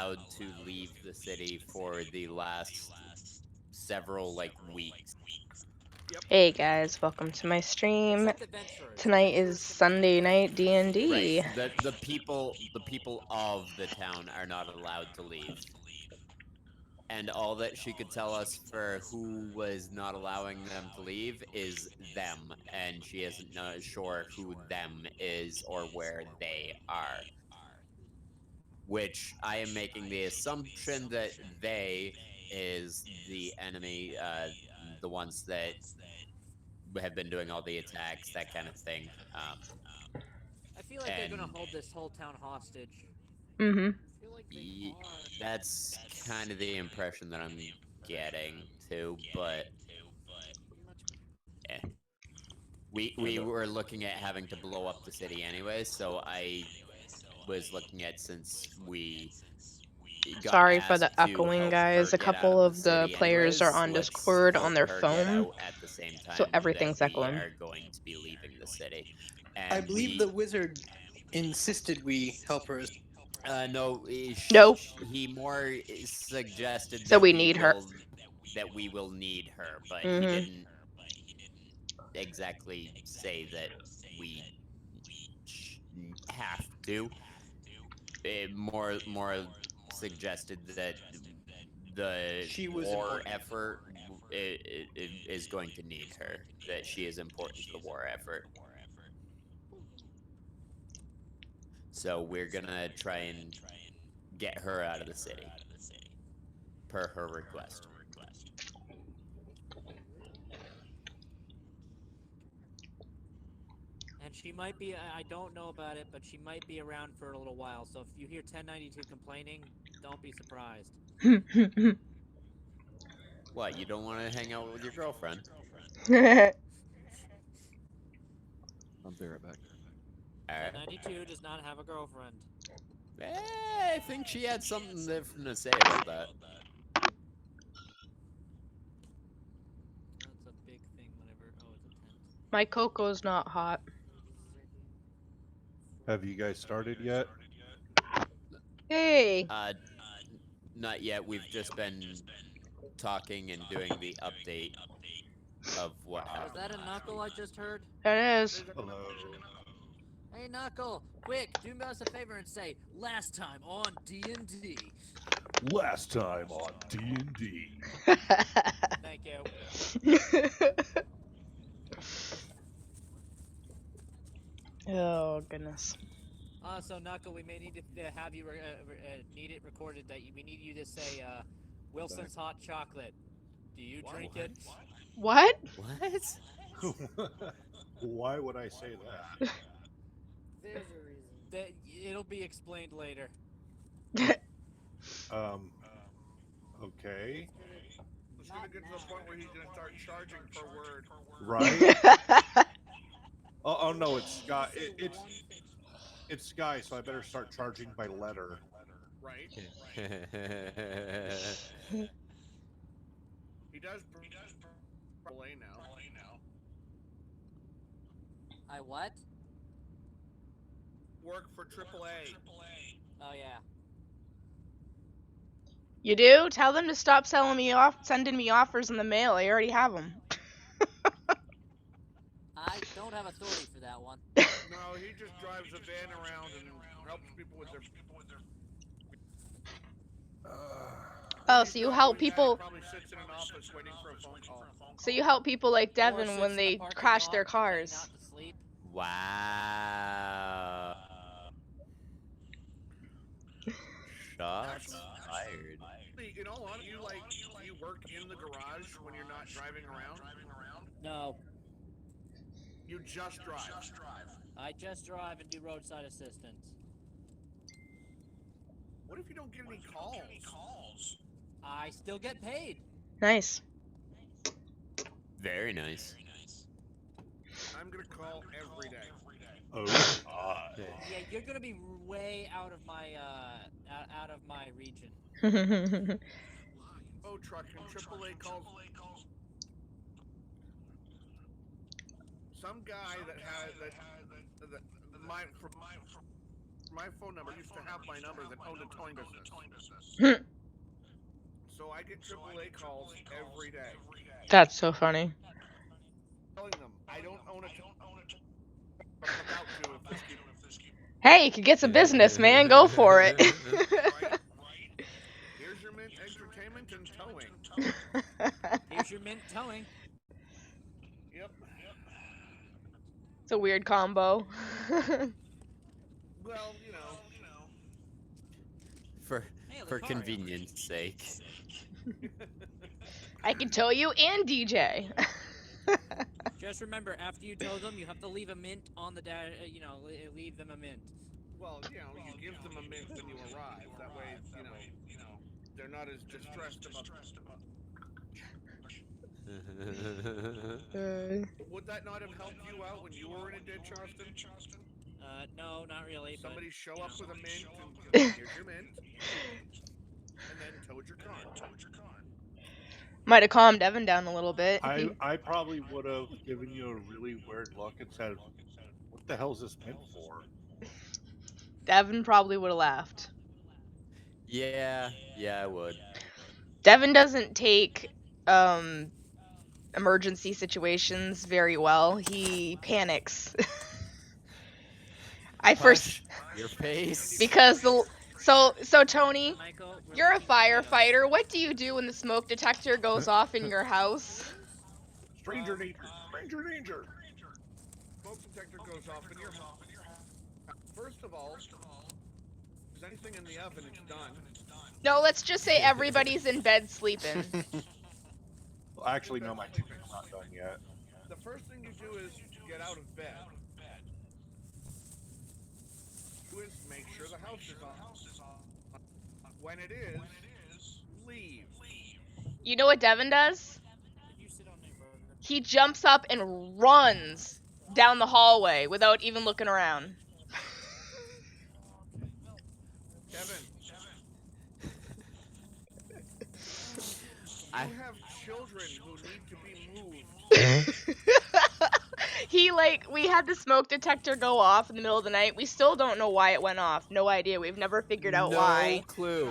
allowed to leave the city for the last several weeks. Hey guys, welcome to my stream. Except adventurers. Tonight is Adventurers can leave. Sunday night Right. D&D. The people of the town are not allowed to leave. And all that she could tell us for who was not allowing them to leave is them, and she isn't sure who them is or where they are. Which I am making the assumption that they is the enemy, the ones that have been doing all the attacks, that kind of thing. I feel like they're gonna And hold this whole town hostage. Mm-hmm. I feel like they are. that's kind of the impression that I'm getting too, but eh. We were looking at having to blow up the city anyway, so I was looking at, since we got Sorry for the asked to echoing, help guys. her A get out couple of of the the city players are anyways, on let's Discord on help their her get phone, out at the same time so everything's that we echoing. are going to be leaving the city. And I believe the wizard insisted we help her. no, Nope. he more suggested So that we need her. we will need her, but he Mhm. didn't exactly say that we have to. It more suggested that the She was war important. effort is going to need her. That she is important to the war effort. So we're gonna try and get her out of the city, per her request. And she might be. I don't know about it, but she might be around for a little while. So if you hear 1092 complaining, don't be surprised. What, you don't want to hang out with your girlfriend? I'll be right back. Alright. 1092 does not have a girlfriend. I think she had something different to say about that. That's a big thing whenever. Oh, it's a tent. My cocoa's not hot. Have you guys started yet? Hey. Not yet. We've just been talking and doing the update of what Was happened. that a Knuckle I just heard? It is. Hello. Hey Knuckle, quick, do me us a favor and say last time on D&D. Last time on D&D. Thank you. Oh, goodness. So Knuckle, we may need to have you need it recorded that we need you to say Wilson's hot chocolate. Do you drink it? What? What? Why would I say that? There's a reason. That it'll be explained later. Okay. It's gonna get to the point where he's gonna start charging per word. Right? Oh no, it's Sky. It's Sky, so I better start charging by letter. Right? He does AAA now. I what? Work for AAA. Oh yeah. You do? Tell them to stop sending me offers in the mail. I already have them. I don't have authority for that one. No, he just drives a van around and helps people with their. Oh, so you help people. Probably sits in an office waiting for a phone call. So you help people like Or Devin sits when in they the parking crash lot their pretending cars. not to sleep. Wow. Shots fired. In all honesty, you work in the garage when you're not driving around. No, You just drive. I just drive and do roadside assistance. What if you don't get any calls? I still get paid. Nice. Very nice. I'm gonna call every day. Oh God. Yeah, you're gonna be way out of my region. Oh, trucking AAA calls. Some guy that had that my my phone number used to have my number that owned a towing business. So I get AAA calls every day That's so funny. telling them I don't own a towing business. But I'm about to if this keeps Hey, you could get some business, man. Go for it. right. Here's your mint entertainment and towing. Here's your mint towing. Yep. It's a weird combo. Well, For Hey, for Lakari. convenience sake. I can tow you and DJ. Just remember, after you tow them, you have to leave a mint on the leave them a mint. well, you give them a mint when you arrive. That way, they're not as distressed about. Would that not have helped you out when you were in a ditch, Austin? No, not really. Somebody show up with a mint and here's your mint, and then towed your car. Might have calmed Evan down a little bit. I probably would have given you a really weird look and said, "What the hell's this meant for?" Devin probably would have laughed. Yeah, I would. Devin doesn't take emergency situations very well. He panics. Hush your face. Because so Tony, Michael, you're a firefighter. What do you do when the smoke detector goes off in your house? Stranger danger! Stranger danger! Smoke detector goes off in your house. First of all, if there's anything in the oven, it's done. No, let's just say everybody's in bed sleeping. Well, actually, no, my chicken's not done yet. The first thing you do is get out of bed. Is make sure the house is on. When it is, leave. You know what Devin does? you sit on my burger. He jumps up and runs down the hallway without even looking around. Kevin, I you have children who need to be moved. We had the smoke detector go off in the middle of the night. We still don't know why it went off. No idea. We've never figured out no why. clue.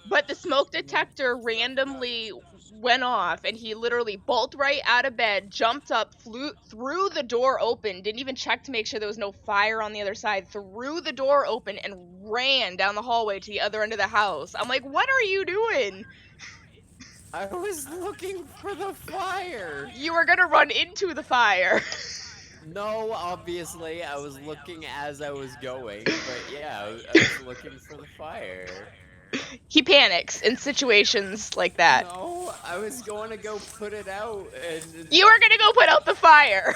But the smoke detector randomly went off, and he literally bolted right out of bed, jumped up, flew through the door open, didn't even check to make sure there was no fire on the other side, threw the door open, and ran down the hallway to the other end of the house. I'm like, what are you doing? I was looking for the fire. You were gonna run into the fire. No, obviously, I was looking as I was going, but yeah, I was looking for the fire. He panics in situations like that. No, I was going to go put it out, and You were gonna go put out the fire.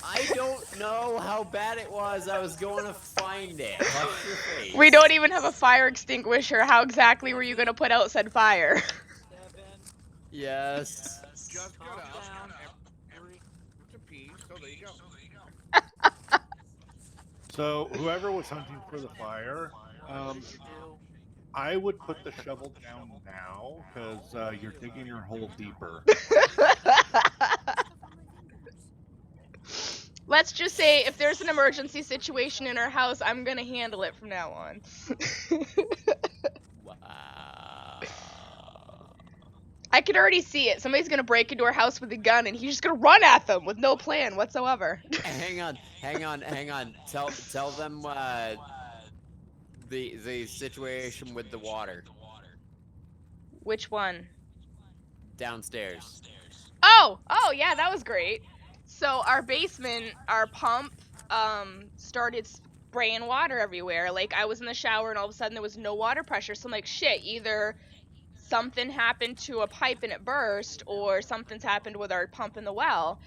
I don't know how bad it was. I was going to find it. Hush your face. We don't even have a fire extinguisher. How exactly were you gonna put out said fire? Devin, Yes. Just got calm out. down. To pee, so there you go. So whoever was hunting for the fire, I would put the shovel down now because you're digging your hole deeper. Let's just say if there's an emergency situation in our house, I'm gonna handle it from now on. Wow. I can already see it. Somebody's gonna break into our house with a gun, and he's just gonna run at them with no plan whatsoever. Hang on. Tell them the situation with the water Which one? downstairs. Oh, yeah, that was great. So our basement, our pump, started spraying water everywhere. Like, I was in the shower, and all of a sudden there was no water pressure. So I'm like, shit, either something happened to a pipe and it burst, or something's happened with our pump in the well.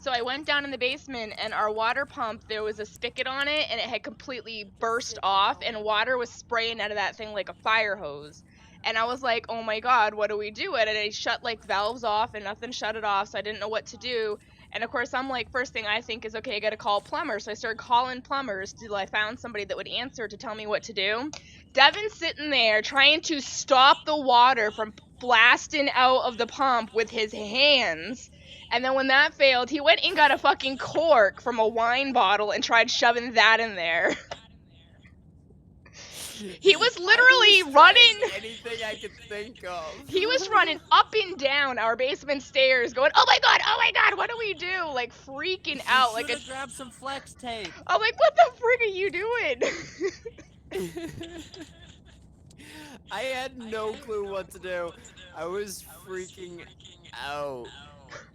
So I went down in the basement, and our water pump, there was a spigot on it, and it had completely burst off, and water was spraying out of that thing like a fire hose. And I was like, oh my god, what do we do? And I shut like valves off, and nothing shut it off, so I didn't know what to do. And of course, I'm like, first thing I think is, okay, I gotta call plumbers. So I started calling plumbers till I found somebody that would answer to tell me what to do. Devin's sitting there trying to stop the water from blasting out of the pump with his hands. And then when that failed, he went and got a fucking cork from a wine bottle and tried shoving that in there. He was I literally was running. trying anything I could think of. He was running up and down our basement stairs, going, "Oh my god, what do we do?" Like freaking out, like a. Should have grabbed some flex tape. I'm like, "What the frick are you doing?" I had no clue what to do. I was freaking out.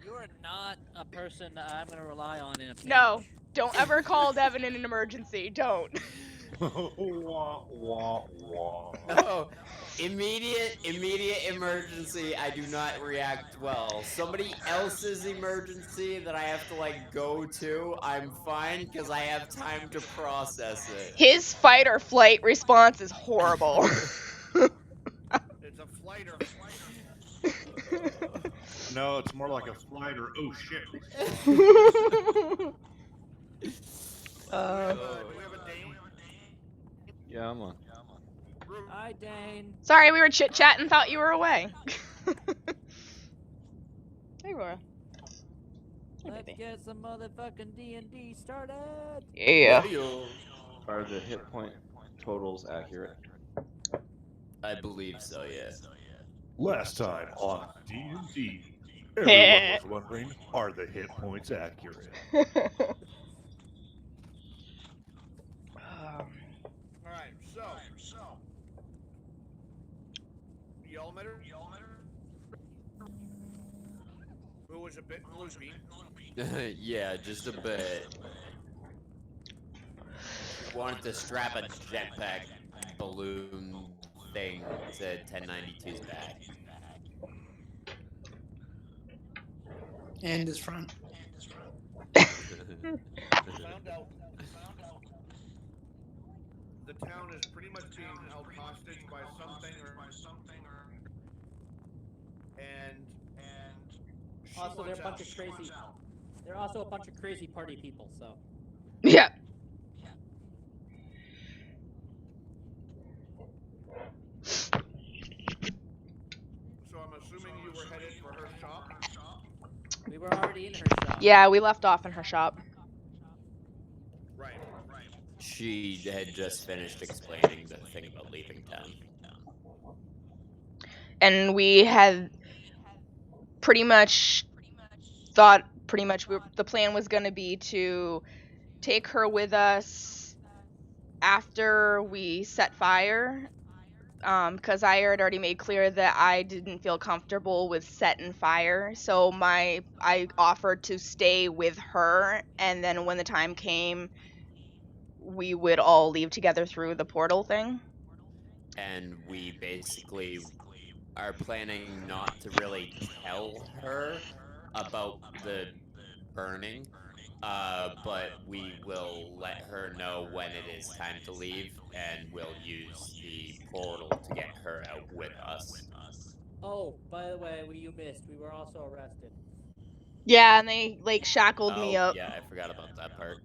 You are not a person that I'm gonna rely on in a pinch. No, don't ever call Devin in an emergency. Don't. Wah, wah, wah. No, immediate emergency. I do not react well. Somebody else's emergency that I have to like go to, I'm fine because I have time to process it. His fight or flight response is horrible. It's a flighter. No, it's more like a flight or oh shit. Do we have a Dane? Yeah, I'm on. Hi, Dane. Sorry, we were chit-chatting, thought you were away. Hey, Laura. Hey, Let's baby. get some motherfucking D&D started. Yeah. Are the hit point totals accurate? I believe so, yeah. Last time on D&D, everyone was wondering, are the hit points accurate? Alright, so. Y'all met her? Who was a bit loopy. Yeah, just a bit. Wanted to strap a jetpack balloon thing to 1092's back. And his front. Found out the town is pretty much being held hostage by something or and she Also, they're a wants bunch out. of crazy. They're also a bunch of crazy party people. So. Yeah. So I'm assuming you were headed for her shop. We were already in her shop. Yeah, we left off in her shop. Right. She had just finished explaining the thing about leaving town. And we had pretty much thought the plan was going to be to take her with us after we set fire, because I had already made clear that I didn't feel comfortable with setting fire, so I offered to stay with her, and then when the time came, we would all leave together through the portal thing. And we basically are planning not to really tell her about the burning, but we will let her know when it is time to leave, and we'll use the portal to get her out with us. Oh, by the way, you missed. We were also arrested. Yeah, and they like shackled me up. Yeah, I forgot about that part.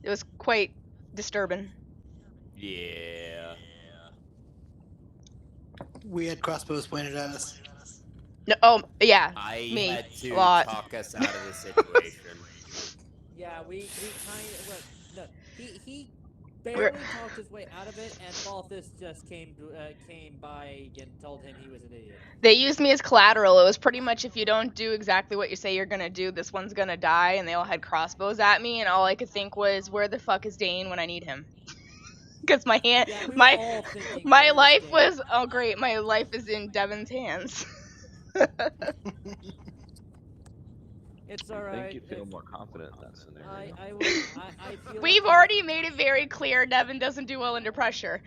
It was quite disturbing. Yeah. We had crossbows pointed at us. No, oh yeah, I me, had to a lot. talk us out of the situation. Yeah, we kind of. Well, no, he barely We're- talked his way out of it, and Balthus just came by and told him he was an idiot. They used me as collateral. It was pretty much, if you don't do exactly what you say you're gonna do, this one's gonna die. And they all had crossbows at me, and all I could think was, where the fuck is Dane when I need him? Because my hand, Yeah, we were my all thinking, my "Where's life Dane?" was, oh great, my life is in Devin's hands. It's I alright. think you feel more confident in that scenario. I feel We've like already made it very clear Devin doesn't do well under pressure.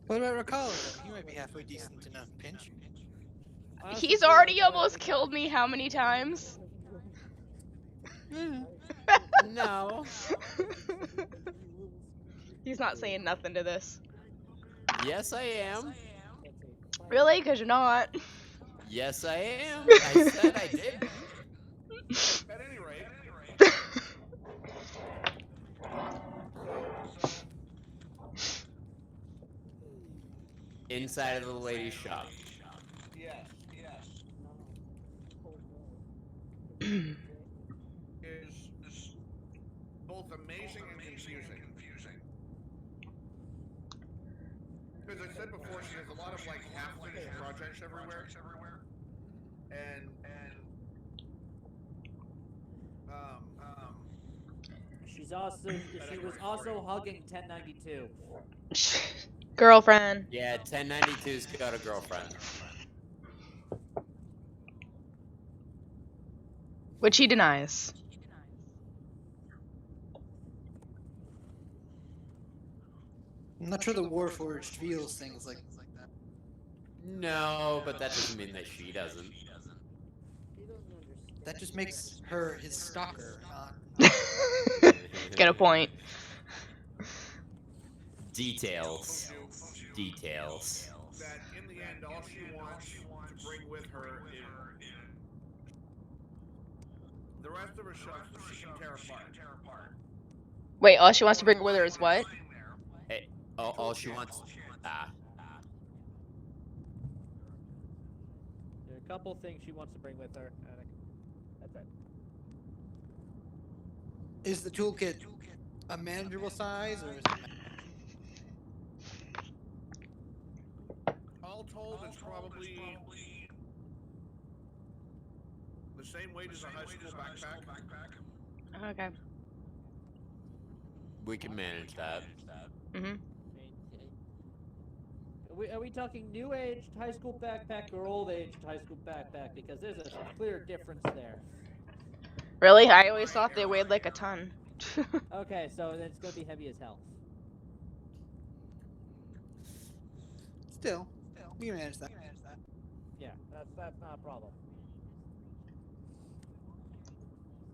What about Ricardo? He might be halfway decent in a pinch. I also He's feel already like, almost killed me how many times? No. He's not saying nothing to this. Yes, I am. Really? Because you're not. Yes, I am. I said I did. At any rate, Inside of the lady's shop. yes. Is both amazing and confusing. As I said before, she has a lot of like half-finished projects everywhere. And she was also hugging 1092. Girlfriend. Yeah, 1092's got a girlfriend. Which he denies. I'm not sure the Warforged feels things like that. No, but that doesn't mean that she doesn't. That just makes her his stalker, not. Get a point. Details. Details. that in the end, all she wants to bring with her is the rest of her stuff that she can tear apart. Wait, all she wants to bring with her is what? Hey, all she wants. Ah. There are a couple things she wants to bring with her. That's it. Is the toolkit a manageable size, or is it? All told, it's probably the same weight as a high school backpack. Okay. We can manage that. Mhm. Are we talking new aged high school backpack or old aged high school backpack? Because there's a clear difference there. Really? I always thought they weighed like a ton. Okay, so then it's gonna be heavy as hell. Still, we can manage that. Yeah, that's not a problem.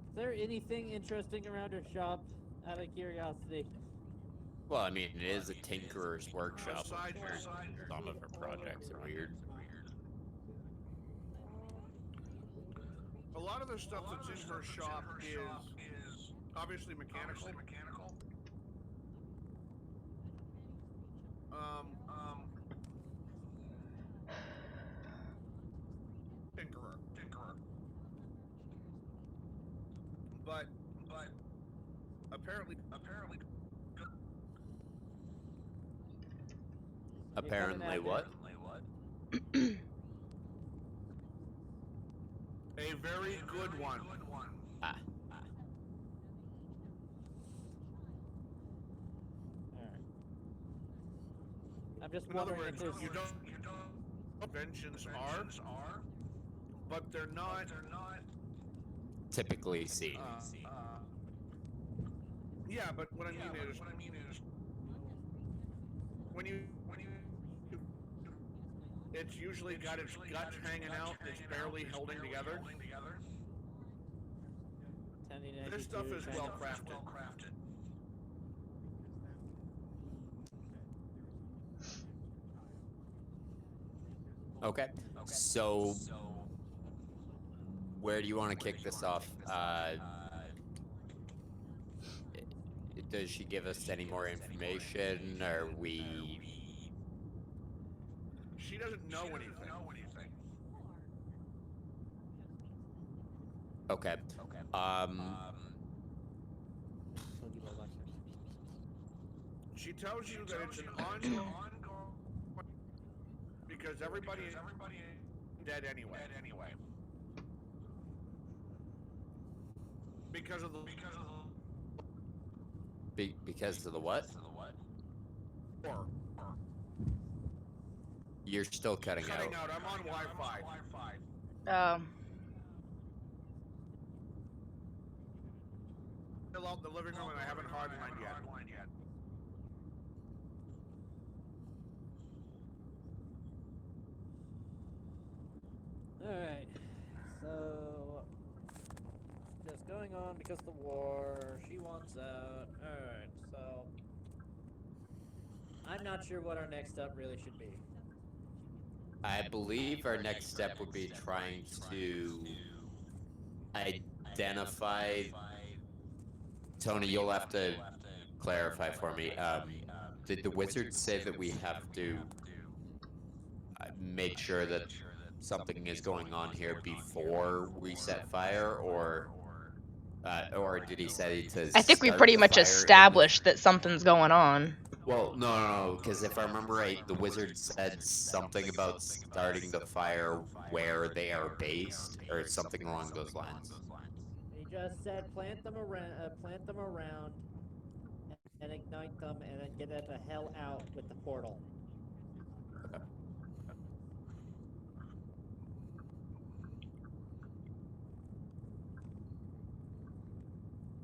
Is there anything interesting around her shop? Out of curiosity. Well, I mean, it is a tinkerer's workshop. Aside from Some of her projects are weird. a lot of the stuff that's in her shop is obviously mechanical. Tinkerer. But apparently Apparently, what? a very good one. Ah. Alright. I'm just In other wondering if words, there's... you don't inventions are, but they're not. Typically seen. Yeah, but what I mean is, when you, it's usually got its guts hanging out. It's barely holding together. This stuff is well crafted. Okay. So, where do you want to kick this off? Does she give us any more information? Are we? She doesn't know anything. Okay. She tells you that it's an ongoing because everybody is dead anyway. Because of the Because of the what? war. You're still cutting out. Cutting out. I'm on Wi-Fi. Still out in the living room and I haven't hardlined yet. Alright, so just going on because of the war, she wants out. Alright, so I'm not sure what our next step really should be. I believe our next step would be trying to identify. Tony, you'll have to clarify for me. Did the wizard say that we have to make sure that something is going on here before we set fire, or did he say to? I think we start pretty the much fire in the- established that something's going on. Well, no, because if I remember right, the wizard said something about starting the fire where they are based, or something along those lines. He just said plant them around, and ignite them, and then get the hell out with the portal.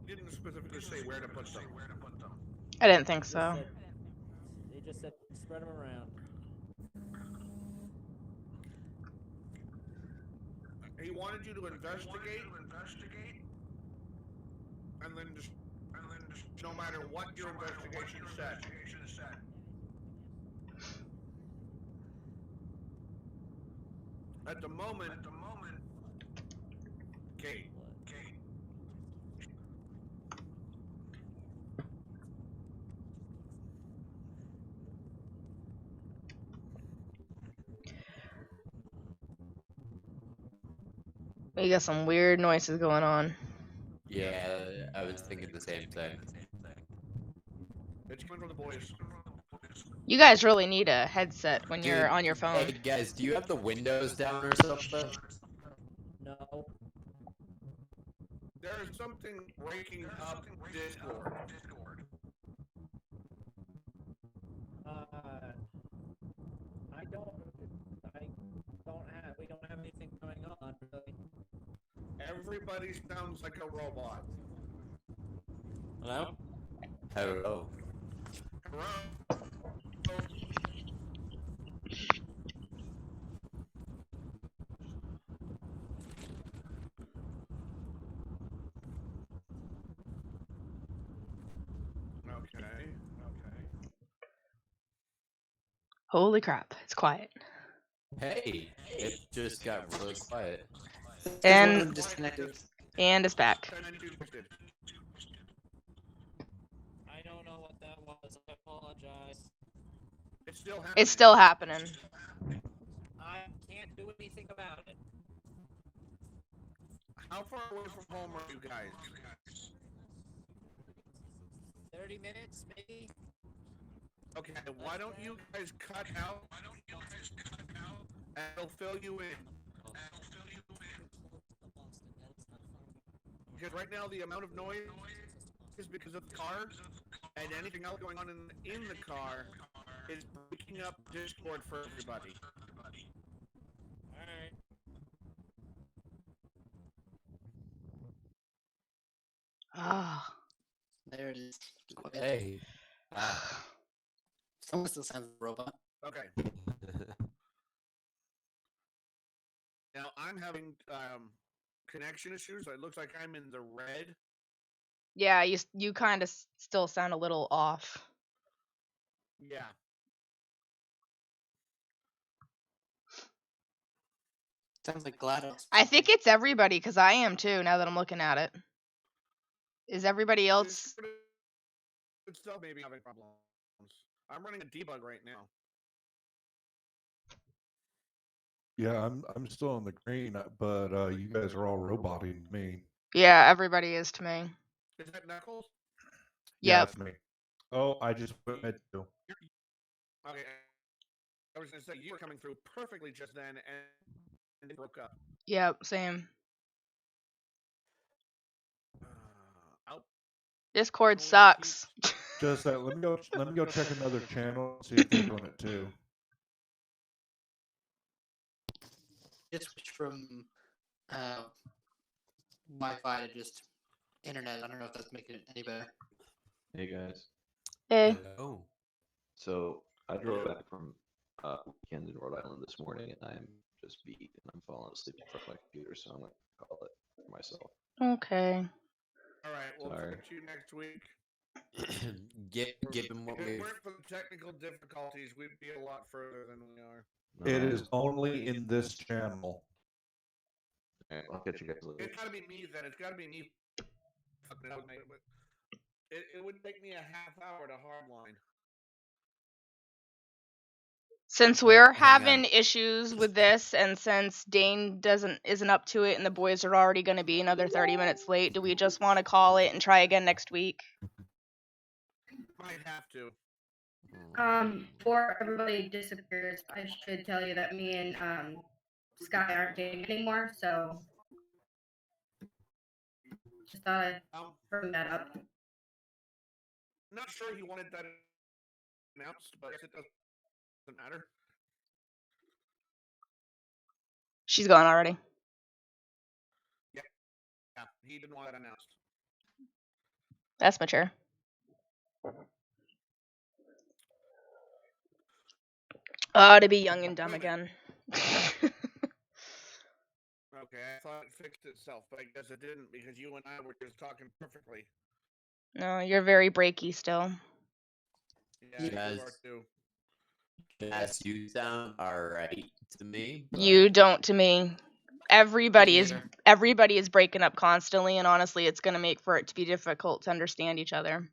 He didn't specifically say where to put them. I didn't think He just so. said- He just said spread them around. He wanted you to investigate, and then just no matter what your investigation said. At the moment, Kate. We got some weird noises going on. Yeah, I was thinking the same thing. It's coming from the boys. You guys really need a headset when you're Dude, on your phone. Hey guys, do you have the windows down or something? No. There is something breaking up Discord. We don't have anything going on, really. Everybody sounds like a robot. Hello? Hello. Hello? Okay. Holy crap, it's quiet. Hey, it just got really quiet. There's one of them And disconnected. it's back. I don't know what that was. I apologize. It's still happening. It's still happening. I can't do anything about it. How far away from home are you guys? 30 minutes, maybe? Okay, why don't you guys cut out? And it'll fill you in. Because right now the amount of noise is because of the car, and anything else going on in the car is breaking up Discord for everybody. Alright. Ah. There it is. Quiet. Hey. Someone still sounds like a robot. Okay. Now I'm having connection issues. So it looks like I'm in the red. Yeah, you kind of still sound a little off. Yeah. Sounds like GLaDOS. I think it's everybody, because I am too, now that I'm looking at it. Is everybody else? It's still maybe having problems. I'm running a debug right now. Yeah, I'm still on the green, but you guys are all roboting me. Yeah, everybody is to me. Is that Knuckles? Yeah, Yep. that's me. Oh, I just put it too. Okay. I was gonna say you were coming through perfectly just then, and it broke up. Yep, same. Out. Discord Holy sucks. Just that. Let me go check another channel and see if they're doing it too. Just switch from Wi-Fi to just internet. I don't know if that's making it any better. Hey guys. Hey. Hello. So I drove back from weekend in Rhode Island this morning, and I'm just beat, and I'm falling asleep in front of my computer, so I'm gonna call it for myself. Okay. All right. We'll Sorry. catch you next week. Given what If it we've weren't for the technical difficulties, we'd be a lot further than we are. It is only in this channel. Alright, I'll catch you guys later. It's gotta be me then. It's gotta be me. Fucking out, mate, but it would take me a half hour to hardline. Since Oh, we're hang on. having issues with this, and since Dane isn't up to it, and the boys are already going to be another 30 minutes late, do we just want to call it and try again next week? Might have to. Before everybody disappears, I should tell you that me and Sky aren't dating anymore. So just thought I'd bring that up. Not sure he wanted that announced, but it doesn't matter. She's gone already. Yeah, he didn't want that announced. That's mature. To be young and dumb Wait a again. Okay, I thought it fixed itself, but I guess it didn't because you and I were just talking perfectly. No, you're very breaky still. Yeah, Yes. you are too. Yes, you sound alright to me. but- You don't to me. Everybody is either. everybody is breaking up constantly, and honestly, it's gonna make for it to be difficult to understand each other.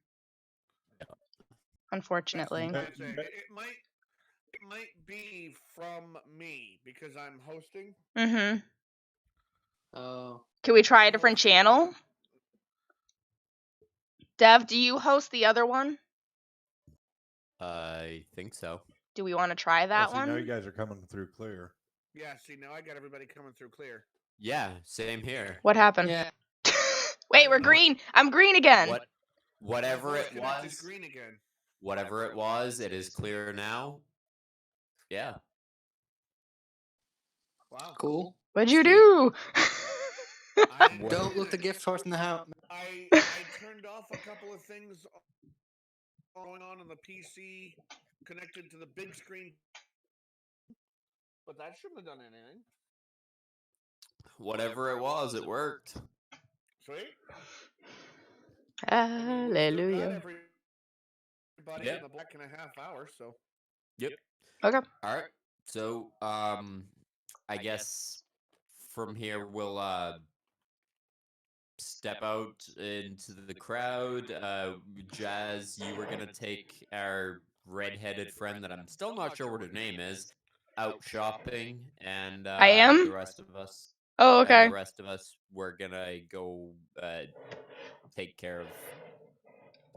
Unfortunately. That's what I'm saying. It might be from me because I'm hosting. Mm-hmm. Oh. Can we try a different channel? Dev, do you host the other one? I think so. Do we want to try that See, now you one? guys are coming through clear. Yeah, see, now I got everybody coming through clear. Yeah, same here. What happened? Yeah. Wait, we're green. I'm green again. Whatever My it voice connected was, green again. whatever it was, it is clear now. Yeah. Wow. Cool. What'd you do? I didn't Don't do look the anything. gift horse in the house. I turned off a couple of things going on the PC connected to the big screen, but that shouldn't have done anything. Whatever it was, it worked. Sweet. I mean, we still got Hallelujah. everybody Yeah. in the black in a half hour, so. Yep. Okay. All right. So, I guess from here we'll step out into the crowd. Jazz, you were gonna take our red-headed friend that I'm still not sure what her name is out shopping, and I am? the rest of us. Oh, And okay. the rest of us, we're gonna go take care of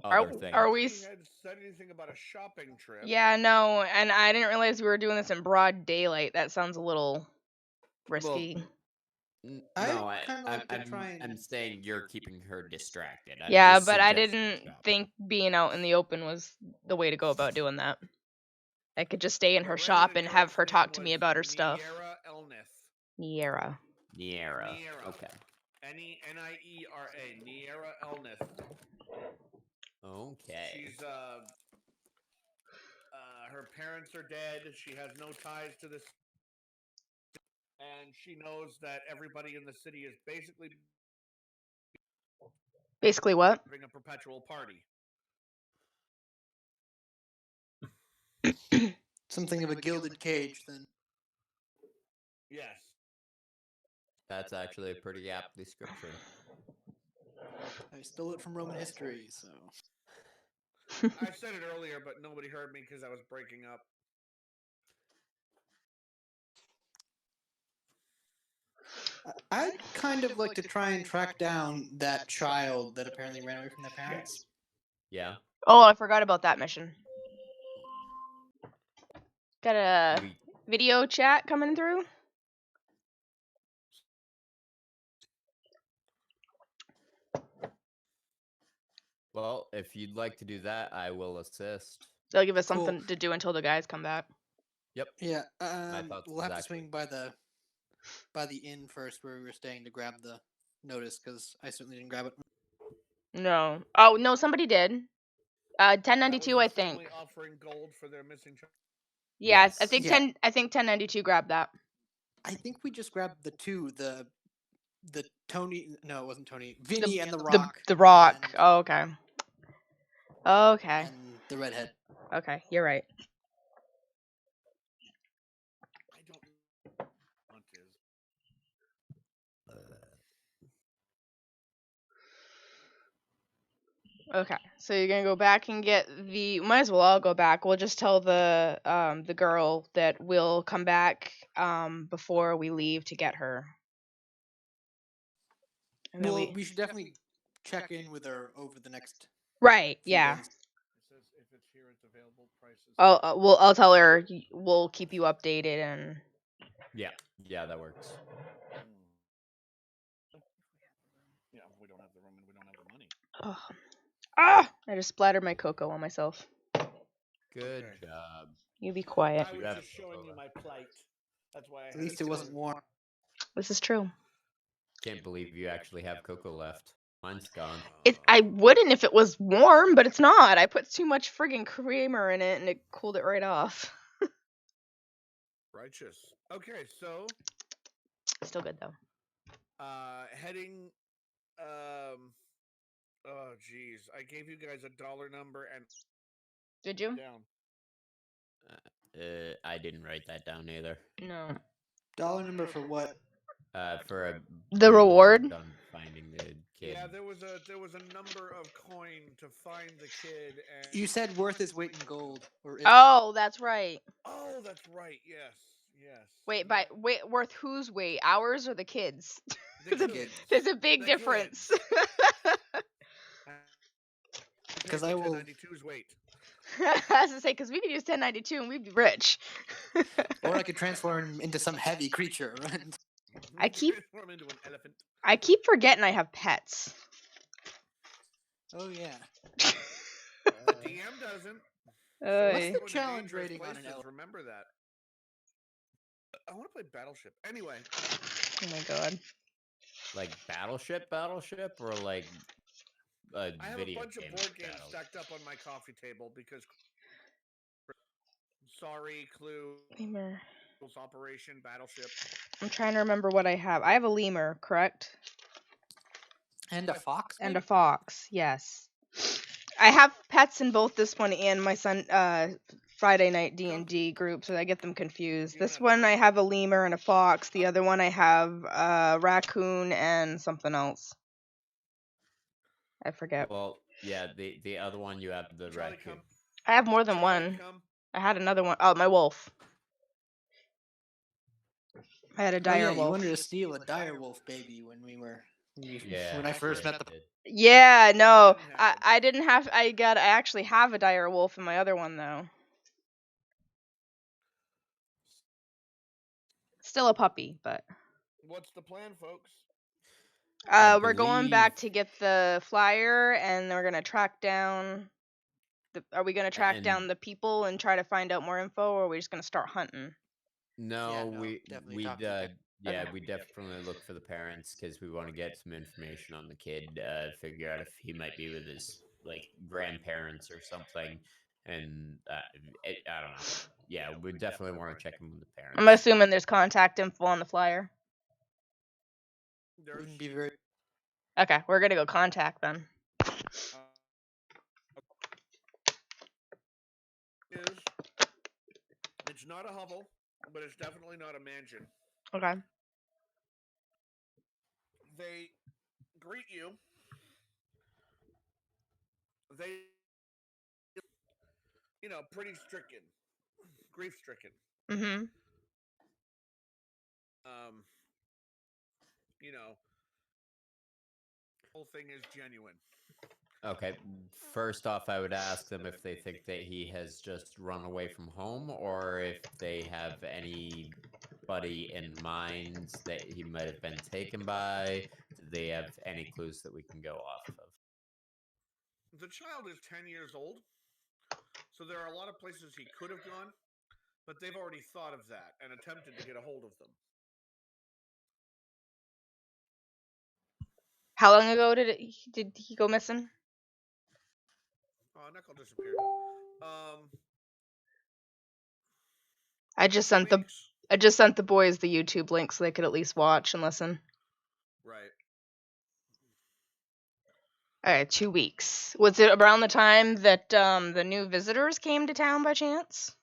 other things. Are we? He had said anything about a shopping trip. Yeah, no, and I didn't realize we were doing this in broad daylight. That sounds a little risky. I'd kinda like to try and- I'm saying you're keeping her distracted. I'm Yeah, just but I suggesting didn't stop. think being out in the open was the way to go about doing that. I could just stay in The her redheaded shop and have girl's her name talk to me was about her stuff. Niera Elnith. Niera. Niera. Niera. Okay. Niera. Niera Elnith. Okay. She's her parents are dead. She has no ties to this, and she knows that everybody in the city is basically Basically, what? having a perpetual party. Something of a gilded cage, then. Yes. That's actually a pretty apt description. I stole it from Roman history, so. I said it earlier, but nobody heard me because I was breaking up. I'd kind of like to try and track down that child that apparently ran away from their parents. Yeah. Oh, I forgot about that mission. Got a We- video chat coming through. Well, if you'd like to do that, I will assist. They'll give us Cool. something to do until the guys come back. Yeah, thoughts we'll have to exactly. swing by the inn first where we were staying to grab the notice, because I certainly didn't grab it. No. Oh, no, somebody did. 1092, I That was the think. family offering gold for their missing child. Yeah, Yes. I think Yeah. I think 1092 grabbed that. I think we just grabbed the two, the Tony. No, it wasn't Tony. Vinny and the The Rock. the rock. and- Oh, okay. Okay. And the redhead. Okay, you're right. I don't want to. Okay, so you're gonna go back and get the. Might as well all go back. We'll just tell the girl that we'll come back before we leave to get her. And then Well, we should definitely check in with her over the next. right, few yeah. days. It says if it's here, it's available. prices. I'll tell her we'll keep you updated and. Yeah, that works. Yeah, we don't have the room and we don't have the money. I just splattered my cocoa on myself. Good Okay. job. You be quiet. I You was have just showing you my plight. That's why I At had least to it go- wasn't warm. This is true. Can't believe you actually have cocoa left. Mine's gone. I wouldn't if it was warm, but it's not. I put too much friggin' creamer in it and it cooled it right off. Righteous. Okay, so Still good though. heading oh geez. I gave you guys a dollar number and Did you? down. I didn't write that down either. No. Dollar number for what? For The reward? on finding the kid. Yeah, there was a number of coin to find the kid and You said worth his weight in gold. Or if, Oh, that's right. oh, that's right. Yes. Wait, worth whose weight? Ours or the kids? The The kids. There's a big The difference. Because I will- 1092's weight. I was gonna say, because we could use 1092 and we'd be rich. or I could transform him into some heavy creature. Right? I keep- Transform into an elephant. I keep forgetting I have pets. Oh yeah. The DM doesn't. Oy. What's the Go into challenge dangerous rating on an places, elephant? Remember that. I want to play Battleship. Anyway, Oh my god. Like Battleship, or like a I have a video bunch of game board games battle? stacked up on my coffee table because. Sorry, Clue. Lemur. Operation Battleship. I'm trying to remember what I have. I have a lemur, correct? And a fox. And a maybe? fox, yes. I have pets in both this one and my son Friday night D&D group, so I get them confused. This one I have a lemur and a fox. The other one I have a raccoon and something else. I forget. Well, yeah, the other one you have the Charlie, raccoon. come. I have more than Charlie, one. come. I had another one. Oh, my wolf. I had a Oh, dire yeah, you wolf. wanted to steal a dire wolf baby when we were. Yeah. When I first met the. did. Yeah, no, didn't I, happen. I didn't have. I actually have a dire wolf in my other one though. Still a puppy, but What's the plan, folks? I we're going back believe- to get the flyer, and we're gonna track down. Are we gonna track And- down the people and try to find out more info, or are we just gonna start hunting? No, Yeah, no, we definitely we'd talk to the yeah, we definitely look for the parents because we want to get some information on the kid, figure out if he might be with his like grandparents or something, and I don't know. Yeah, we definitely want to check in with the parents. I'm assuming there's contact info on the flyer. There's Wouldn't be very. Okay, we're gonna go contact them. is it's not a hovel, but it's definitely not a mansion. Okay. They greet you. They, pretty stricken, grief stricken. Mm-hmm. Whole thing is genuine. Okay, first off, I would ask them if they think that he has just run away from home, or if they have anybody in mind that he might have been taken by. Do they have any clues that we can go off of? The child is 10 years old, so there are a lot of places he could have gone, but they've already thought of that and attempted to get a hold of them. How long ago did he go missing? Knuckle disappeared. I just sent the Weeks. boys the YouTube link so they could at least watch and listen. Right. All right, 2 weeks. Was it around the time that the new visitors came to town by chance?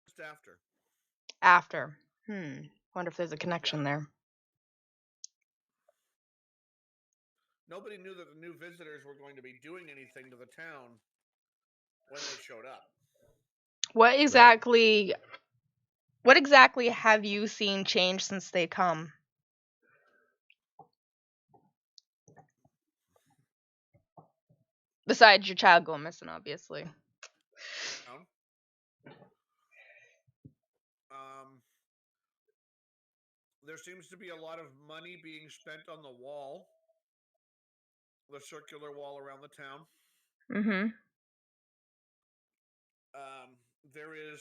Just after. After. Wonder if there's a connection there. Nobody knew that the new visitors were going to be doing anything to the town when they showed up. What exactly have you seen change since they come? Besides your child going missing, obviously. town. There seems to be a lot of money being spent on the wall, the circular wall around the town. Mm-hmm. There is,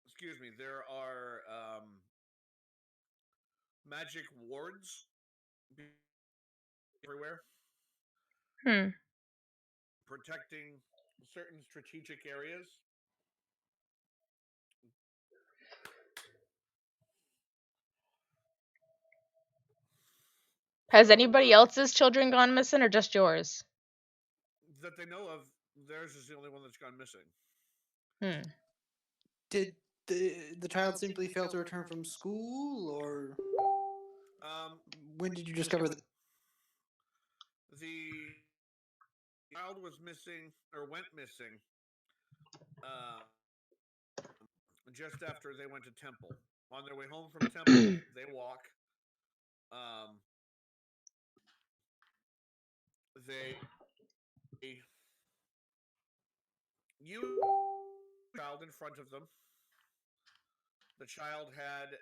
excuse me, there are magic wards everywhere protecting certain strategic areas. Has anybody else's children gone missing or just yours? That they know of, theirs is the only one that's gone missing. Did the child simply fail to return from school, or when did you discover that? The child was missing or went missing just after they went to temple. On their way home from temple, they walk. You child in front of them. The child had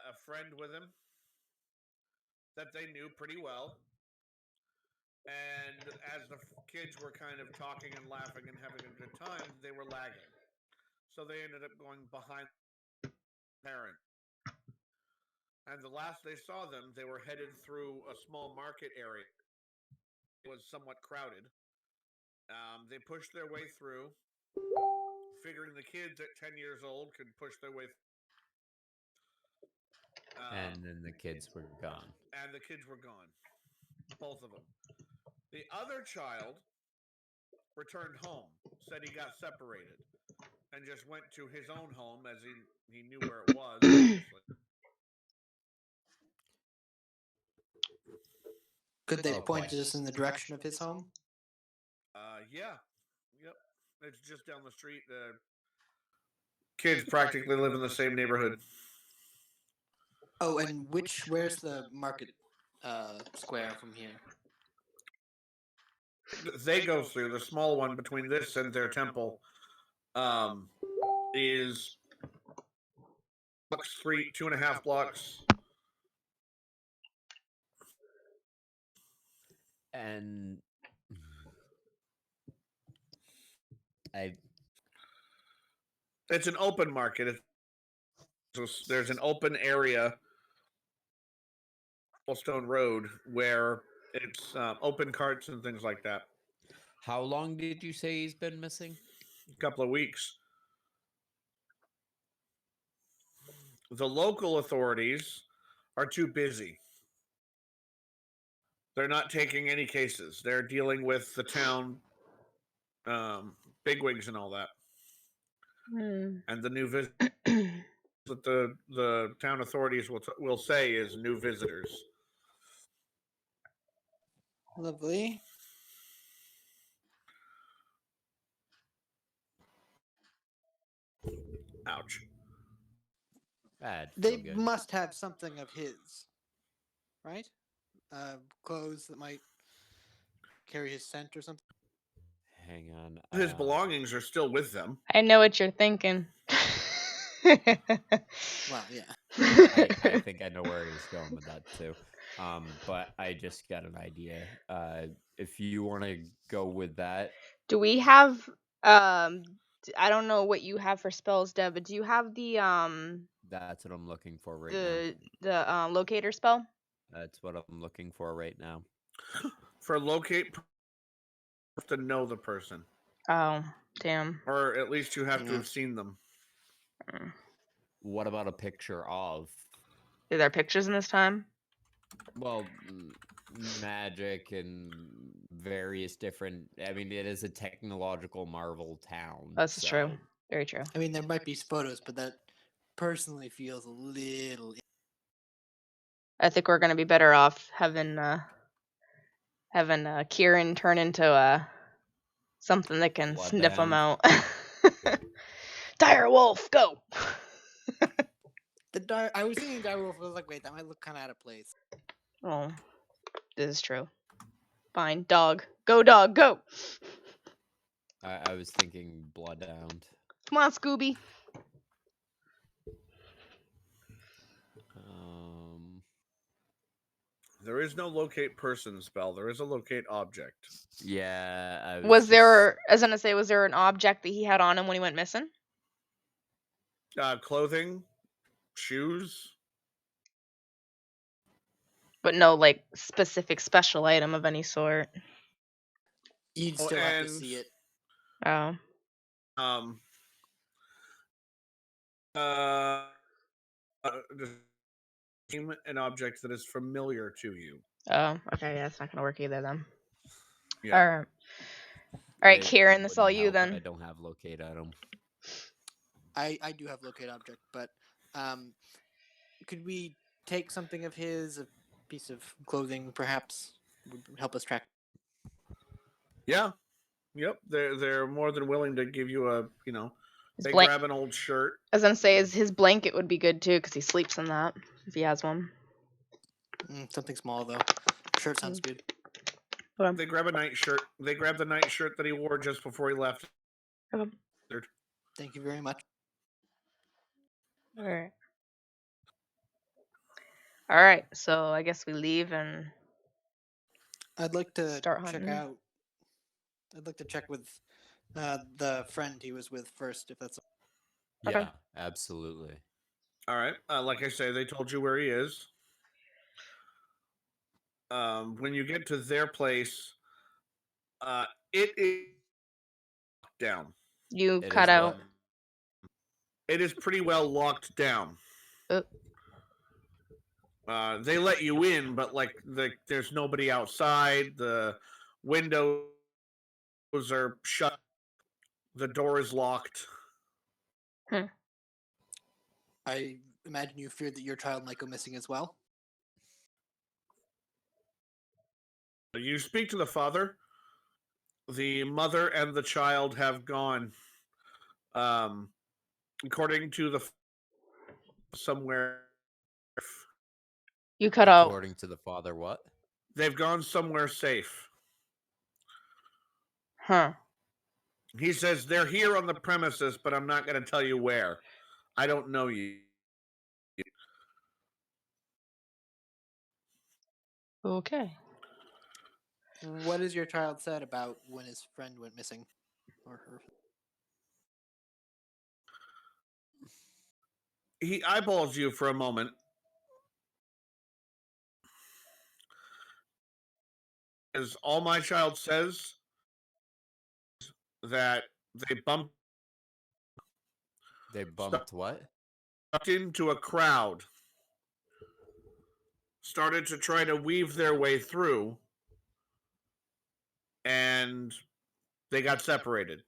a friend with him that they knew pretty well. And as the kids were kind of talking and laughing and having a good time, they were lagging. So they ended up going behind the parent. And the last they saw them, they were headed through a small market area. It was somewhat crowded. They pushed their way through, figuring the kids at 10 years old could push their way through. And then the kids were gone. And the kids were gone. Both of them. The other child returned home, said he got separated, and just went to his own home as he knew where it was, obviously. Could they point us in the direction of his home? Yeah. Yep. It's just down the street. The kids practically live in the same neighborhood. Oh, and where's the market square from here? They go through the small one between this and their temple. Is 2.5 blocks. And it's an open market. There's an open area, Stone Road, where it's open carts and things like that. How long did you say he's been missing? A couple of weeks. The local authorities are too busy. They're not taking any cases. They're dealing with the town bigwigs and all that. And the new visitors that the town authorities will say is new visitors. Lovely. Ouch. Bad. They must have something of his, right? Clothes that might carry his scent or something. Hang on. His belongings are still with them. I know what you're thinking. Well, yeah. I think I know where he's going with that too. But I just got an idea. If you want to go with that. Do we have I don't know what you have for spells, Deb, but do you have the That's what I'm looking for right the now. locator spell? That's what I'm looking for right now. For locate, you have to know the person. Oh, damn. Or at least you have to have seen them. What about a picture of? Are there pictures in this time? Well, magic and various different. I mean, it is a technological marvel town. That's true. Very true. I mean, there might be photos, but that personally feels a little. I think we're gonna be better off having Kieran turn into something that can sniff them out. Dire wolf, go. I was thinking dire wolf. I was like, wait, that might look kind of out of place. Oh, this is true. Fine, dog. Go, dog, go. I was thinking Bloodhound. Come on, Scooby. There is no locate person spell. There is a locate object. Yeah. I Was just- there, I was gonna say, was there an object that he had on him when he went missing? Clothing, shoes. But no, like, specific special item of any sort. You'd Oh, still have to and- see it. Oh. Just name an object that is familiar to you. Oh, okay, yeah, it's not gonna work either then. Yeah. Alright. Alright, it Kieran, this all wouldn't you help that then. I don't have locate item. I do have locate object, but could we take something of his, a piece of clothing, perhaps, would help us track? Yeah. Yep. They're more than willing to give you a, His they blank- grab an old shirt. I was gonna say, his blanket would be good too, because he sleeps in that, if he has one. Something small though. Shirt sounds good. They grab a night shirt. They grab the night shirt that he wore just before he left. Thank you very much. Alright. Alright, so I guess we leave and I'd like to Start check hunting. out. I'd like to check with the friend he was with first, if that's. Okay. Yeah, absolutely. All right. Like I say, they told you where he is. When you get to their place, it is down. you It cut is out. what? It is pretty well locked down. They let you in, but there's nobody outside. The windows are shut. The door is locked. I imagine you feared that your child might go missing as well. You speak to the father. The mother and the child have gone. According to the somewhere, You cut out. According to the father, what? they've gone somewhere safe. Huh. He says they're here on the premises, but I'm not going to tell you where. I don't know you. Okay. What has your child said about when his friend went missing, or her? He eyeballs you for a moment. As all my child says that they bumped They bumped what? into a crowd, started to try to weave their way through, and they got separated.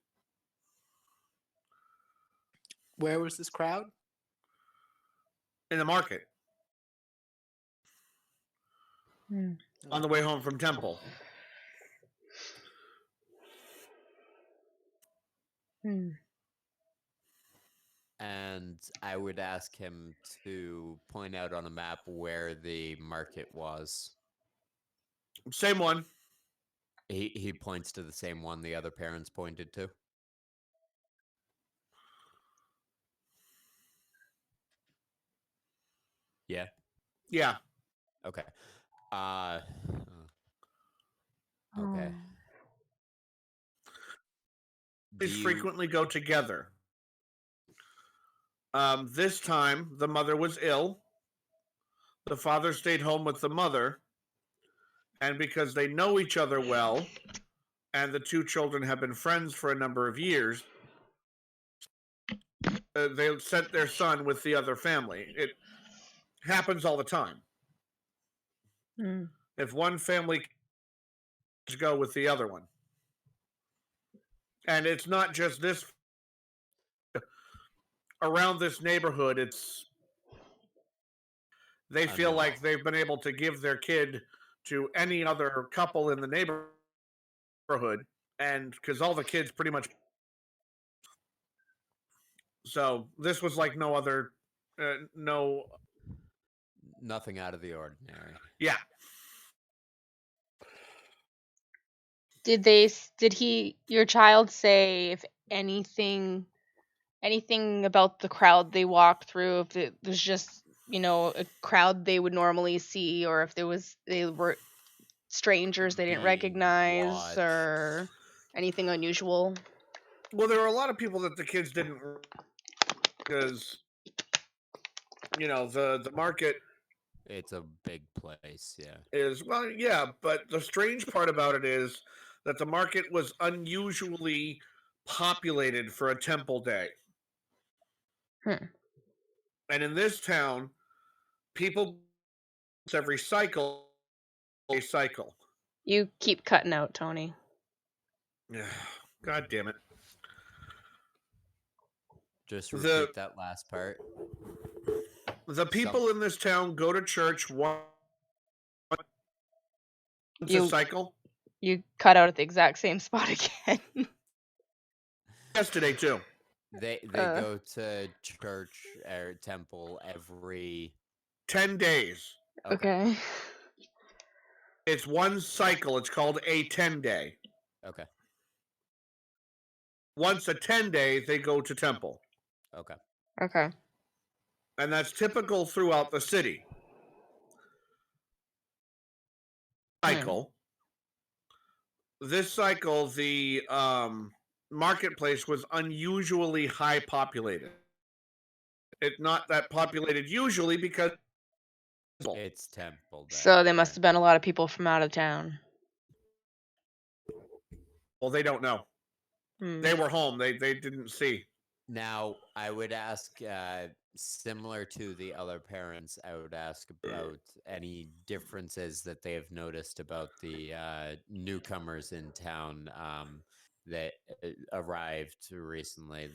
Where was this crowd? In the market Hmm. on the way home from temple. Hmm. And I would ask him to point out on a map where the market was. Same one. He points to the same one the other parents pointed to. Yeah. Yeah. Okay. Okay. Do These you- frequently go together. This time, the mother was ill. The father stayed home with the mother. And because they know each other well, and the two children have been friends for a number of years, they sent their son with the other family. It happens all the time. Hmm. If one family go with the other one. And it's not just this. Around this neighborhood, they feel know. like they've been able to give their kid to any other couple in the neighborhood, and because all the kids pretty much. So this was like no other, no. Nothing out of the ordinary. Yeah. Did your child say if anything about the crowd they walked through, if it was just, a crowd they would normally see, or if they were strangers they didn't Being recognize, watched. or anything unusual? Well, there were a lot of people that the kids didn't, because the market It's a big place, yeah. is, well, yeah, but the strange part about it is that the market was unusually populated for a temple day. Hmm. And in this town, people every cycle a cycle. You keep cutting out, Tony. God damn it. Just The- repeat that last part. The people in this town go to church once a cycle. You cut out at the exact same spot again. Yesterday too. They go to church or temple every 10 days. Okay. It's one cycle. It's called a 10-day. Okay. Once a 10-day, they go to temple. Okay. Okay. And that's typical throughout the city. Cycle. This cycle, the marketplace was unusually high populated. It's not that populated usually because it's temple day. So there must have been a lot of people from out of town. Well, they don't know. Hmm. They were home. They didn't see. Now, I would ask, similar to the other parents, I would ask about any differences that they have noticed about the newcomers in town that arrived recently.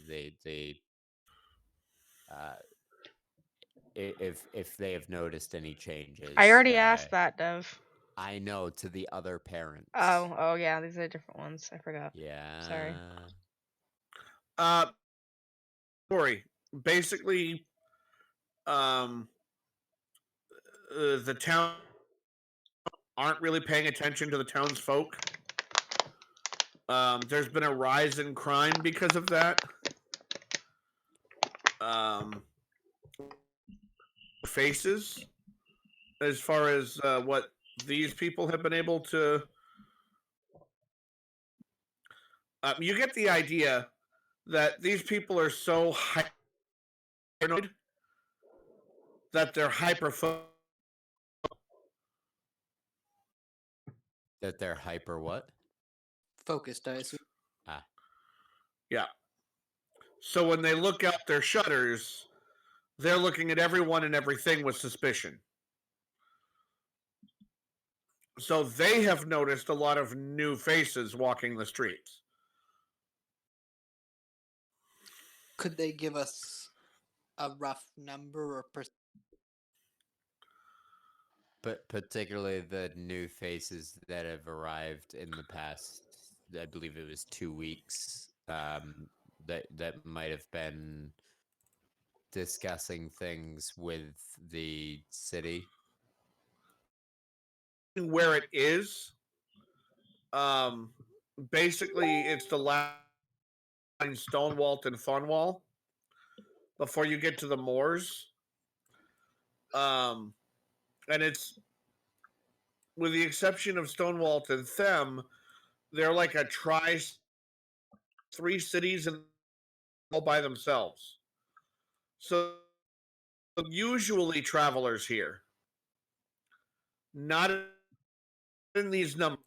If they have noticed any changes. I already asked that, Dev. I know, to the other parents. Oh yeah, these are different ones. I forgot. Yeah. Sorry. Story. Basically, the town aren't really paying attention to the townsfolk. There's been a rise in crime because of that. Faces, as far as what these people have been able to. You get the idea that these people are so paranoid that they're That they're hyper what? Focused, I assume. Yeah. So when they look out their shutters, they're looking at everyone and everything with suspicion. So they have noticed a lot of new faces walking the streets. Could they give us a rough number or But particularly the new faces that have arrived in the past, I believe it was 2 weeks, that might have been discussing things with the city. Where it is, basically it's the line Stonewall and Funwall before you get to the moors. And it's, with the exception of Stonewall and Them, they're like a three cities and all by themselves. So usually travelers here, not in these numbers.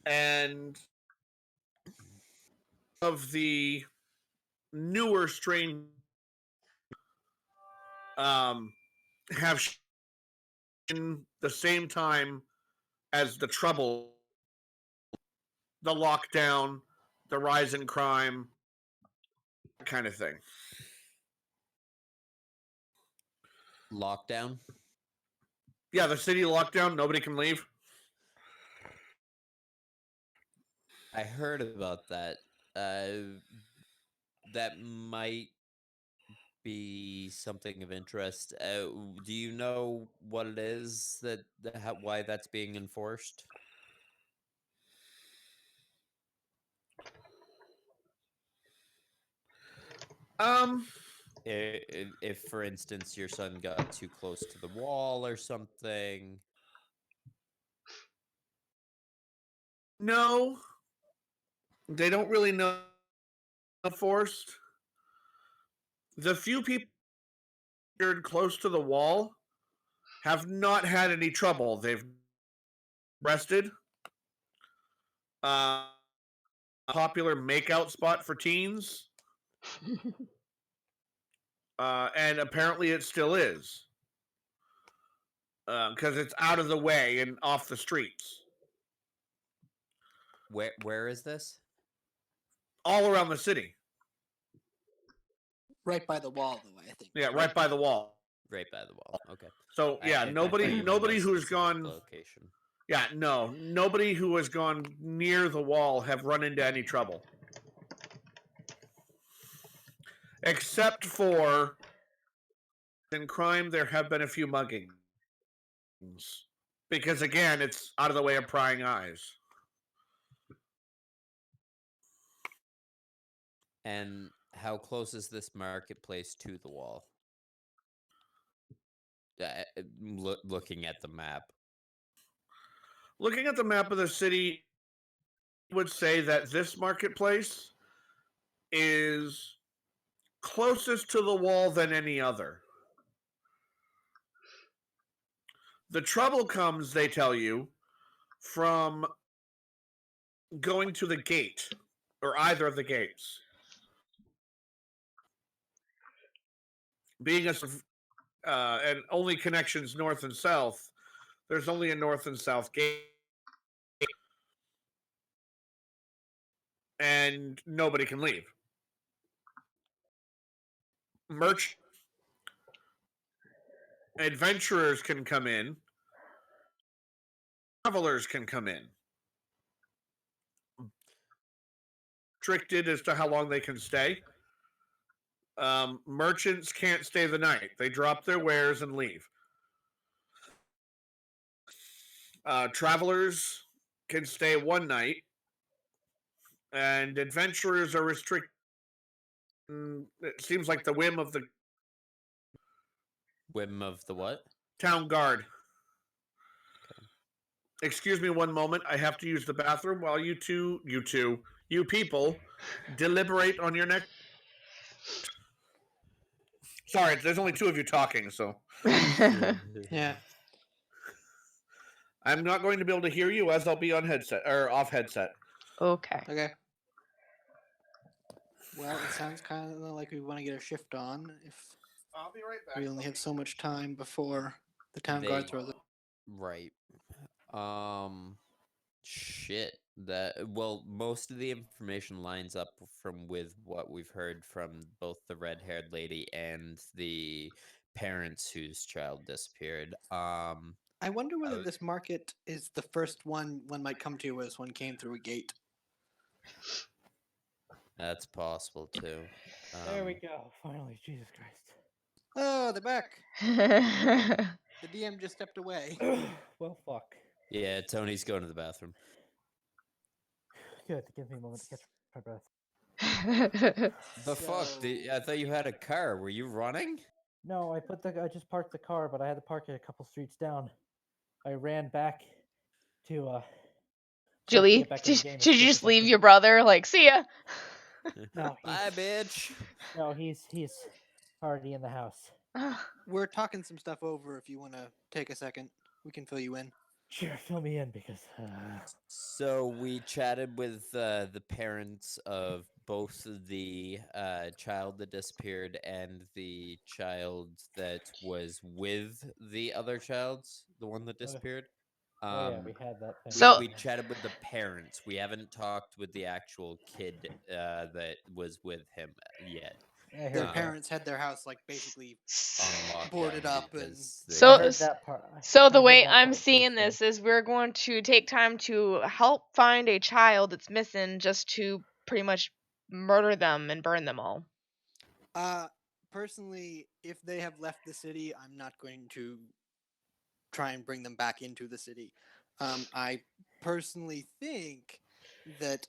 And of the newer strain have in the same time as the trouble, the lockdown, the rise in crime, kind of thing. Lockdown? Yeah, the city lockdown, nobody can leave. I heard about that. That might be something of interest. Do you know what it is why that's being enforced? If, for instance, your son got too close to the wall or something. No, they don't really know forced. The few people close to the wall have not had any trouble. They've rested. Popular makeout spot for teens. And apparently it still is. Because it's out of the way and off the streets. Where is this? All around the city. Right by the wall, though, I think. Yeah, right by the wall. Right by the wall. Okay. So yeah, I thought nobody you meant a who's specific gone. Location. Yeah, no, nobody who has gone near the wall have run into any trouble. Except for in crime, there have been a few muggings. Because again, it's out of the way of prying eyes. And how close is this marketplace to the wall? Looking at the map. Looking at the map of the city, I would say that this marketplace is closest to the wall than any other. The trouble comes, they tell you, from going to the gate, or either of the gates. Being and only connections north and south, there's only a north and south gate. And nobody can leave. Adventurers can come in. Travelers can come in. Restricted as to how long they can stay. Merchants can't stay the night. They drop their wares and leave. Travelers can stay one night. And adventurers are restricted. It seems like the whim of the what? Town guard. Okay. Excuse me one moment. I have to use the bathroom while you people deliberate on your next. Sorry, there's only two of you talking, so. Yeah. I'm not going to be able to hear you as I'll be on headset or off headset. Okay. Okay. Well, it sounds kind of like we want to get a shift on. If I'll be right back. we only have so much time before the town guard throws it. Right. Shit. Most of the information lines up with what we've heard from both the red-haired lady and the parents whose child disappeared. I wonder whether this market is the first one might come to as one came through a gate. That's possible too. There we go. Finally, Jesus Christ. Oh, they're back. The DM just stepped away. Well, fuck. Yeah, Tony's going to the bathroom. Good. Give me a moment to catch my breath. Fuck? I thought you had a car. Were you running? No, I just parked the car, but I had to park it a couple streets down. I ran back to Julie, did you just leave your brother? Like, see ya. No, bye, bitch. No, he's already in the house. We're talking some stuff over. If you want to take a second, we can fill you in. Sure, fill me in because. So we chatted with the parents of both the child that disappeared and the child that was with the other child, the one that disappeared. Yeah, we had that thing. So we chatted with the parents. We haven't talked with the actual kid that was with him yet. Their parents had their house like basically boarded up, and so the way I'm seeing this is we're going to take time to help find a child that's missing, just to pretty much murder them and burn them all. personally, if they have left the city, I'm not going to try and bring them back into the city. I personally think that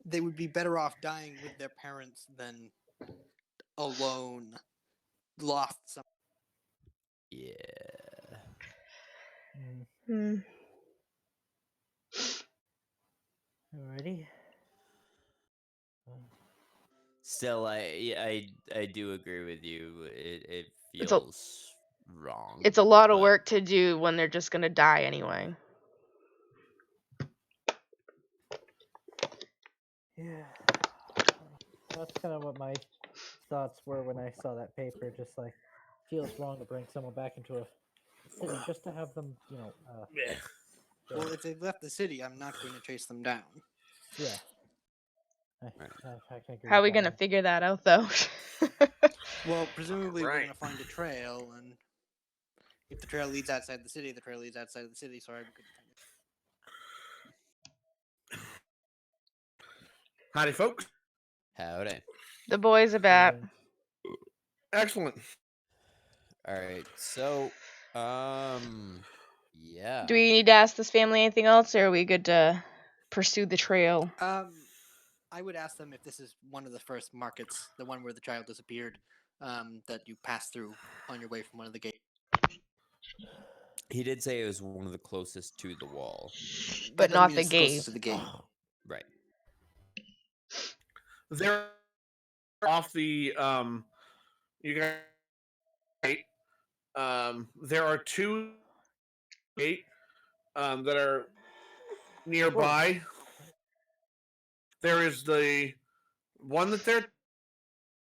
they would be better off dying with their parents than alone, lost some. Yeah. Hmm. Alrighty. Still, I do agree with you. It It's a- feels wrong. It's a lot of but- work to do when they're just gonna die anyway. Yeah. That's kind of what my thoughts were when I saw that paper. Just like, feels wrong to bring someone back into a city just to have them, Well, if they've left the city, I'm not going to chase them down. yeah. I can agree How are with we that gonna one. figure that out though? Well, presumably we're Right. going to find a trail, and if the trail leads outside the city, the trail leads outside of the city. So I couldn't find it. Howdy, folks. Howdy. The boys are back. Excellent. All right. So, yeah. Do we need to ask this family anything else, or are we good to pursue the trail? I would ask them if this is one of the first markets, the one where the child disappeared, that you passed through on your way from one of the gates. He did say it was one of the closest to the wall. But That doesn't not mean the it's closest gate. to the gate. Right. They're off the you guys. There are two gate that are nearby. There is the one that they're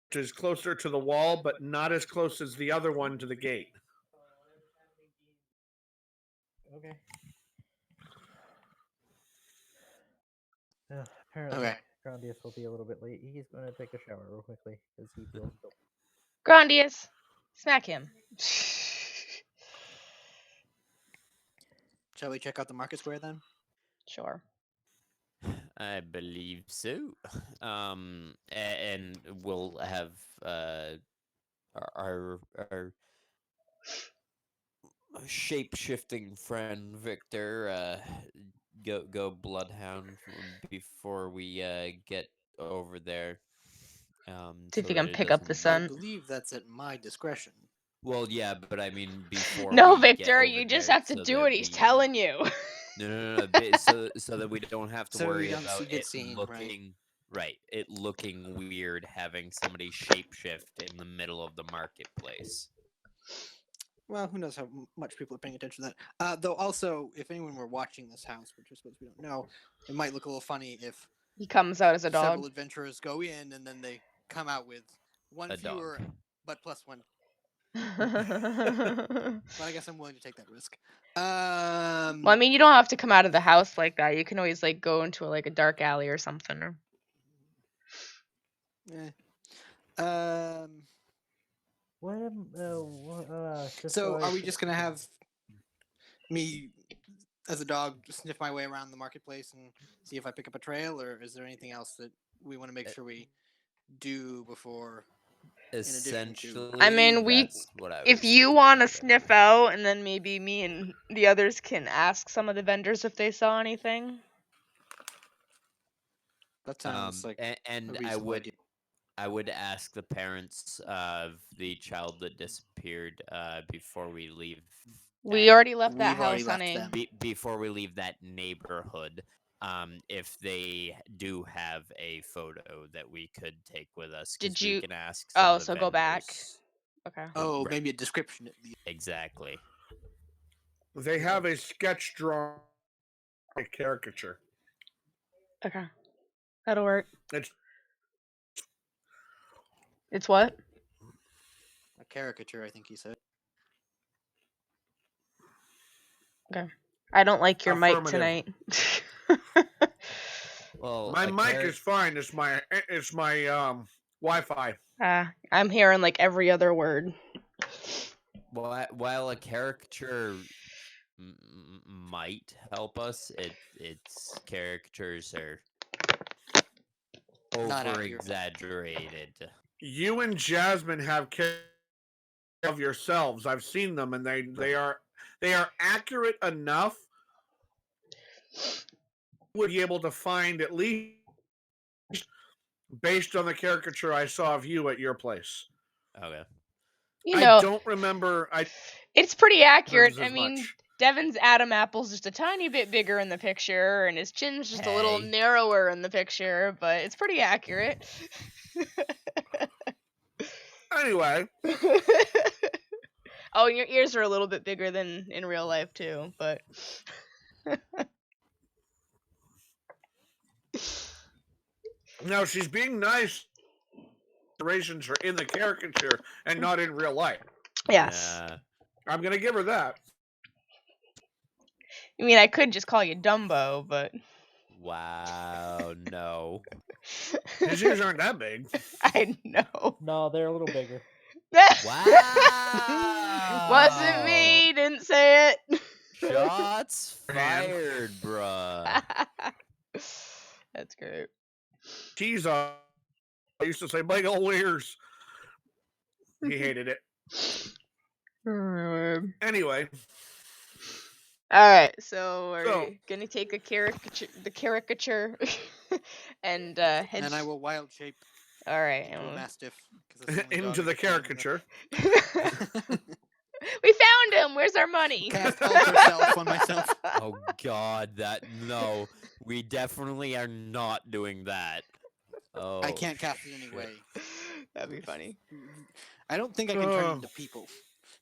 which is closer to the wall, but not as close as the other one to the gate. Okay. Apparently, Okay. Grandius will be a little bit late. He's going to take a shower real quickly because he feels dope. Grandius, smack him. Shall we check out the market square then? Sure. I believe so. And we'll have our shape-shifting friend Victor go bloodhound before we get over there. See if so you can that it pick up the doesn't- I sun. believe that's at my discretion. Well, yeah, but I mean before. No, we get Victor, over you just there have to so do that what he's we- telling you. No. So that we don't have to So we worry don't about get it seen, looking right. It looking weird having somebody shapeshift in the middle of the marketplace. Well, who knows how much people are paying attention to that. Though also, if anyone were watching this house, which I suppose we don't know, it might look a little funny if He comes out as a several dog. adventurers go in and then they come out with one A fewer, dog. but plus one. Well, But I guess I'm willing to take that risk. I mean, you don't have to come out of the house like that. You can always like go into a dark alley or something. Or... So are we just gonna have me as a dog sniff my way around the marketplace and see if I pick up a trail, or is there anything else that we want to make sure we do before? Essentially, I mean, that's what I if was you thinking want to about. sniff out, and then maybe me and the others can ask some of the vendors if they saw anything. That sounds like and a I reasonable would idea. I would ask the parents of the child that disappeared before we leave. We already left that We've already house, left honey. them. Before we leave that neighborhood, if they do have a photo that we could take with us, 'cause Did we you- can ask some Oh, of the so go back. vendors. Okay. Oh, Right. maybe a description at least. Exactly. They have a sketch drawn, a caricature. Okay. That'll work. It's It's what? A caricature, I think he said. Okay. I don't like your mic Affirmative. tonight. Well, my a mic char- is fine. It's my Wi-Fi. I'm hearing like every other word. while a caricature might help us, its caricatures are Not over accurate. exaggerated. You and Jasmine have care of yourselves. I've seen them, and they are accurate enough. Would be able to find at least based on the caricature I saw of you at your place. Okay. You I know, don't remember. it's pretty accurate. as I mean, much. Devin's Adam Apple's just a tiny bit bigger in the picture, and his chin's just a little Hey. narrower in the picture, but it's pretty accurate. Anyway, Oh, and your ears are a little bit bigger than in real life too, but now she's being nice. Rations are in the caricature and not in real life. yes. Yeah. I'm gonna give her that. I mean, I could just call you Dumbo, but Wow. No. His ears aren't that big. I know. No, they're a little bigger. Wow. Wasn't me. Didn't say it. Shots fired, bruh. That's great. Tease on. I used to say big old ears. He hated it. Anyway, All right, so are So- you gonna take the caricature, and head? And I will wild shape All right, into a and mastiff. 'cause that's the only into dog the I can find in caricature. we found him. Where's our money? Cast alter self on myself. Oh God, no. We definitely are not doing that. Oh. I can't cast it anyway. That'd be funny. I don't think I can turn into people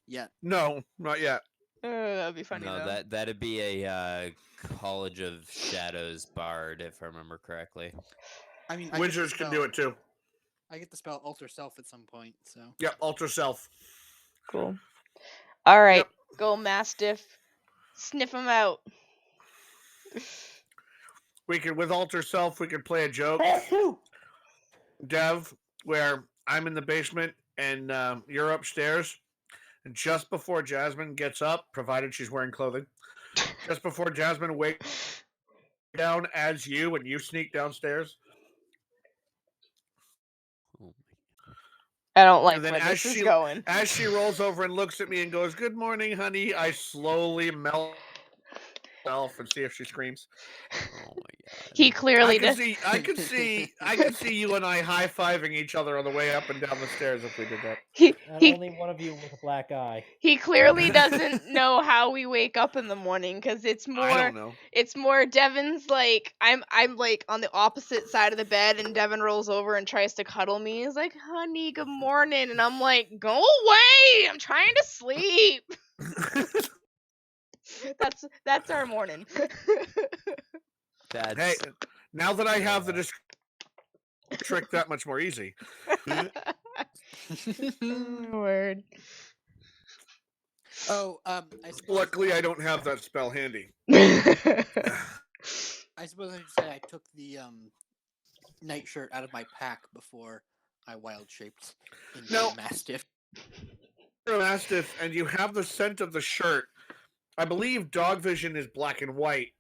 yet. No, not yet. That'd be funny No, though. that'd be a College of Shadows bard, if I remember correctly. I mean, I Wizards can do it too. I get to spell alter self at some point, so. Yep, alter self. Cool. All right, Yep. go Mastiff. Sniff him out. We could, with alter self, we could play a joke, Dev, where I'm in the basement and you're upstairs. And just before Jasmine gets up, provided she's wearing clothing, just before Jasmine wakes down as you and you sneak downstairs. Oh I don't like And then where as this is she- going. As she rolls over and looks at me and goes, "Good morning, honey," I slowly melt myself and see if she screams. Oh my God. He clearly I does. could see you and I high-fiving each other on the way up and down the stairs if we did that. And He only one of you with a black eye. he clearly doesn't know how we wake up in the morning because it's I more don't know. it's more Devin's like I'm like on the opposite side of the bed and Devin rolls over and tries to cuddle me. He's like, "Honey, good morning," and I'm like, "Go away! I'm trying to sleep." That's our morning. That's Hey, now that I have the trick that much more easy. Word. Oh, I suppose, Luckily, I don't have that spell handy. I suppose I should say I took the nightshirt out of my pack before I wild shaped into No. a mastiff. You're a Mastiff, and you have the scent of the shirt. I believe dog vision is black and white.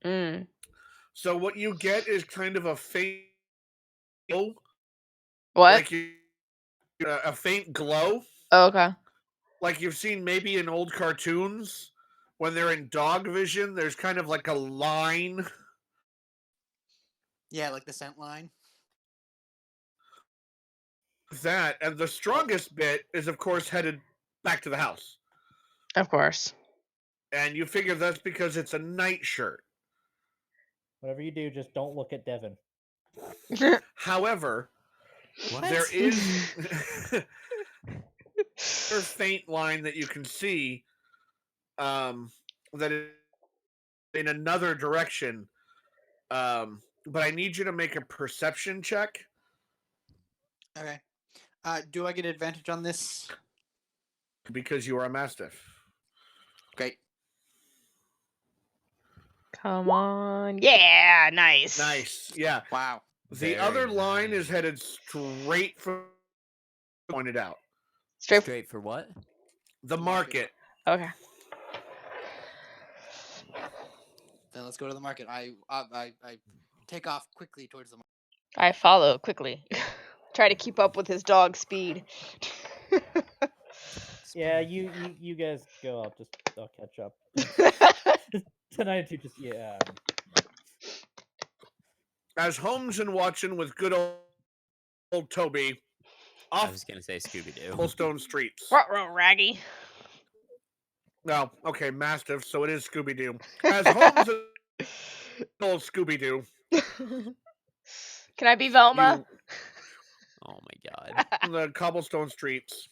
Mm. So what you get is kind of a faint glow, What? like a faint glow, Oh, okay. like you've seen maybe in old cartoons when they're in dog vision. There's kind of like a line. Yeah, like the scent line. That, and the strongest bit is, of course, headed back to the house. Of course. And you figure that's because it's a nightshirt. Whatever you do, just don't look at Devin. However, there is a faint line that you can see that is in another direction. But I need you to make a perception check. Okay. Do I get advantage on this? Because you are a Mastiff. Great. Come on. Yeah, nice. Nice. Yeah. Wow. The Very other line is nice. headed straight for pointed out. Straight for what? The market. Okay. Then let's go to the market. I take off quickly towards the market. I follow quickly. Try to keep up with his dog's speed. Yeah, you guys go. I'll catch up. Tonight you just As Holmes and Watson with good old Toby I off was gonna say Scooby Doo. Cobblestone streets. Ruh-roh, Raggy. No, okay, Mastiff, so it is Scooby Doo. As Holmes and old Scooby Doo. Can I be Velma? Oh my god. The cobblestone streets.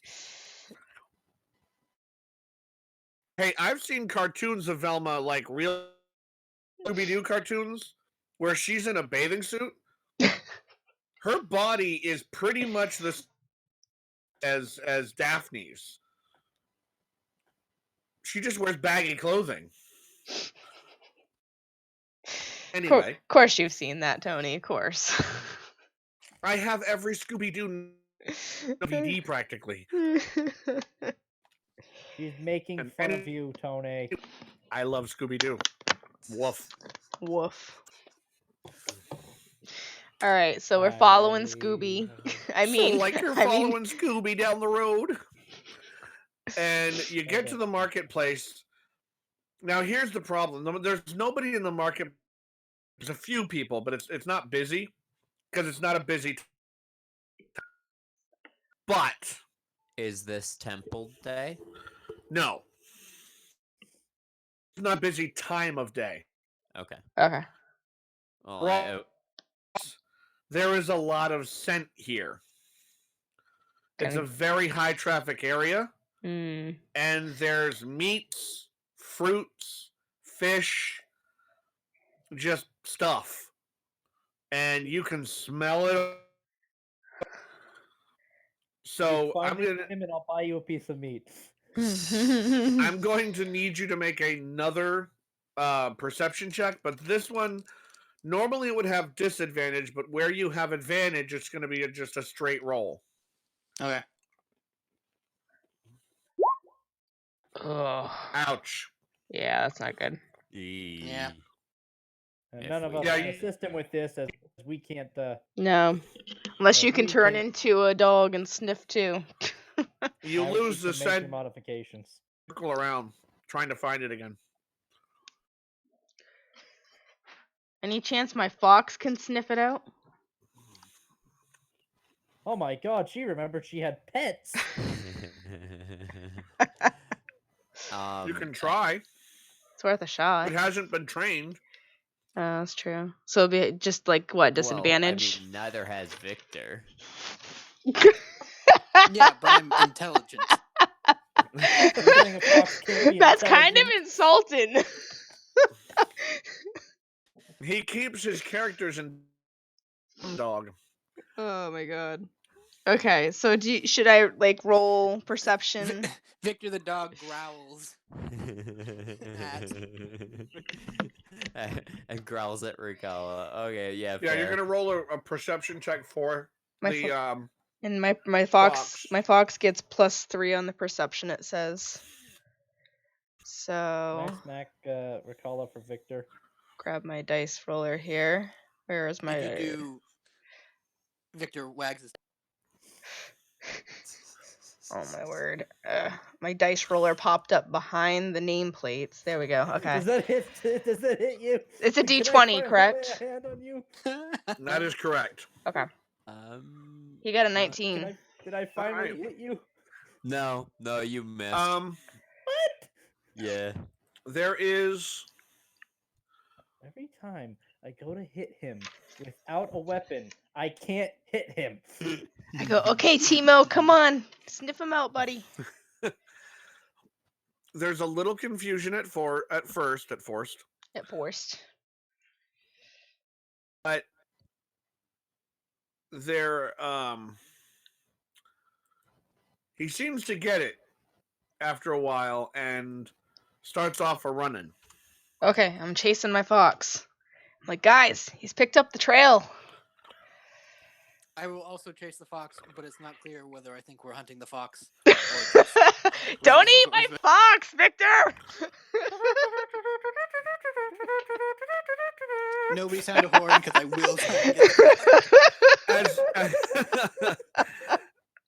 Hey, I've seen cartoons of Velma, like real Scooby-Doo cartoons, where she's in a bathing suit. Her body is pretty much the as Daphne's. She just wears baggy clothing. Anyway, Of course you've seen that, Tony. Of course. I have every Scooby-Doo DVD practically. He's making fun of you, Tony. I love Scooby-Doo. Woof. Woof. All right, so we're following Scooby. I mean, so like you're following Scooby down the road, and you get to the marketplace. Now here's the problem: there's nobody in the market. There's a few people, but it's not busy because it's not a busy. But is this Temple Day? No, it's not busy time of day. Okay. Okay. Well, there is a lot of scent here. It's a very high traffic area. And there's meats, fruits, fish, just stuff. And you can smell it. So I'm going him and I'll buy you a piece of meat. I'm going to need you to make another perception check, but this one normally it would have disadvantage, but where you have advantage, it's going to be just a straight roll. Okay. Ugh. Ouch. Yeah, that's not good. Yeah. And none of us can assist him with this, as we can't. No, unless you can turn into a dog and sniff too. You lose the scent. Modifications. Circle around, trying to find it again. Any chance my fox can sniff it out? Oh my god, she remembered she had pets. You can try. It's worth a shot. It hasn't been trained. That's true. So it'll be just like what, disadvantage? Well, I mean, neither has Victor. Yeah, but I'm intelligent. That's kind of insulting. He keeps his characters in dog. Oh my god. Okay, so should I like roll perception? Victor the dog growls. And growls at Ricala. Okay, yeah. Yeah, fair. you're gonna roll a perception check for and my fox gets +3 on the perception, it says. So Nice Mac Ricala for Victor. Grab my dice roller here. Where is my? Did you do Victor wags his. Oh my word! My dice roller popped up behind the nameplates. There we go. Okay. Does that hit you? It's a D20, correct? Hand on you? That is correct. Okay. He got a 19. Did I finally hit you? No, you missed. What? Yeah. There is. Every time I go to hit him without a weapon, I can't hit him. I go, okay, Timo, come on, sniff him out, buddy. There's a little confusion at first. But there, he seems to get it after a while and starts off a running. Okay, I'm chasing my fox. I'm like, guys, he's picked up the trail. I will also chase the fox, but it's not clear whether I think we're hunting the fox. Don't eat my fox, Victor! Nobody sound a horn because I will.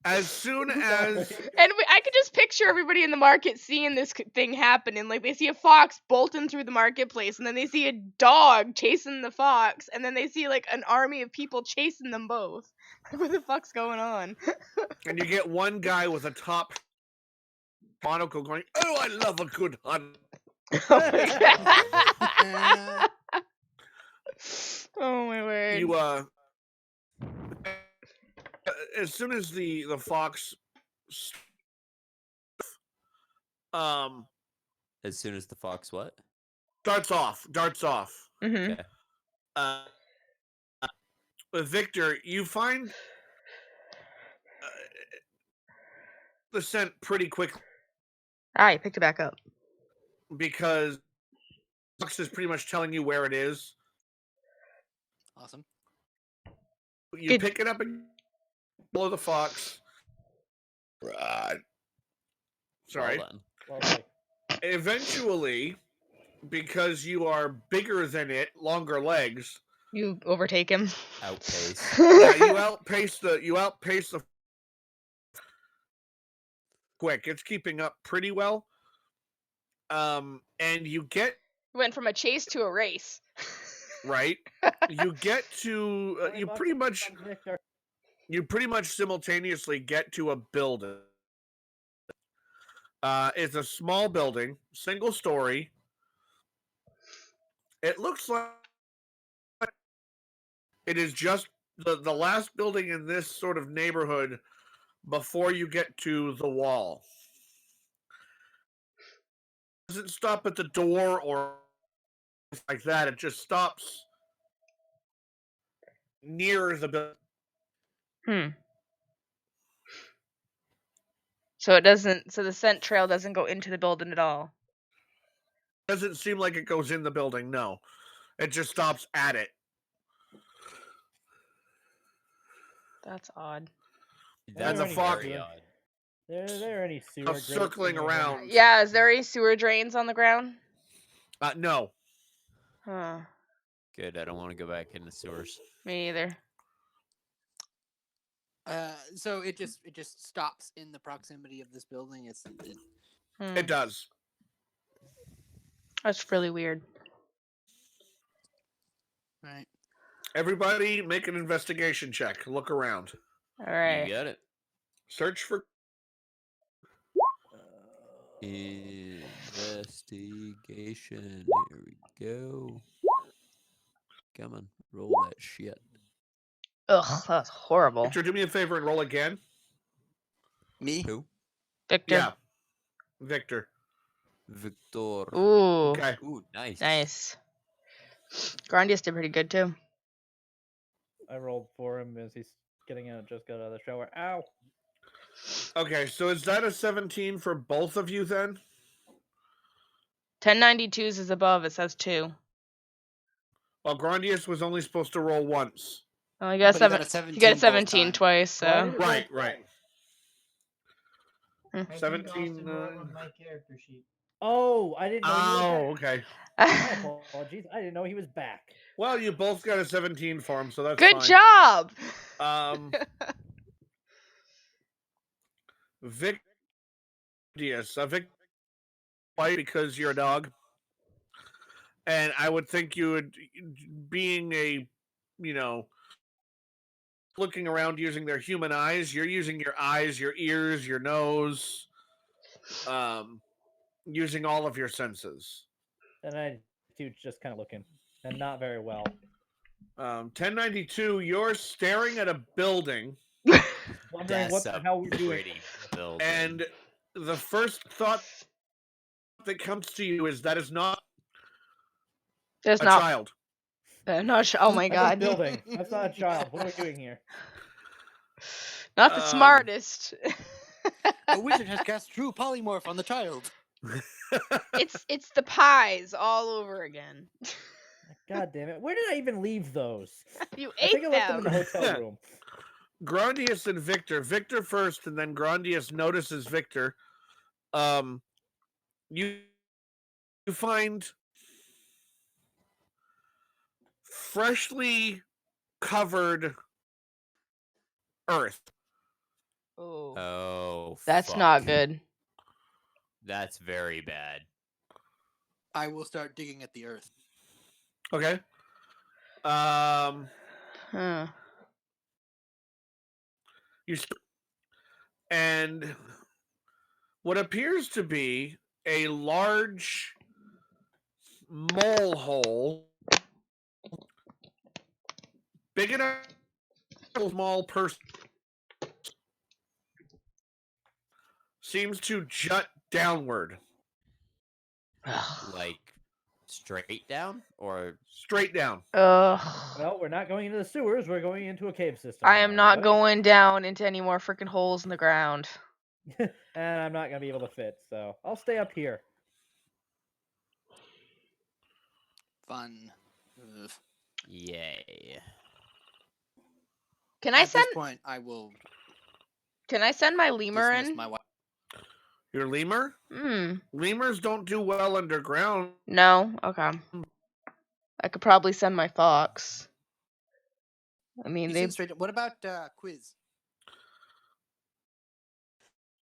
As soon as And I could just picture everybody in the market seeing this thing happening. Like, they see a fox bolting through the marketplace, and then they see a dog chasing the fox, and then they see, like, an army of people chasing them both. What the fuck's going on? and you get one guy with a top monocle going, "Oh, I love a good hunt." Oh my word. You as soon as the fox As soon as the fox what? darts off. Mm-hmm. Okay. With Victor, you find the scent pretty quickly Ah, you picked it back up. because the fox is pretty much telling you where it is. Awesome. You Good. pick it up and follow the fox. Right. Sorry. Well done. Well, like, Eventually, because you are bigger than it, longer legs, You overtake him. Outpace. yeah, you outpace the quick. It's keeping up pretty well. And you get Went from a chase to a race. right. You get to 20 you bucks pretty from much Victor. simultaneously get to a building. It's a small building, single story. It looks like it is just the last building in this sort of neighborhood before you get to the wall. It doesn't stop at the door or like that. It just stops near the building. So it doesn't. So the scent trail doesn't go into the building at all. Doesn't seem like it goes in the building. No, it just stops at it. That's odd. That's the very fox- odd. There any sewer grates circling anywhere? around. Yeah. Is there any sewer drains on the ground? No. Huh. Good. I don't want to go back in the sewers. Me either. So it just stops in the proximity of this building. It does. That's really weird. Right. Everybody, make an investigation check. Look around. All right. You got it. Search for. Investigation. Here we go. Come on, roll that shit. Ugh, that's horrible. Victor, do me a favor and roll again. Me? Who? Victor. Yeah. Victor. Victor. Ooh. Okay. Ooh, nice. Nice. Grandius did pretty good too. I rolled for him as he's just got out of the shower. Ow! Okay, so is that a 17 for both of you then? 1092s is above. It says 2. Well, Grandius was only supposed to roll once. Oh, you got But he got a 17. You 17 got a both 17 times. twice. So. Why did it Right, roll right. Hmm. 17. my character sheet. Oh, I didn't know. Oh, okay. My apologies. I didn't know he was back. Well, you both got a 17 for him, so that's Good fine. job. Vicdius. Vic, why? Because you're a dog. And I would think you would, being a, looking around using their human eyes, you're using your eyes, your ears, your nose, using all of your senses. And I do just kind of looking, and not very well. 1092, you're staring at a building, Wondering what the hell we're doing. pretty building. and the first thought that comes to you is that is not There's a not. child. Oh my That's a god. building. That's not a child. What are we doing here? Not the smartest. A wizard has cast true polymorph on the child. It's the pies all over again. God damn it! Where did I even leave those? You I ate think I left them in them. the hotel room. Grandius and Victor. Victor first, and then Grandius notices Victor. You find freshly covered earth. Oh, Oh, that's fuck. not good. That's very bad. I will start digging at the earth. Okay. Huh. And what appears to be a large mole hole, big enough for a small person, seems to jut downward. Like straight down or straight down. Ugh. Well, we're not going into the sewers. We're going into a cave system. I am now, not right? going down into any more freaking holes in the ground. And I'm not gonna be able to fit, so I'll stay up here. Fun. Ugh. yay? Can I At send? this point, I will Can I send my lemur dismiss in? my wife. Your lemur? Hmm. Lemurs don't do well underground. No. Okay. I could probably send my fox. I mean, You they. said straight. What about Quiz?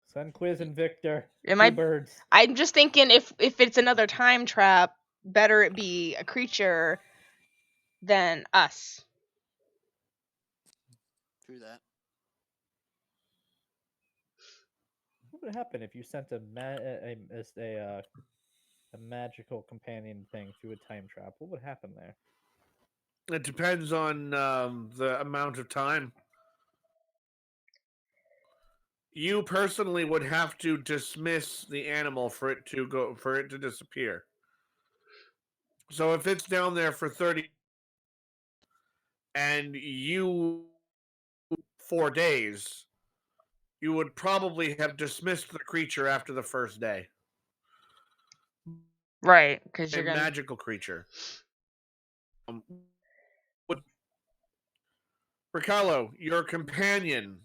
Send Quiz and Victor. Am Two I- birds. I'm just thinking if it's another time trap, better it be a creature than us. True that. What would happen if you sent a magical companion thing through a time trap? What would happen there? It depends on the amount of time. You personally would have to dismiss the animal for it to disappear. So if it's down there for 30 and you 4 days, you would probably have dismissed the creature after the first day. Right, because A you're gonna. magical creature. Riccardo, your companion,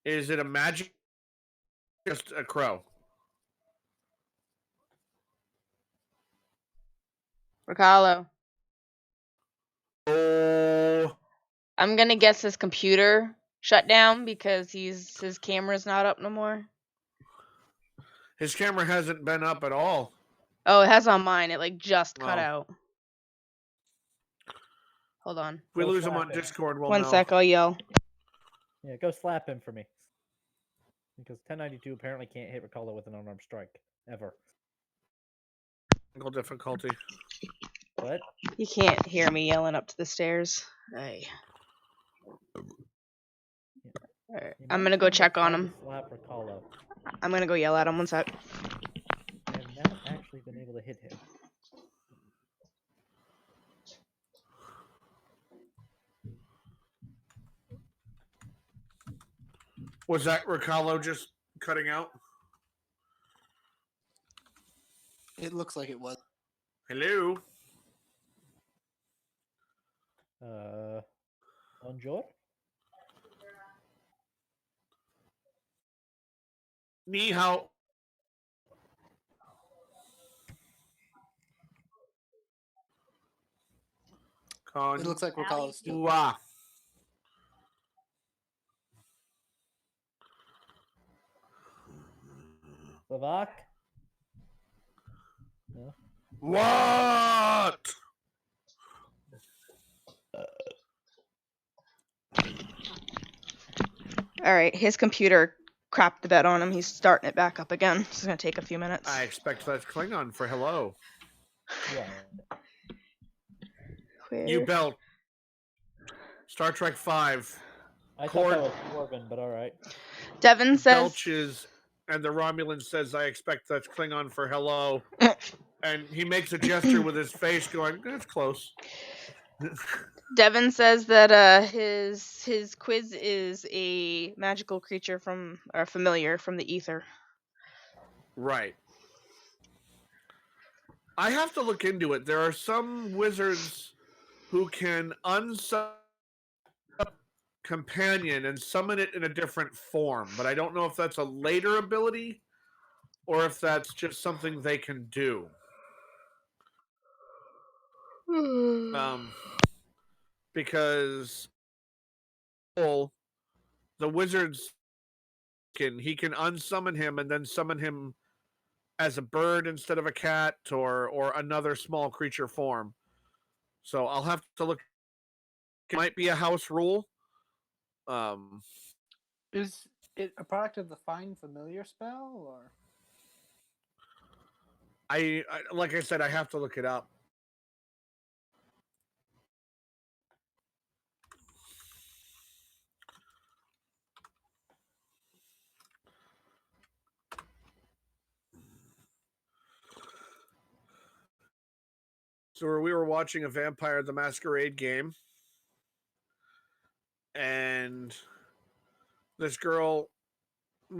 is it a magic? Just a crow. Riccardo. Oh, I'm gonna guess his computer shut down because his camera's not up no more. his camera hasn't been up at all. Oh, it has on mine. It like just cut Oh. out. Hold on. If we Go lose him slap on it. Discord, we'll One know. sec, I'll yell. Yeah, go slap him for me. Because 1092 apparently can't hit Riccardo with an unarmed strike. Ever. Technical difficulty. What? You can't hear me yelling up to the stairs. Hey. Alright, You I'm might gonna go want to check try on to him. Slap Riccardo. I'm gonna go yell at him. One sec. I have not actually been able to hit him. Was that Riccardo just cutting out? It looks like it was. Hello? Bonjour? Ni hao. It looks like we're calling still. Wow. Slovak? No? What? Alright, his computer crapped the bed on him. He's starting it back up again. It's gonna take a few minutes. I expect that's Klingon for hello. Yeah. You Where? belt. Star Trek 5. I thought Cord- that was Corbin, but alright. Devin says. Belches, and the Romulan says, I expect that's Klingon for hello. And he makes a gesture with his face going, that's close. Devin says that his quiz is a magical creature from or familiar from the ether. Right. I have to look into it. There are some wizards who can unsummon a companion and summon it in a different form, but I don't know if that's a later ability or if that's just something they can do. Because the wizard's he can unsummon him and then summon him as a bird instead of a cat or another small creature form. So I'll have to look. It might be a house rule. Is it a product of the Find Familiar spell, or? I like I said, I have to look it up. So we were watching a Vampire the Masquerade game, and this girl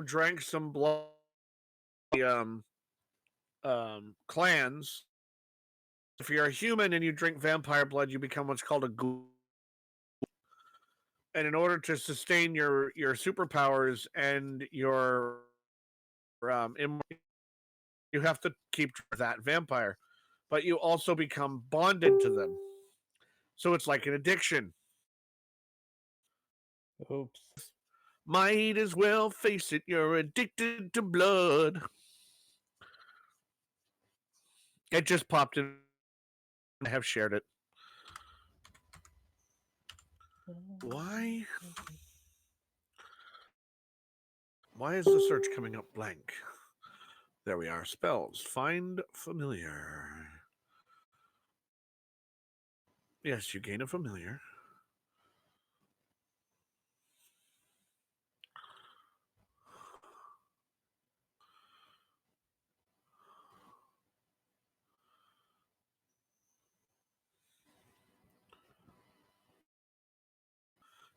drank some blood. Clans. If you're a human and you drink vampire blood, you become what's called a ghoul. And in order to sustain your superpowers and your you have to keep that vampire, but you also become bonded to them. So it's like an addiction. Oops. Might as well face it, you're addicted to blood. It just popped in. I have shared it. Why? Why is the search coming up blank? There we are. Spells. Find familiar. Yes, you gain a familiar.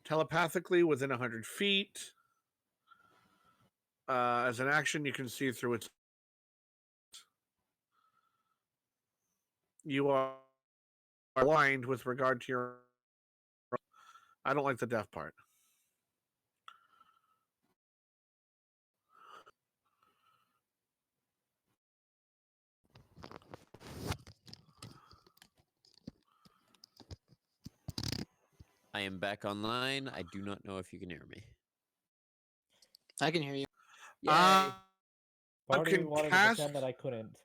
Telepathically within 100 feet. As an action, you can see through its. You are aligned with regard to your. I don't like the deaf part. I am back online. I do not know if you can hear me. I can hear you. Yay. Part of me can wanted to cast- pretend that I couldn't.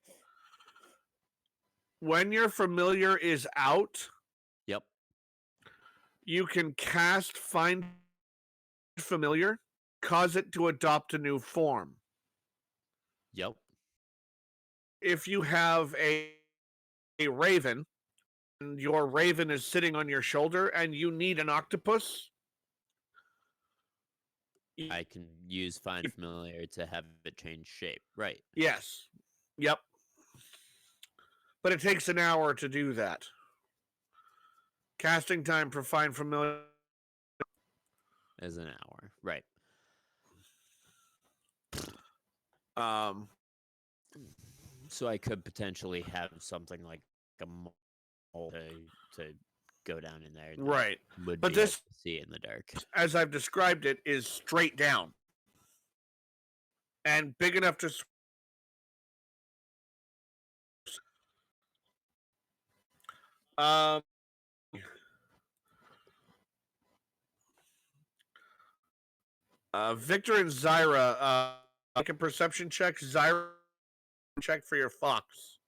When your familiar is out, Yep. you can cast Find Familiar, cause it to adopt a new form. Yep. If you have a raven, and your raven is sitting on your shoulder, and you need an octopus, I can use Find Familiar to have it change shape. Right. yes, yep. But it takes an hour to do that. Casting time for Find Familiar Is an hour. Right. So I could potentially have something like a mole to go down in there. that Right. Would But be able this- to see in the dark. as I've described it, is straight down and big enough to. Victor and Zyra, make a perception check. Zyra, check for your fox.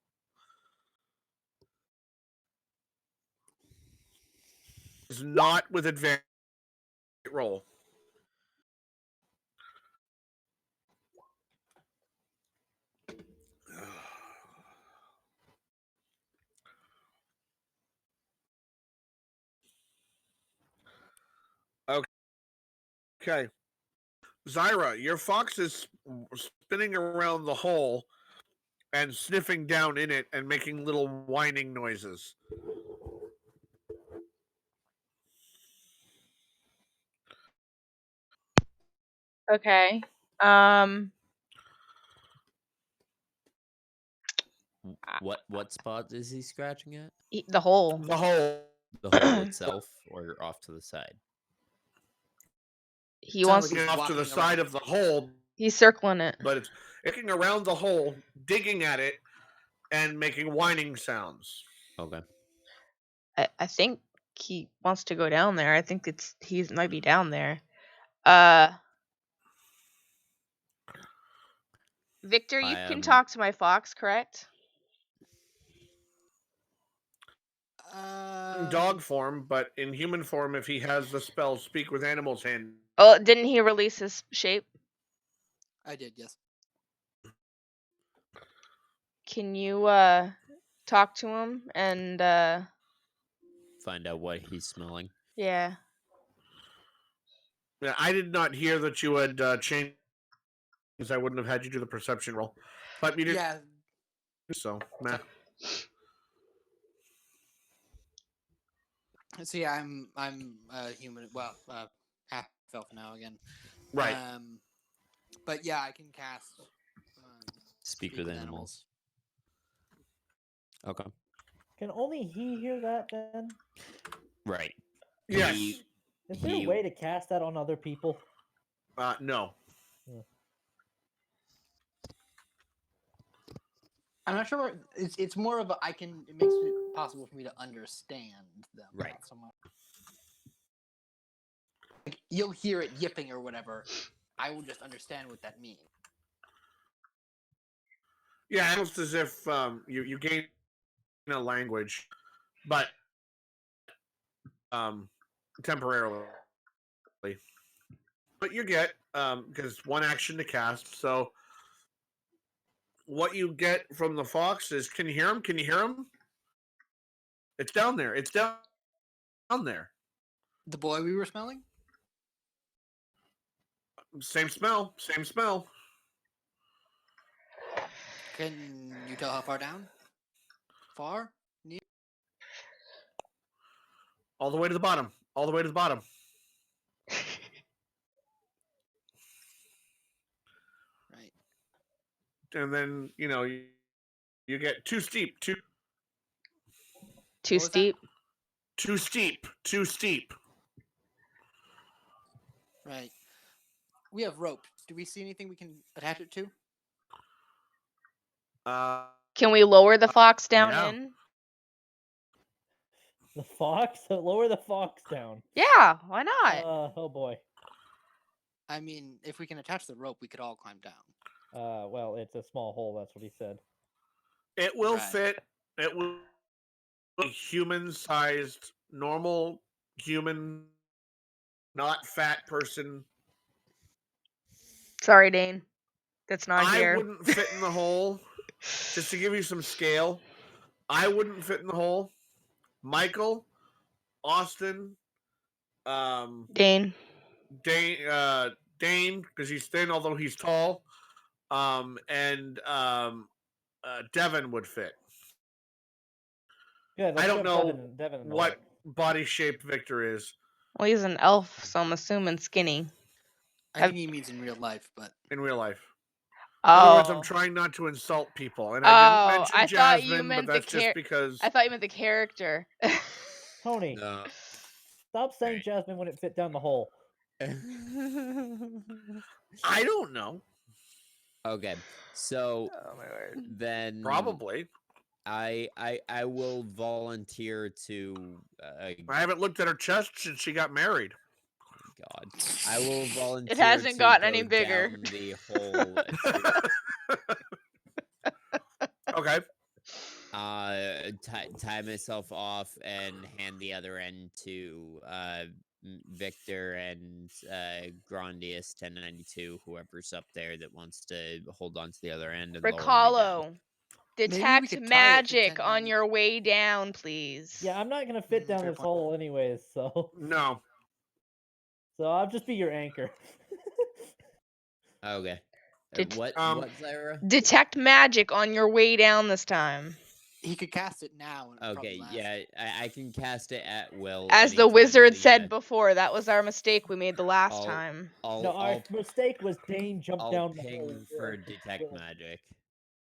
Is not with advantage. Roll. Okay. Zyra, your fox is spinning around the hole and sniffing down in it and making little whining noises. Okay. What spot is he scratching at? The hole. The hole. The hole itself, or off to the side? He Sounds wants. like he's Off to the walking side around. of the hole, He's circling it. but it's looking around the hole, digging at it, and making whining sounds. Okay. I think he wants to go down there. I think he might be down there. Victor, you can talk to my fox, correct? In dog form, but in human form, if he has the spell Speak with Animals hand. Oh, didn't he release his shape? I did, yes. Can you talk to him and Find out what he's smelling. yeah. Yeah, I did not hear that you had changed. I wouldn't have had you do the perception roll, but you did. Yeah. So, nah. So yeah, I'm human. Well, half elf now again. Right. But yeah, I can cast. Speak with animals. Okay. Can only he hear that then? Right. Yes. Is there a way to cast that on other people? No. I'm not sure. It's more of a it makes it possible for me to understand them. Right. Not so much. Like, you'll hear it yipping or whatever. I will just understand what that means. Yeah, almost as if you gain a language, but temporarily. But you get because one action to cast. So what you get from the fox is, can you hear him? Can you hear him? It's down there. It's down there. The boy we were smelling? Same smell. Same smell. Can you tell how far down? Far? Near? All the way to the bottom. All the way to the bottom. Right. And then, you get too steep. Too steep? Too steep. Too steep. Right. We have rope. Do we see anything we can attach it to? Can we lower the fox down yeah. in? The fox? Lower the fox down. Yeah, why not? Oh boy. I mean, if we can attach the rope, we could all climb down. Well, it's a small hole. That's what he said. It will fit. It will be human-sized, normal human, not fat person. Sorry, Dane. That's not here. I wouldn't fit in the hole. Just to give you some scale, I wouldn't fit in the hole. Michael, Austin, Dane, because he's thin, although he's tall, and Devin would fit. Good. I don't know Devin what body shape Victor is. well, he's an elf, so I'm assuming skinny. I think he means in real life, but in real life. Oh. In other words, I'm trying not to insult people, and I didn't mention thought Jasmine, you meant but that's just because I thought you meant the character. Tony, No. stop saying Jasmine wouldn't fit down the hole. I don't know. Okay, so Oh my word. then Probably. I will volunteer to. I haven't looked at her chest since she got married. God, I will volunteer. It hasn't to gotten go any bigger. down the hole. Okay. Tie myself off and hand the other end to Victor and Grandius 1092, whoever's up there that wants to hold on to the other end. And lower me down. Ricalo, Maybe we detect could tie it to magic 10 on your way down, please. Yeah, I'm not gonna fit down fair this point. hole anyways, so No. I'll just be your anchor. Okay. What, Zyra? Detect magic on your way down this time. he could cast it now. And it'd Okay, probably last. yeah, I can cast it at will. As the anytime, wizard so said yeah, before, that was our mistake we made the last I'll- time. I'll, No, our I'll, mistake was Dane jumped I'll down the hole. ping for detect magic.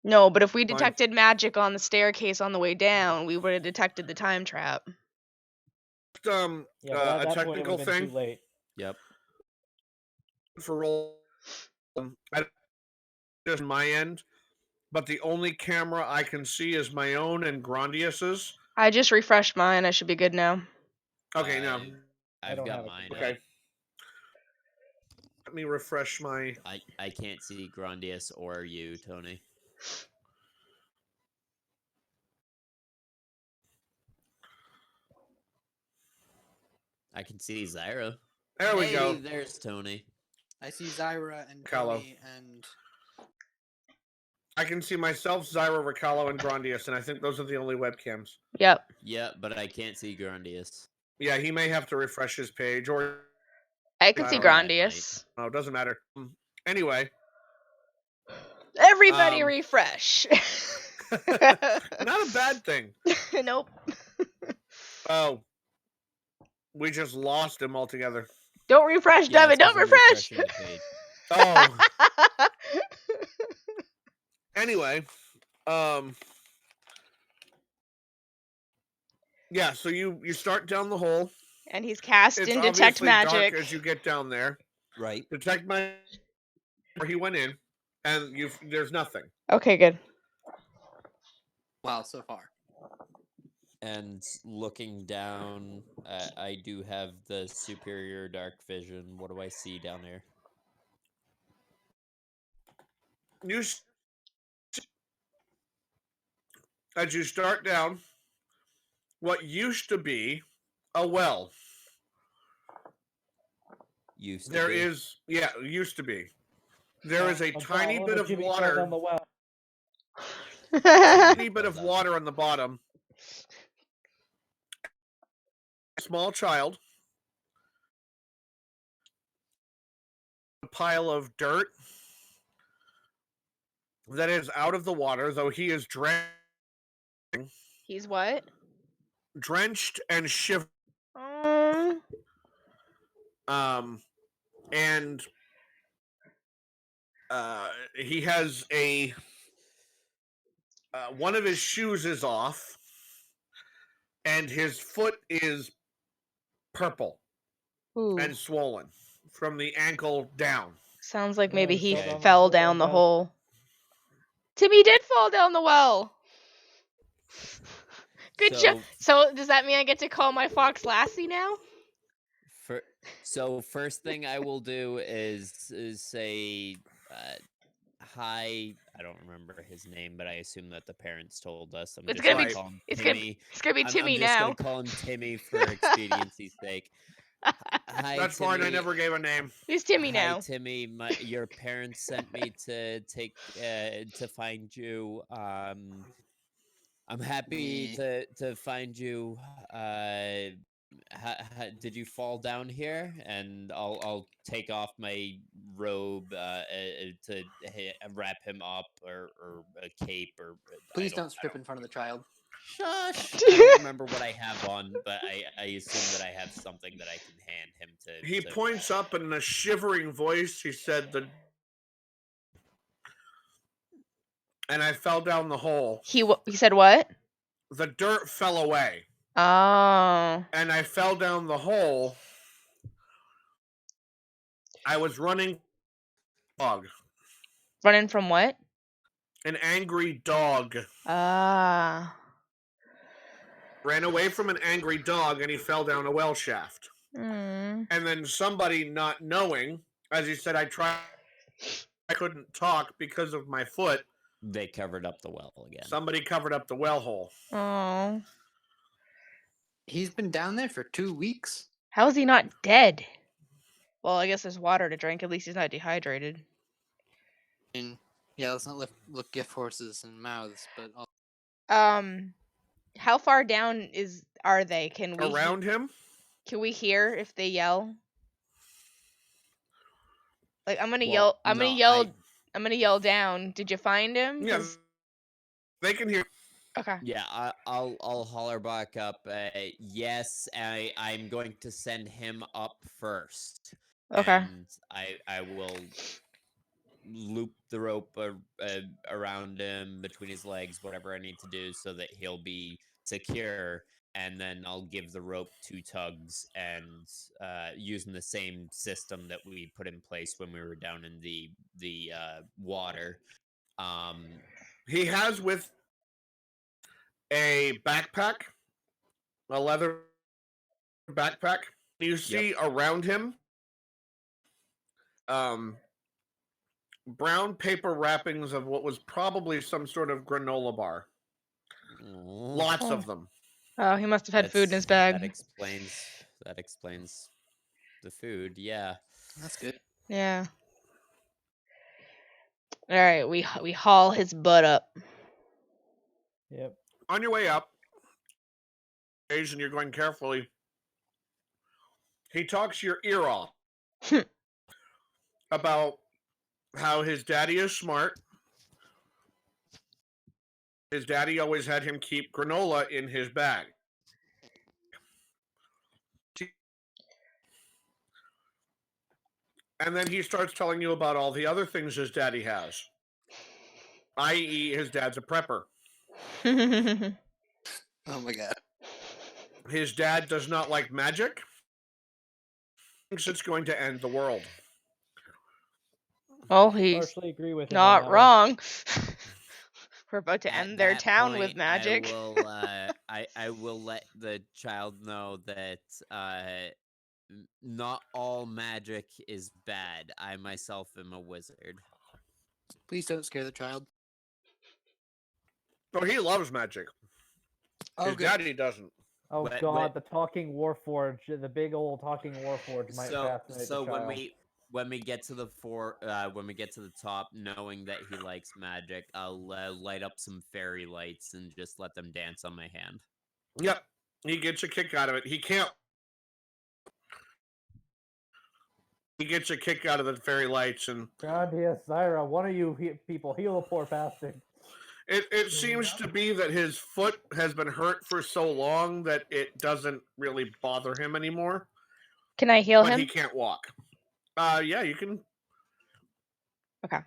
No, but if we Fine. detected magic on the staircase on the way down, we would have detected the time trap. Yeah, but at A that point, it technical would've been thing too late. Yep. for roll. I just my end, but the only camera I can see is my own and Grandius's. I just refreshed mine. I should be good now. Okay, now. I I've don't got have it. mine. Okay. Up. Let me refresh my. I can't see Grandius or you, Tony. I can see Zyra. There we Hey, go. There's Tony. I see Zyra and Callow. Tony and I can see myself, Zyra, Ricalo, and Grandius, and I think those are the only webcams. Yep. Yeah, but I can't see Grandius. Yeah, he may have to refresh his page, or I can I see don't know. Grandius. no, it doesn't matter. Anyway, Everybody Um, refresh. not a bad thing. Nope. Oh, we just lost him altogether. Don't refresh, Yeah, Devin. it's 'cause Don't I'm refresh. refreshing the page. Oh, anyway, yeah. So you start down the hole. And he's cast It's in Detect obviously Magic. dark as you get down there. Right. Detect Magic. Where he went in, and there's nothing. Okay, good. wow, so far. And looking down, I do have the superior dark vision. What do I see down there? As you start down, what used to be a well. Used to There be. is, yeah, used to be. There is a Oh, tiny God, bit look, of Jimmy fell water. down the well. Tiny bit of Well done. water on the bottom. A small child. A pile of dirt that is out of the water, though he is He's what? drenched and shivering. And he has a one of his shoes is off, and his foot is purple Ooh. and swollen from the ankle down. Sounds like maybe Yeah, he okay. fell down the hole. Timmy did fall down the well. Good job. So does that mean I get to call my fox Lassie now? So first thing I will do is say hi. I don't remember his name, but I assume that the parents told us. I'm It's just gonna gonna be call him it's Timmy. gonna be Timmy I'm just now. gonna call him Timmy for expediency's sake. Hi, That's Timmy. fine. I never gave a name. He's Timmy Hi, now. Timmy. Your parents sent me to to find you. I'm happy to find you. Did you fall down here? And I'll take off my robe to wrap him up, or a cape, or Please don't strip in front of the child. Shush! I don't remember what I have on, but I assume that I have something that I can hand him to. He points up and in a shivering voice, he said, and I fell down the hole. He said what? The dirt fell away. Oh. And I fell down the hole. I was running dog. Running from what? An angry dog. Ah. Ran away from an angry dog and he fell down a well shaft. Mm. And then somebody not knowing, as he said, I couldn't talk because of my foot. They covered up the well again. Somebody covered up the well hole. Oh. He's been down there for 2 weeks. How is he not dead? Well, I guess there's water to drink. At least he's not dehydrated. And yeah, let's not look gift horses and mouths, but How far down are they? Can we around him? Can we hear if they yell? Like I'm gonna Well, yell. no, I'm gonna yell down. Did you find him? Yeah, 'Cause- they can hear. Okay. Yeah, I'll holler back up. Yes, I'm going to send him up first. Okay. And I will loop the rope around him, between his legs, whatever I need to do, so that he'll be secure. And then I'll give the rope 2 tugs, and using the same system that we put in place when we were down in the water. He has with a backpack a leather backpack. You see around him brown paper wrappings of what was probably some sort of granola bar. Lots of them. Oh, he must have had food in his bag. That explains the food. Yeah. That's good. Yeah. All right, we haul his butt up. Yep. On your way up, and you're going carefully, he talks your ear off about how his daddy is smart. His daddy always had him keep granola in his bag. And then he starts telling you about all the other things his daddy has. I.e., his dad's a prepper. Oh my god. His dad does not like magic. Thinks it's going to end the world. Oh, he's Partially agree with him on not that one. wrong. We're about to At end their that town with point, magic. I will let the child know that not all magic is bad. I myself am a wizard. Please don't scare the child. Oh, he loves magic. Oh, His good. daddy doesn't. Oh Wait, god, wait. the talking warforge, the big old talking warforge might fascinate So the child. when we get to the top, knowing that he likes magic, I'll light up some fairy lights and just let them dance on my hand. Yep. He gets a kick out of it. He gets a kick out of the fairy lights, and Grandia, Zyra, one of you people heal a poor bastard. it seems to be that his foot has been hurt for so long that it doesn't really bother him anymore. Can I heal But him? he can't walk. Yeah, you can. Okay.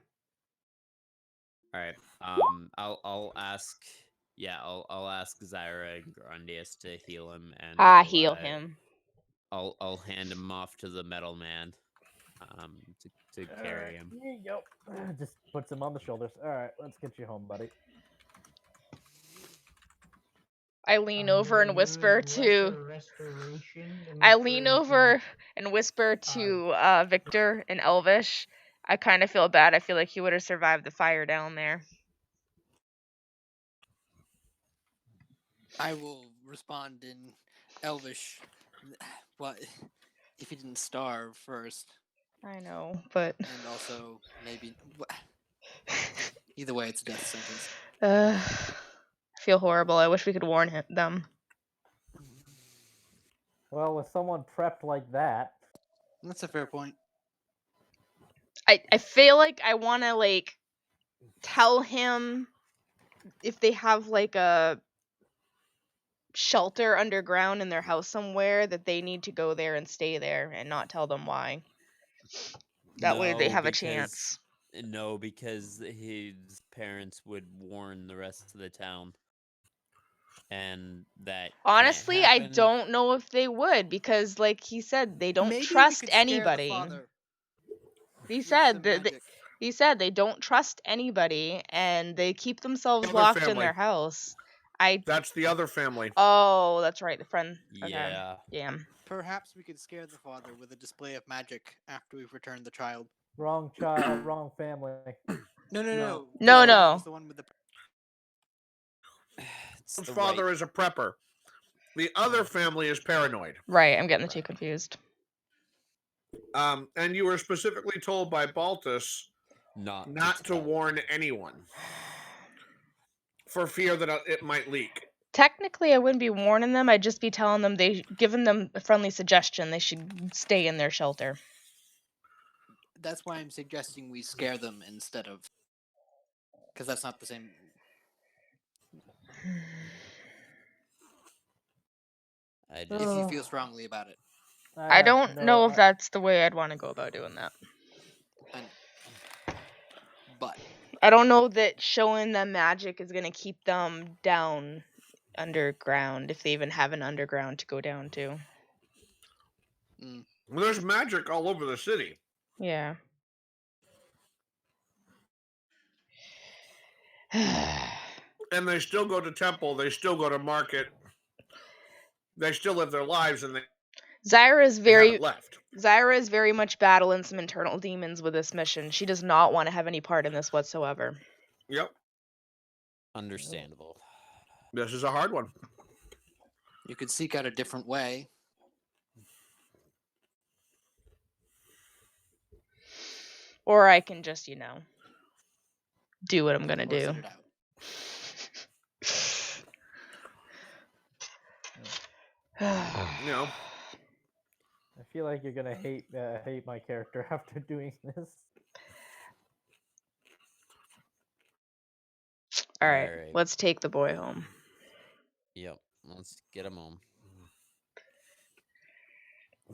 All right. I'll ask. Yeah, I'll ask Zyra and Grandius to heal him, and Heal him. I'll hand him off to the metal man, to carry him. There you go. Just puts him on the shoulders. All right, let's get you home, buddy. I lean over and whisper to. I lean over and whisper to Victor in Elvish. I kind of feel bad. I feel like he would have survived the fire down there. I will respond in Elvish. What if he didn't starve first? I know, but And also maybe. Either way, it's a death sentence. I feel horrible. I wish we could warn them. Well, with someone prepped like that. That's a fair point. I feel like I want to like tell him if they have like a shelter underground in their house somewhere that they need to go there and stay there and not tell them why. That way they have a chance. No, because his parents would warn the rest of the town. And that honestly, can't I happen. don't know if they would because like he said they don't Maybe we trust could scare the anybody. father He with said some that magic. he said they don't trust anybody and they keep themselves Other locked in family. their house. That's the other family. Oh, that's right, the friend. Okay. Yeah. Damn. Perhaps we could scare the father with a display of magic after we've returned the child. Wrong child, wrong family. No. No, The no. the one with the. It's His the father right- is a prepper. The other family is paranoid. Right, I'm getting the two confused. And you were specifically told by Baltus not to warn anyone for fear that it might leak. Technically, I wouldn't be warning them. I'd just be telling them giving them a friendly suggestion. They should stay in their shelter. That's why I'm suggesting we scare them instead of. Because that's not the same. I If just, you feel strongly about it. I don't know if that's the way I'd want to go about doing that. But I don't know that showing them magic is going to keep them down underground, if they even have an underground to go down to. Well, there's magic all over the city. Yeah. And they still go to temple, they still go to market. they still live their lives and they Zyra is haven't very left. Zyra is very much battling some internal demons with this mission. She does not want to have any part in this whatsoever. Yep, Understandable. this is a hard one. You could seek out a different way. Or I can just, do what I'm gonna or do. sit it out. You know, I feel like you're gonna hate my character after doing this. All right, Alright. let's take the boy home. Yep. Let's get him home.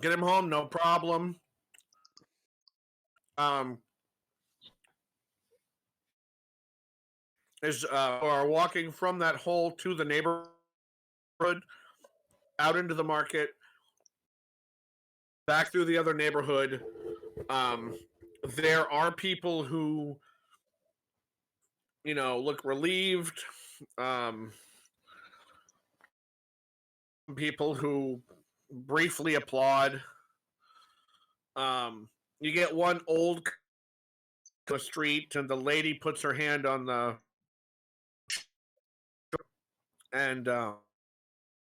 get him home, no problem. Are walking from that hole to the neighborhood, out into the market, back through the other neighborhood. There are people who, look relieved. People who briefly applaud. You get one old the street, and the lady puts her hand on the and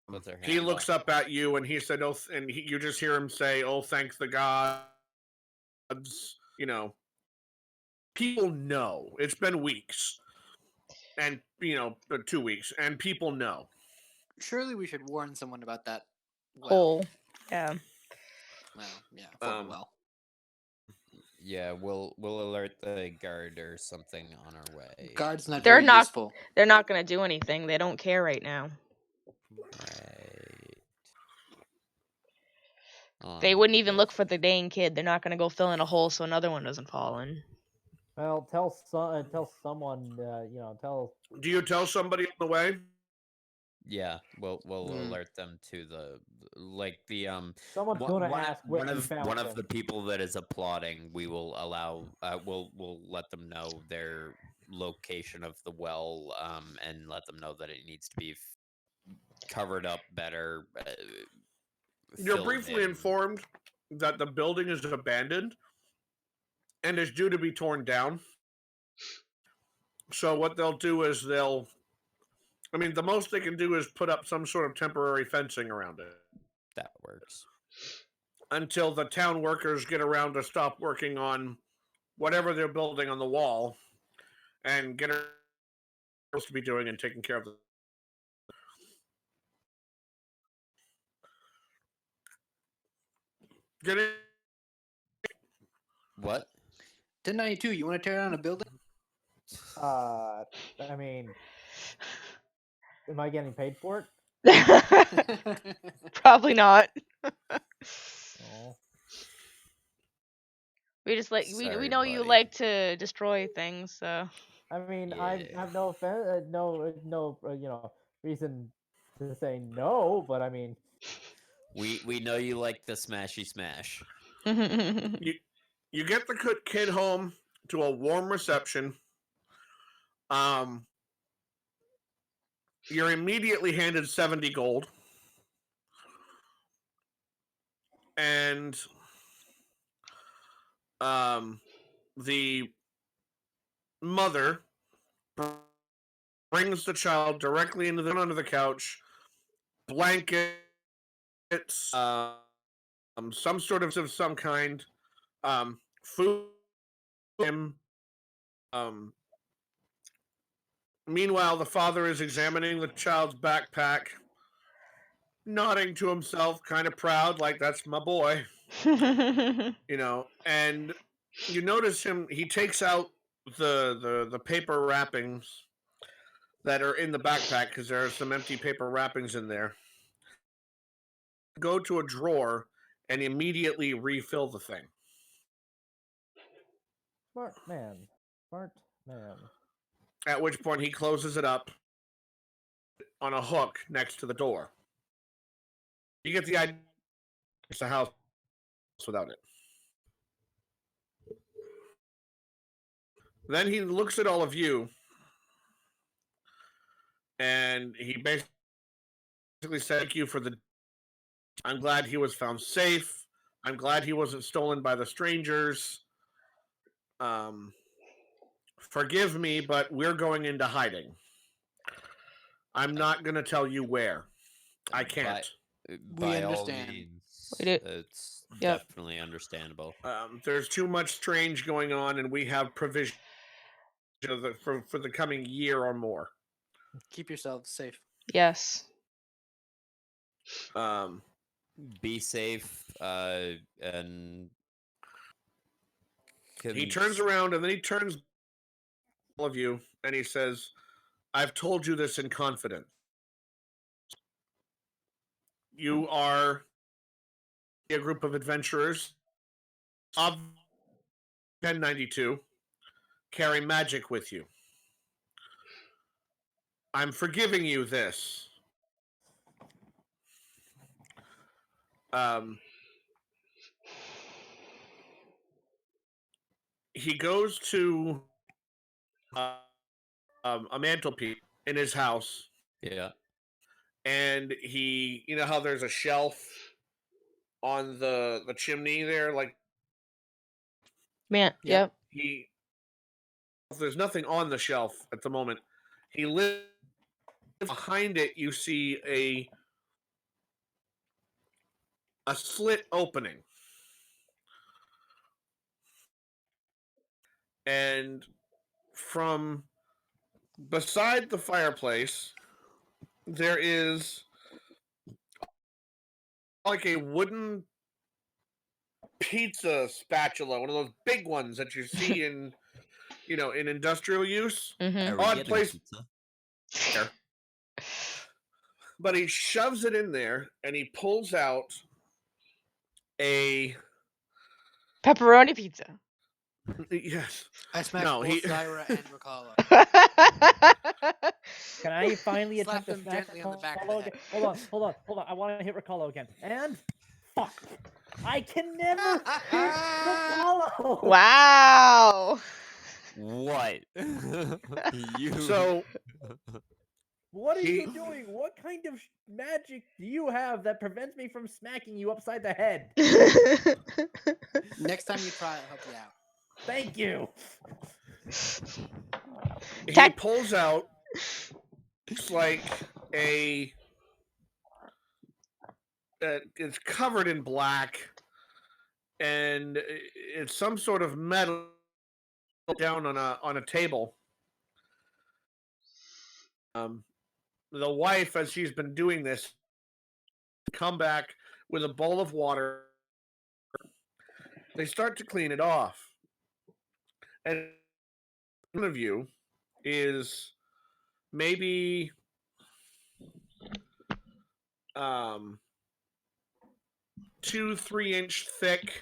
With their he hand looks up at you and he said, "Oh," and you just hear him say, "Oh, thank the gods." People know it's been weeks, and 2 weeks, and people know. Surely we should warn someone about that. Hole. Yeah. Well, yeah. Well. Yeah, we'll alert the guard or something on our way. Guard's not They're very not. useful. They're not gonna do anything. They don't care right now. Right. They wouldn't even look for the dang kid. They're not gonna go fill in a hole so another one doesn't fall in. Well, tell someone. Tell. Do you tell somebody on the way? Yeah, we'll alert them to the Someone's one- gonna one ask of, where one you of found one them. of the people that is applauding. We will allow. We'll let them know their location of the well. And let them know that it needs to be covered up better. You're filled briefly in. informed that the building is abandoned and is due to be torn down. So what they'll do is the most they can do is put up some sort of temporary fencing around it. That works. Until the town workers get around to stop working on whatever they're building on the wall and get what they're supposed to be doing and taking care of the. Get it? What? 1092. You want to tear down a building? I mean, am I getting paid for it? Probably not. Oh. We just we Sorry, know you buddy. like to destroy things, so. I mean, I have no offense, reason to say no, but I mean, We know you like the smashy smash. You get the kid home to a warm reception. You're immediately handed 70 gold. And the mother brings the child directly under the couch, blankets, some sort of some kind, food. Meanwhile, the father is examining the child's backpack, nodding to himself, kind of proud, like that's my boy. And you notice him. He takes out the paper wrappings that are in the backpack because there are some empty paper wrappings in there. Go to a drawer and immediately refill the thing. smart man. At which point he closes it up on a hook next to the door. You get the idea. It's a house without it. Then he looks at all of you, and he basically said, "Thank you for the I'm glad he was found safe. I'm glad he wasn't stolen by the strangers. Forgive me, but we're going into hiding. I'm not going to tell you where. I can't. By all understand. means, We do- it's Yep. definitely understandable. There's too much strange going on, and we have provision for the coming year or more. Keep yourselves safe. Yes. Be safe, and He turns around and then he turns to all of you and he says, I've told you this in confidence. You are a group of adventurers of 1092. Carry magic with you. I'm forgiving you this. He goes to a mantelpiece in his house. Yeah. And he, you know how there's a shelf on the chimney there, like Man. Yep. There's nothing on the shelf at the moment. He lives behind it. You see a slit opening, and from beside the fireplace there is like a wooden pizza spatula, one of those big ones that you see in in industrial use. Mm-hmm. Odd place there. But he shoves it in there and he pulls out a Pepperoni pizza. Yes. I smacked No, both he- Zyra and Rakala. Can I finally Slap attempt to them smack gently on the back of Riccardo the again? Hold on. I want to hit Riccardo again. And fuck. I can never hit Riccardo. Wow. What? You. So What are He- you doing? What kind of magic do you have that prevents me from smacking you upside the head? Next time you try, I'll help you out. Thank you. he Tech- pulls out it's like it's covered in black and it's some sort of metal down on a table. The wife, as she's been doing this, come back with a bowl of water. They start to clean it off, and one of you is maybe 2-3 inch thick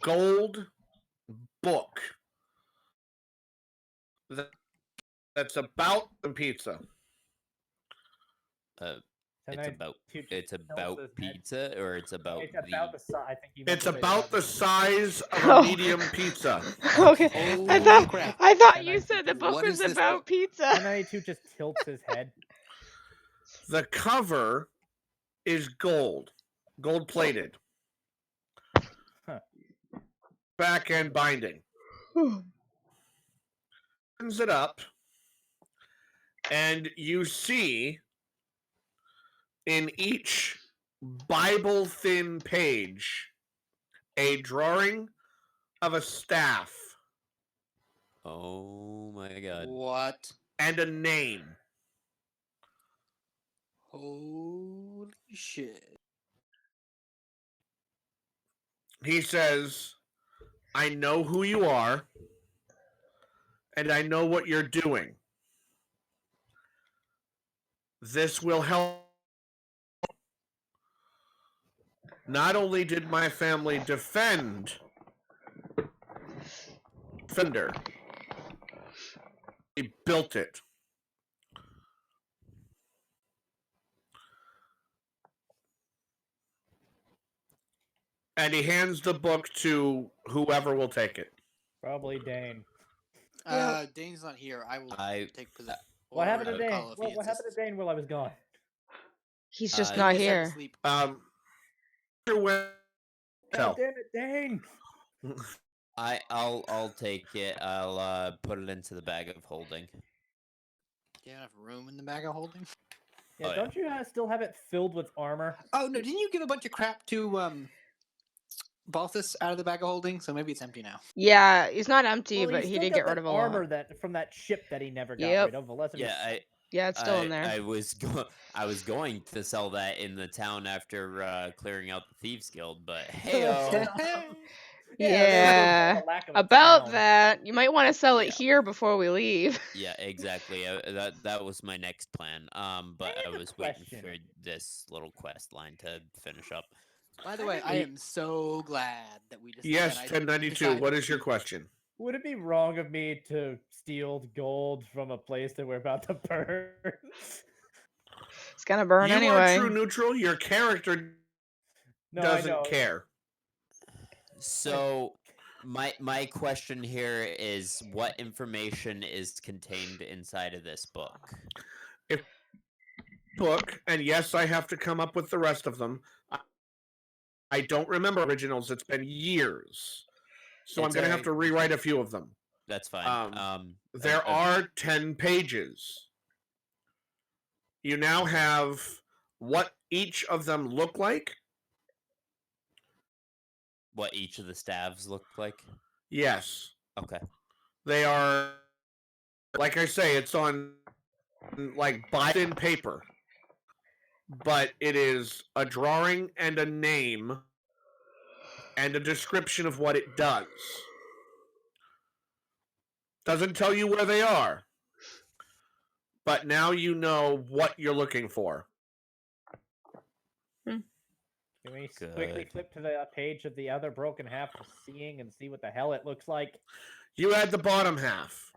gold book that's about the pizza. It's about pizza, or it's about It's about the size. I think you. It's meant to say about the size of Oh. a medium pizza. Okay. I thought crap. you said the book What was is this about book? pizza. 1092 just tilts his head. The cover is gold plated. Huh. Back end binding. Turns it up, and you see in each Bible thin page a drawing of a staff Oh my god. What? and a name. Holy shit. He says, I know who you are, and I know what you're doing. This will help. Not only did my family defend Fender, he built it. And he hands the book to whoever will take it. Probably Dane. Dane's not here. I will take possession. What happened to Dane? What happened to Dane while I was gone? He's just Uh, not He just had to here. sleep. Where- God damn it, Dane! I'll take it. I'll put it into the bag of holding. Do you have enough room in the bag of holding? Yeah, Oh, yeah. don't you still have it filled with armor? Oh no! Didn't you give a bunch of crap to Balthus out of the bag of holding? So maybe it's empty now. Yeah, it's not empty, Well, but you he still did got get rid that of a armor lot. that from that ship that he never got Yep. rid of. Well, Yeah, Yeah, it's still in there. I was going to sell that in the town after clearing out the thieves guild, but hey, Yeah. About that, you might want to sell it here before we leave. yeah, exactly. That was my next plan. But I was waiting for this little quest line to finish up. By the way, I am so glad that we just. Yes, that I 1092. decided- What is your question? Would it be wrong of me to steal gold from a place that we're about to burn? It's gonna burn You anyway. are true neutral. Your character No, I doesn't know. care. So my question here is, what information is contained inside of this book? Book, and yes, I have to come up with the rest of them. I don't remember originals. It's been years, so I'm It's going to have to rewrite a few of them. That's fine. There are 10 pages. You now have what each of them look like. What each of the staves look like? Yes. Okay. They are, like I say, it's on like thin paper, but it is a drawing and a name and a description of what it does. Doesn't tell you where they are, but now you know what you're looking for. Can we quickly Good. flip to the page of the other broken half of seeing and see what the hell it looks like? You had the bottom half.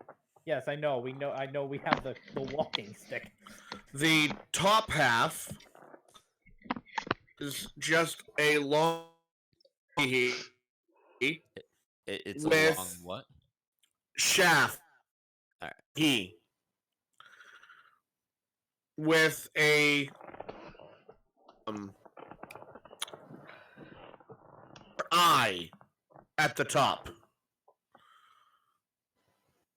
Yes, I know. I know we have the walking stick. The top half is just a long It's a with long what? shaft Alright. E with a eye at the top.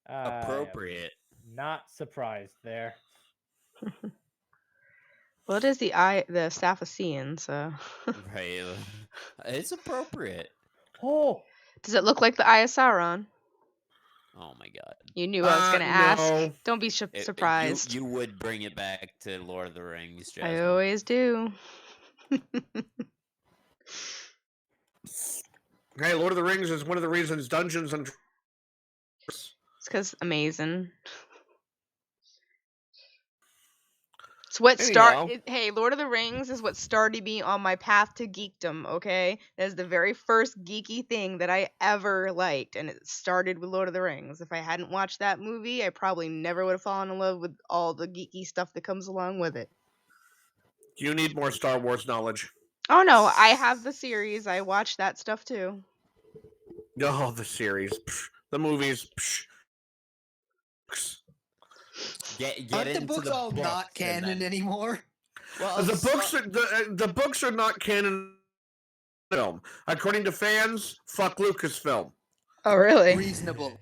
Appropriate. Not surprised there. Well, it is the staff of seeing, so. Right. It's appropriate. Oh, Does it look like the Eye of Sauron? Oh my god. You knew I was gonna ask. No. Don't be surprised. You would bring it back to Lord of the Rings, I Jasmine. always do. Hey, Lord of the Rings is one of the reasons Dungeons and It's because amazing. It's what Hey, Lord of the Rings is what started me on my path to geekdom. Okay, that is the very first geeky thing that I ever liked, and it started with Lord of the Rings. If I hadn't watched that movie, I probably never would have fallen in love with all the geeky stuff that comes along with it. You need more Star Wars knowledge. Oh no, I have the series. I watched that stuff too. Oh, the series. Psh, the movies. Psh. Get Aren't into the books all books not and canon then- anymore? Well, The books are not canon film. According to fans, fuck Lucasfilm. Oh really? Reasonable.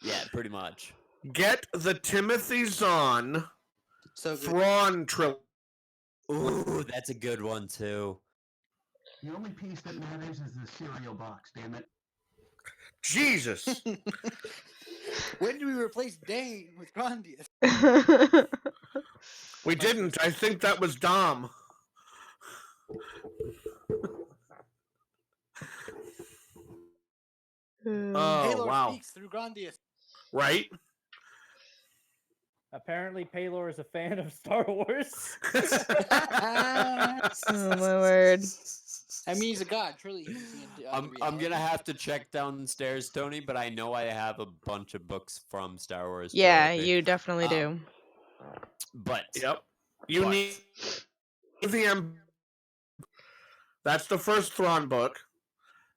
Yeah, pretty much. Get the Timothy Zahn So good. Thrawn trilogy. Ooh, that's a good one too. The only piece that matters is the cereal box, damn it. Jesus. When do we replace Dane with Grandius? We didn't. I think that was Dom. Oh, Paylor wow. speaks through Grandius. Right? apparently Paylor is a fan of Star Wars. Oh my word. I mean, he's a god. Truly, he's I'm gonna have to check downstairs, Tony, but I know I have a bunch of books from Star Wars. Yeah, trilogy. you definitely do. But Yep. You need the That's the first Thrawn book.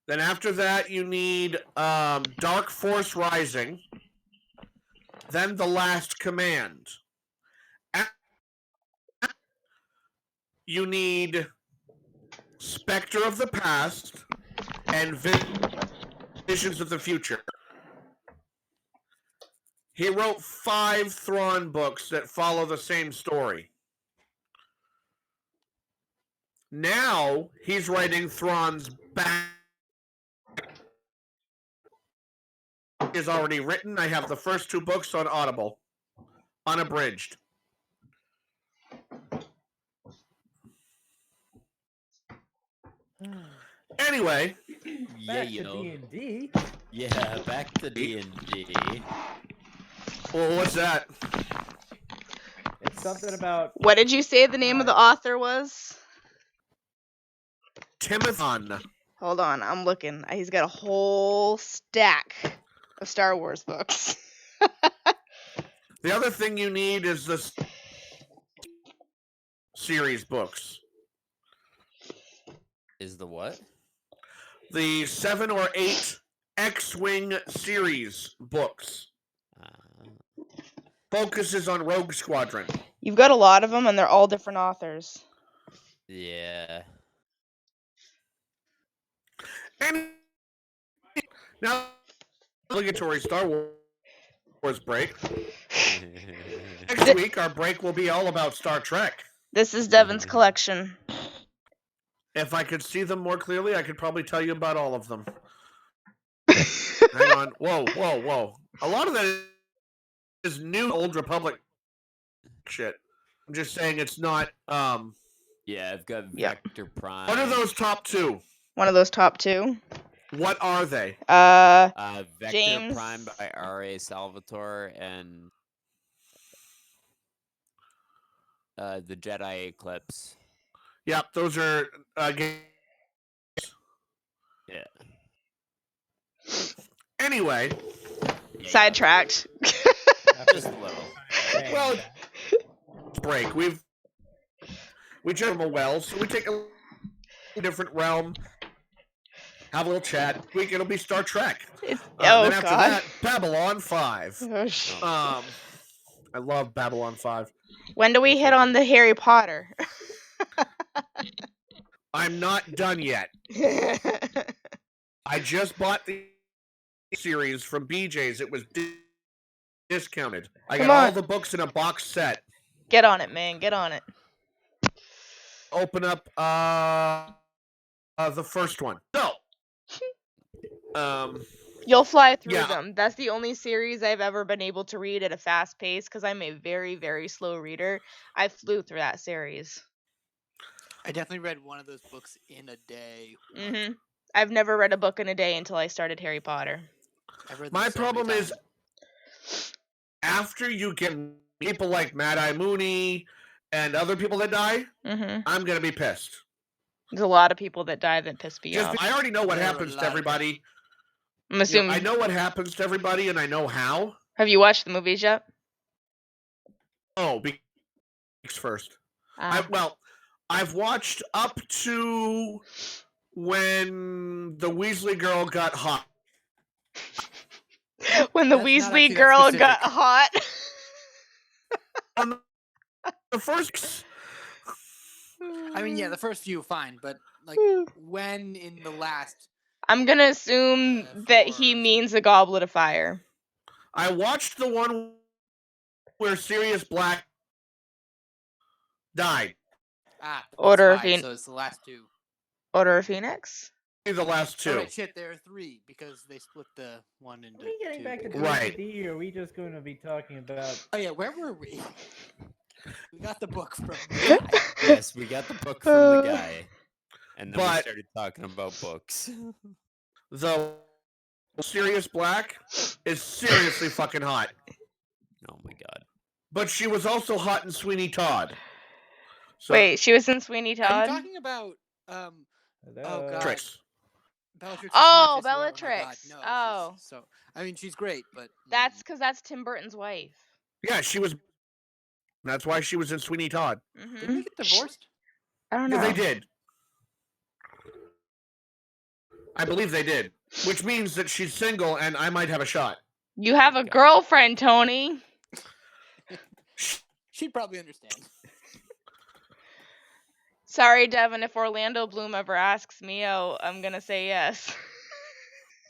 Then after that, you need Dark Force Rising. Then The Last Command. you need Spectre of the Past and Visions of the Future. He wrote 5 Thrawn books that follow the same story. Now he's writing Thrawn's back. Is already written. I have the first 2 books on Audible, unabridged. Anyway, Yeah, Back you to know. D&D. Yeah, back to D&D. well, what's that? It's something about What did you say the name of the author was? Timothon. Hold on, I'm looking. He's got a whole stack of Star Wars books. The other thing you need is the series books. Is the what? The 7 or 8 X-Wing series books. Focuses on Rogue Squadron. You've got a lot of them, and they're all different authors. Yeah. And now, obligatory Star Wars break. Next week, our break will be all about Star Trek. This is Devin's collection. If I could see them more clearly, I could probably tell you about all of them. Hang on. Whoa. A lot of that is new Old Republic shit. I'm just saying it's not... Yeah, I've got Vector Prime. What are those top 2? One of those top 2. What are they? Vector James. Prime by R.A. Salvatore and the Jedi Eclipse. Yep, those are games. Yeah. Anyway. Sidetracked. Just a little. Well, break. We jump from a well, so we take a different realm, have a little chat. It'll be Star Trek. Oh, then after God. that, Babylon 5. Oh, shit. I love Babylon 5. When do we hit on the Harry Potter? I'm not done yet. I just bought the series from BJ's. It was discounted. I Come got all on. the books in a box set. Get on it, man. Get on it. Open up the first one. No. You'll fly through Yeah. them. That's the only series I've ever been able to read at a fast pace because I'm a very, very slow reader. I flew through that series. I definitely read one of those books in a day. Hmm I've never read a book in a day until I started Harry Potter. I've read them My so many problem is times. after you get people like Mad Eye Mooney and other people that die, Hmm I'm gonna be pissed. There's a lot of people that die that piss me off. I already know what There are a happens to lot of everybody. I'm assuming. I know what happens to everybody, and I know how. Have you watched the movies yet? Oh, first. Ah. I've watched up to when the Weasley girl got hot. When the That's not Weasley actually that girl specific. got hot. On the first, I mean, yeah, the first few fine, but like when in the last, I'm gonna assume that he means a goblet of fire. I watched the one where Sirius Black died. Order of fine, Phoenix. so it's the last 2. Order of Phoenix. The last 2. Oh, wait, shit, there are 3 because they split the one into Are we getting 2. back to Right. D&D, or are we just going to be talking about... Oh yeah, where were we? We got the book from. Yes, we got the book from the guy. And then we But- started talking about books. The Sirius Black is seriously fucking hot. Oh my god. But she was also hot in Sweeney Todd. So, Wait, she was in Sweeney Are you Todd? talking about oh god, Tricks. Bellatrix? Oh, Lestrange? My God, Bellatrix. no, Oh. she's so I mean, she's great, but That's because that's Tim Burton's wife. Yeah, she was. That's why she was in Sweeney Todd. did Hmm they get divorced? I don't know. Yeah, they did. I believe they did. Which means that she's single and I might have a shot. You have a girlfriend, Tony. She'd probably understand. Sorry, Devin. If Orlando Bloom ever asks me out, I'm gonna say yes.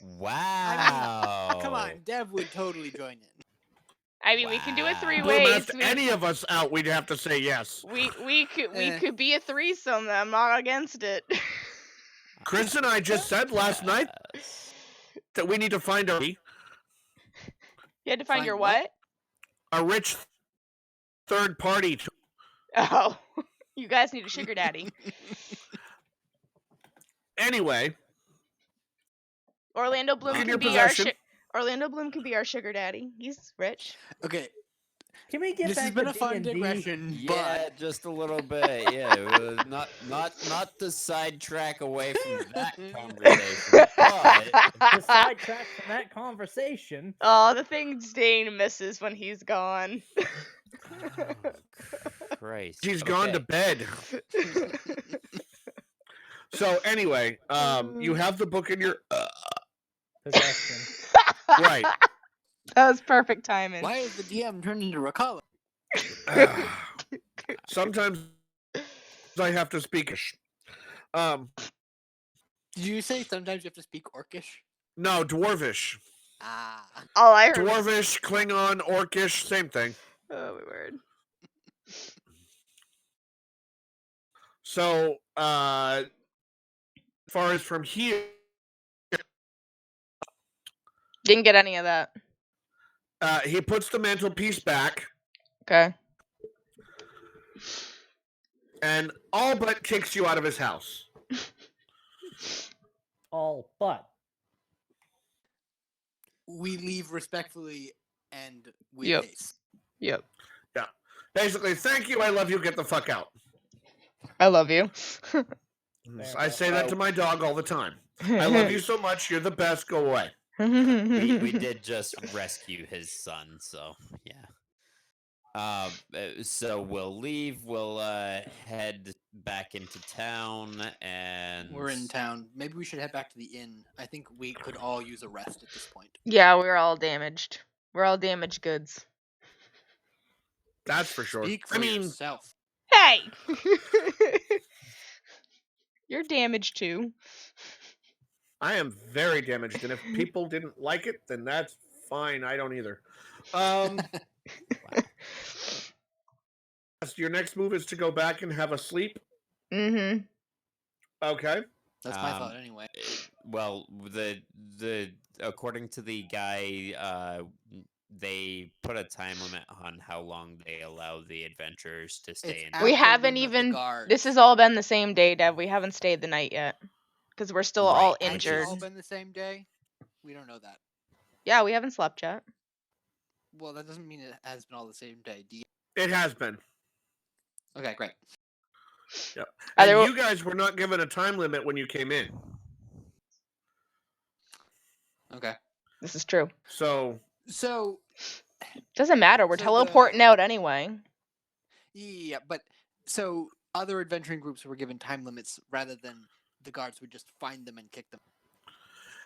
Wow. Come on, Dev would totally join in. I mean, we can do it Wow. three Bloom ways. asked any of us out, we'd have to say yes. We Eh. could be a threesome. I'm not against it. Chris and I just said last night that we need to find You had to find your what? what? a rich third party. Oh, you guys need a sugar daddy. Anyway, Orlando Bloom in can your be our possession. Orlando Bloom can be our sugar daddy. He's rich. Okay, Can we get this back has been to a fun D&D? digression, Yeah, just a little bit. Yeah, not to sidetrack away from that conversation, but To sidetrack from that conversation. Oh, the things Dane misses when he's gone. Christ, She's gone to okay. bed. So anyway, you have the book in your Possession. right. That was perfect timing. why is the DM turned into Rakala? Sometimes I have to speakish. Did you say sometimes you have to speak Orcish? No, Dwarvish. Ah. All I heard was, Dwarvish, Klingon, Orcish, same thing. oh my word. So, as far as from here, Didn't get any of that. he puts the mantelpiece back Okay. and all but kicks you out of his house. All but. We leave respectfully and with Yep. haste. Yep. Yeah. Basically, thank you, I love you, get the fuck out. I love you. I say that to my dog all the time. I love you so much, you're the best, go away. we did just rescue his son, so yeah. So we'll leave. We'll head back into town, and We're in town. Maybe we should head back to the inn. I think we could all use a rest at this point. Yeah, we're all damaged. We're all damaged goods. That's for sure. Speak for yourself. Hey! You're damaged too. I am very damaged, and if people didn't like it, then that's fine. I don't either. So your next move is to go back and have a sleep. Mm-hmm. Okay. That's my thought anyway. Well, the according to the guy, they put a time limit on how long they allow the adventurers to stay in. We At the haven't whim of the even. guards. This has all been the same day, Dev. We haven't stayed the night yet. Because we're still all Right, Has it injured. all been the same day? We don't know that. Yeah, we haven't slept yet. Well, that doesn't mean it has been all the same day. It has been. Okay, great. Yep. Are And there- you guys were not given a time limit when you came in. Okay. This is true. So So, Doesn't matter. We're So teleporting out anyway. yeah, but so other adventuring groups were given time limits rather than the guards would just find them and kick them.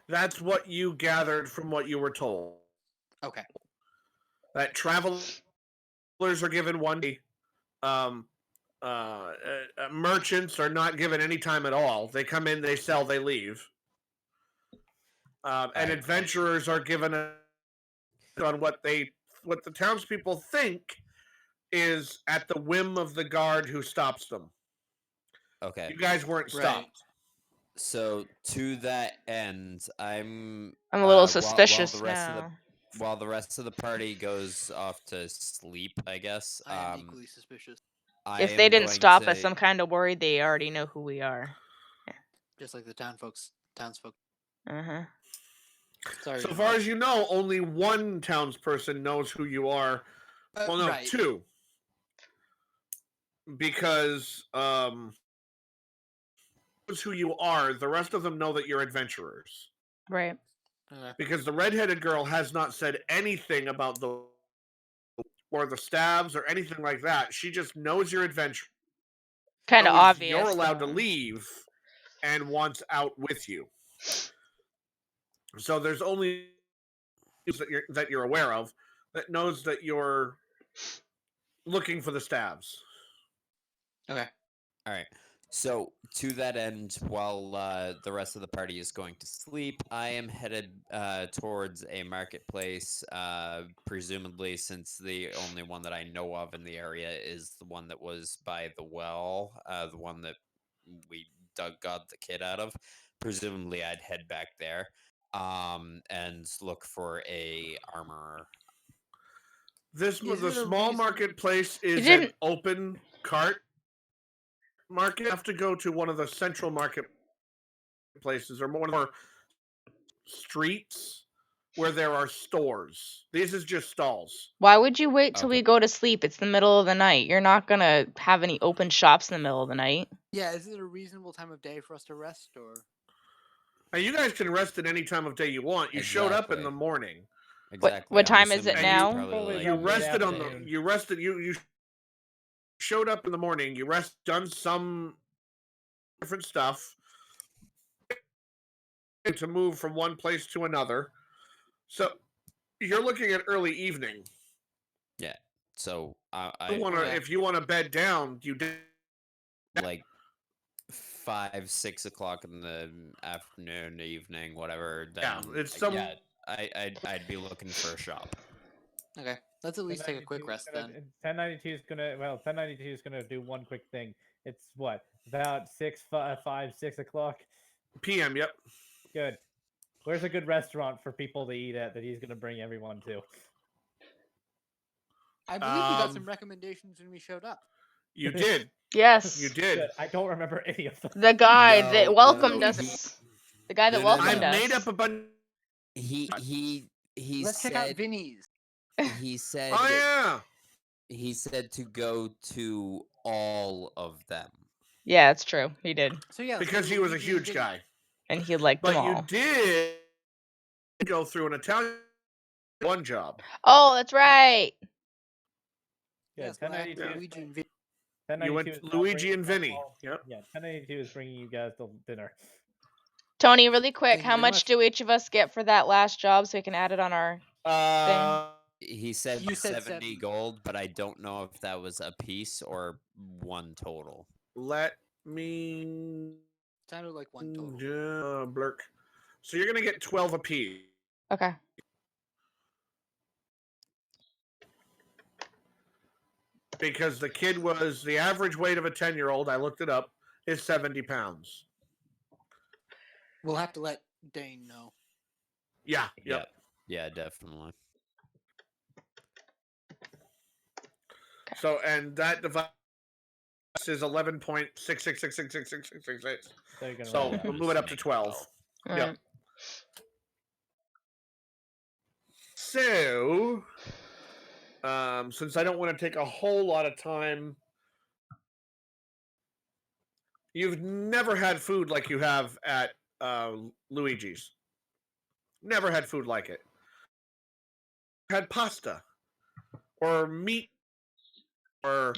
that's what you gathered from what you were told. Okay. That travelers are given 1 day. Merchants are not given any time at all. They come in, they sell, they leave. And Right. adventurers are given on what the townspeople think is at the whim of the guard who stops them. Okay. You guys weren't Right. stopped. So to that end, I'm I'm a little while suspicious the rest of now. while the rest of the party goes off to sleep, I guess. I am equally suspicious. I If they am didn't going stop to, us, I'm kind of worried they already know who we are. Just like the townsfolk. Uh-huh. Sorry. So far as you know, only one townsperson knows who you are. Well, no, right. two. Because knows who you are. The rest of them know that you're adventurers. Right. Okay. Because the redheaded girl has not said anything about the stabs or anything like that. She just knows you're adventurers. Kind of knows obvious. You're allowed to though. leave and wants out with you. So there's only that you're aware of that knows that you're looking for the stabs. Okay. All right. So, to that end, while the rest of the party is going to sleep, I am headed towards a marketplace, presumably since the only one that I know of in the area is the one that was by the well, the one that we got the kid out of. Presumably, I'd head back there and look for a armor. This Is the it a small reason- marketplace is an didn't- open cart market. You have to go to one of the central market places or one of the streets where there are stores. This is just stalls. Why would you wait till Okay. we go to sleep? It's the middle of the night. You're not gonna have any open shops in the middle of the night. Yeah, is it a reasonable time of day for us to rest, or? Now, you guys can rest at any time of day you want. You showed up in Exactly. the morning. Exactly. what I'm time is it assuming it's now? probably Probably like You around rested on the. mid-afternoon. You rested. You showed up in the morning. You done some different stuff to move from one place to another. So you're looking at early evening. Yeah. So Okay. If you want to bed down, you did. like 5, 6 o'clock in the afternoon, evening, whatever. Yeah, Then it's some. yeah, I'd be looking for a shop. Okay, let's at least take a quick rest then. 1092 is gonna 1092 is gonna do one quick thing. It's what about 6 o'clock. PM. Yep. Good. Where's a good restaurant for people to eat at that he's gonna bring everyone to? I believe we got Um, some recommendations when we showed up. You did. Yes. You did. Good. I don't remember any of them. The guy No, that welcomed no, us. The guy that No, no, no. welcomed I've us. made up a bunch. He Let's check out said Vinny's. he said Oh yeah. he said to go to all of them. Yeah, it's true. He did. So yeah, let's Because go to he was a Luigi and huge Vinny. guy. And he liked But them you all. did go through an Italian one job. Oh, that's right. Yeah, Yes, when I had 1092. Luigi and Vinny. You went 1092 is now Luigi bringing and us Vinny. all- Yep. Yeah, 1092 is bringing you guys to dinner. Tony, really quick, Thank you how very much much. do each of us get for that last job so we can add it on our He said You said 70 70. gold, but I don't know if that was a piece or one total. Let me Sounded like one total. blurk. So you're gonna get 12 apiece. Okay. Because the average weight of a 10-year-old, I looked it up, is 70 pounds. We'll have to let Dane know. Yeah. Yep. Yeah, definitely. So and that device is 11.66666666. So you're gonna So roll that. we'll move it up to 12. Yep. Alright. So, since I don't want to take a whole lot of time, you've never had food like you have at Luigi's. Never had food like it. Had pasta or meat or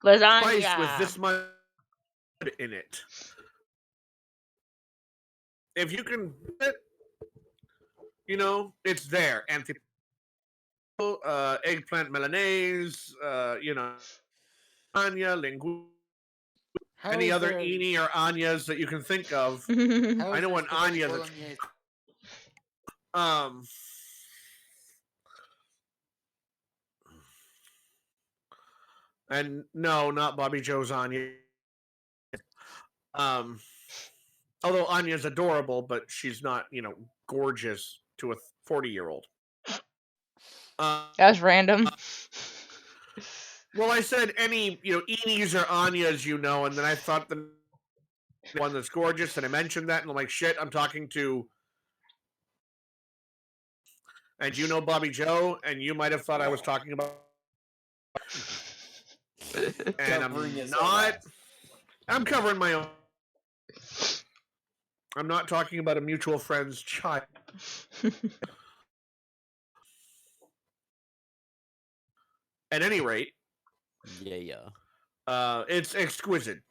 spice with Lasagna. this much in it. If you can, it's there. Eggplant Milanese, Anya, linguine, How any is other there- Eni or Anyas that you can think of. how I is know there an spaghetti Anya that's bolognese? And no, not Bobby Joe's Anya. Although Anya's adorable, but she's not, gorgeous to a 40-year-old. That was random. Well, I said any, Eni's or Anyas, and then I thought the one that's gorgeous, and I mentioned that, and I'm like, shit, I'm talking to. And you know Bobby Joe, and you might have thought I was talking about. And I'm Covering his not. ass. I'm covering my own. I'm not talking about a mutual friend's child. At any rate, Yeah. it's exquisite.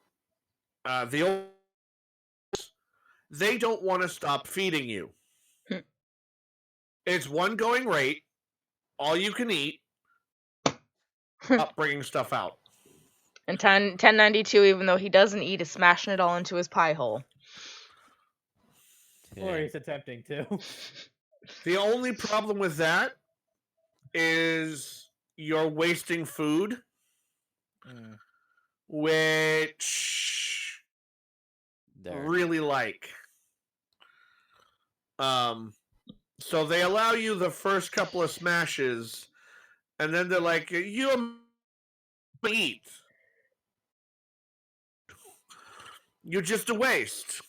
The old, they don't want to stop feeding you. It's one going rate, all you can eat. Up bringing stuff out. And 1092, even though he doesn't eat, is smashing it all into his pie hole. Or he's attempting to. The only problem with that is you're wasting food, which really like. So they allow you the first couple of smashes, and then they're like, "You eat. You're just a waste."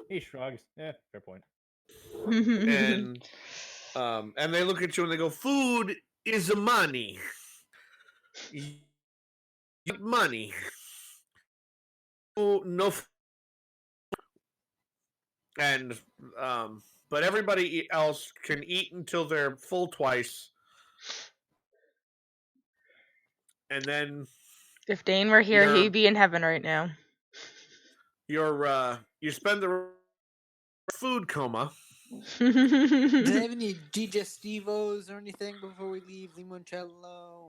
He shrugs. Yeah, fair point. and they look at you and they go, "Food is money. You get money. No." And but everybody else can eat until they're full twice, and then If Dane were here, You're- he'd be in heaven right now. you spend the food coma. Do they have any digestivos or anything before we leave Limoncello?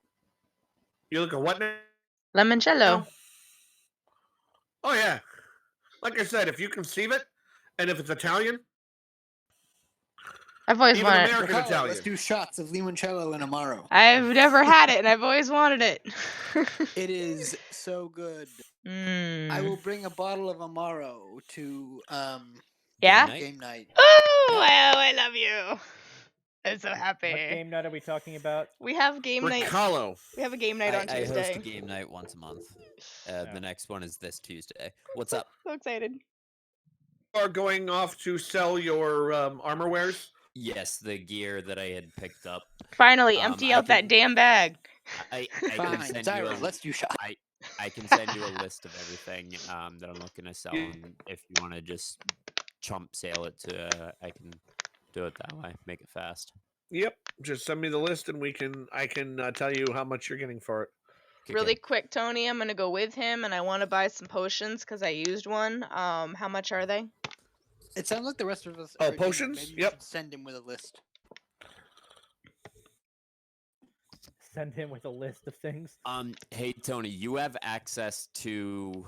You look at what now? Limoncello. Oh yeah, like I said, if you conceive it, and if it's Italian, I've always even wanted. American Ricardo, Italian. let's do shots of limoncello and amaro. I've never had it, and I've always wanted it. It is so good. I Mm. will bring a bottle of amaro to Yeah. game night. Oh, I love you. I'm so happy. What game night are we talking about? We have game night. Ricalo. We have a game night on I host Tuesday. a game night once a month. Yeah. The next one is this Tuesday. What's up? So excited. You are going off to sell your armor wares. Yes, the gear that I had picked up. Finally, empty I out that can- damn bag. I Fine, can send Zyra, you a, let's do shots. I can send you a list of everything that I'm looking to sell, and if you want to just chump sale it to, I can do it that way. Make it fast. Yep. Just send me the list, and I can tell you how much you're getting for it. Really quick, Tony, I'm gonna go with him, and I want to buy some potions because I used one. How much are they? It sounds like the rest of us. Oh, are agreeing. potions? Maybe you Yep. should send him with a list. Send him with a list of things. Hey Tony, you have access to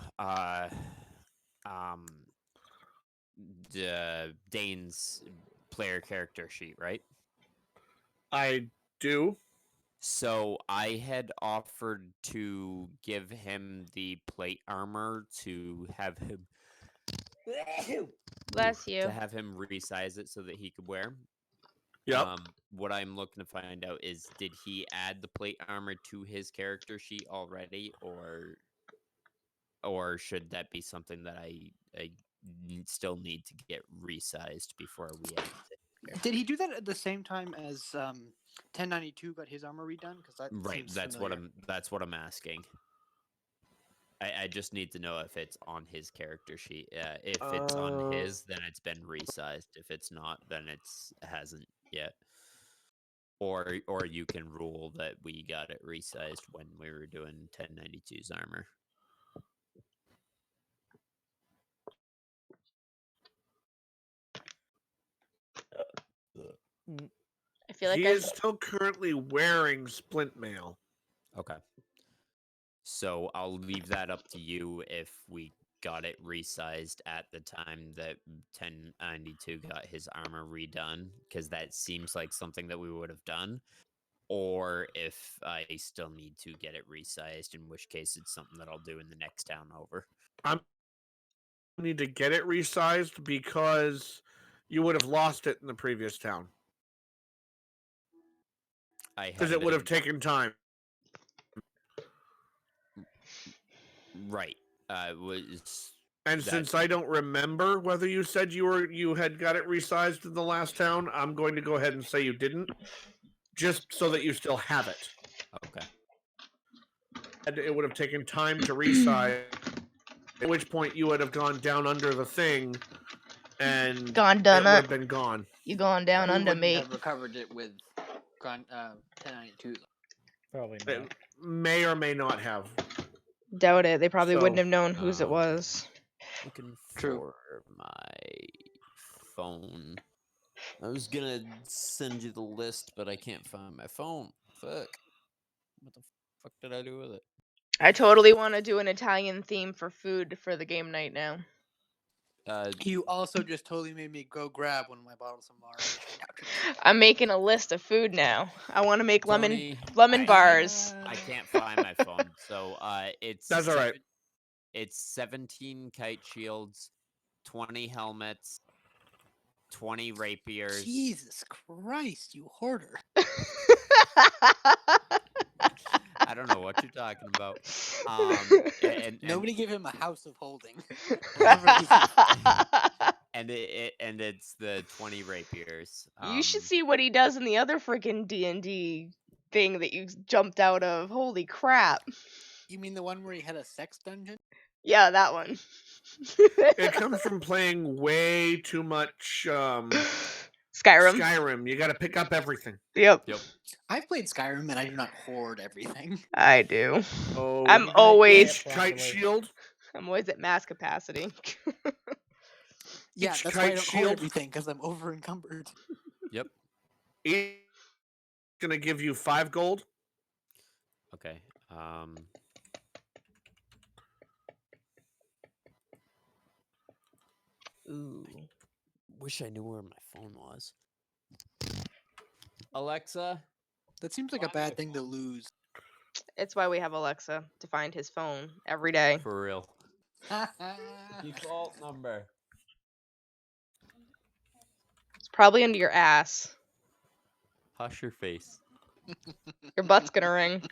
Dane's player character sheet, right? I do. So I had offered to give him the plate armor to have him Bless you. to have him resize it so that he could wear. Yep. What I'm looking to find out is, did he add the plate armor to his character sheet already, or should that be something that I still need to get resized before we add it? Did he do that at the same time as 1092 got his armor redone? Because that Right, seems that's familiar. what I'm asking. I just need to know if it's on his character sheet. If it's on his, then it's been resized. If it's not, then it hasn't yet. Or you can rule that we got it resized when we were doing 1092's armor. I feel like He I is still currently wearing splint mail. Okay. So I'll leave that up to you if we got it resized at the time that 1092 got his armor redone, because that seems like something that we would have done. Or if I still need to get it resized, in which case it's something that I'll do in the next town over. I need to get it resized because you would have lost it in the previous town. Because it would have taken time. Right. Was And since I don't remember whether you said you had got it resized in the last town, I'm going to go ahead and say you didn't, just so that you still have it. Okay. And it would have taken time to resize, at which point you would have gone down under the thing, and Gone it done would up. have been gone. You going down We under wouldn't me? have recovered it with 1092. Probably not. It may or may not have. Doubt it. They probably So, wouldn't have known whose it um, was. Looking True. for my phone. I was gonna send you the list, but I can't find my phone. Fuck. What the fuck did I do with it? I totally want to do an Italian theme for food for the game night now. You also just totally made me go grab one of my bottles of moderation. I'm making a list of food now. I want to make Tony, lemon bars. I can't find my phone, so it's That's all right. It's 17 kite shields, 20 helmets, 20 rapiers. Jesus Christ, you hoarder! I don't know what you're talking about. And Nobody give him a house of holding. and it's the 20 rapiers. You should see what he does in the other freaking D&D thing that you jumped out of. Holy crap! You mean the one where he had a sex dungeon? Yeah, that one. It comes from playing way too much Skyrim. You got to pick up everything. Yep. I've played Skyrim and I do not hoard everything. I do. Oh, I'm always kite shield. I'm always at mass capacity. Yeah, Each that's why I kite don't shield- hoard everything because I'm over encumbered. Yep. It's gonna give you 5 gold. Okay. Ooh. Wish I knew where my phone was. Alexa. That seems like a bad thing to lose. It's why we have Alexa to find his phone every day. For real. Default number. It's probably under your ass. Hush your face. Your butt's gonna ring.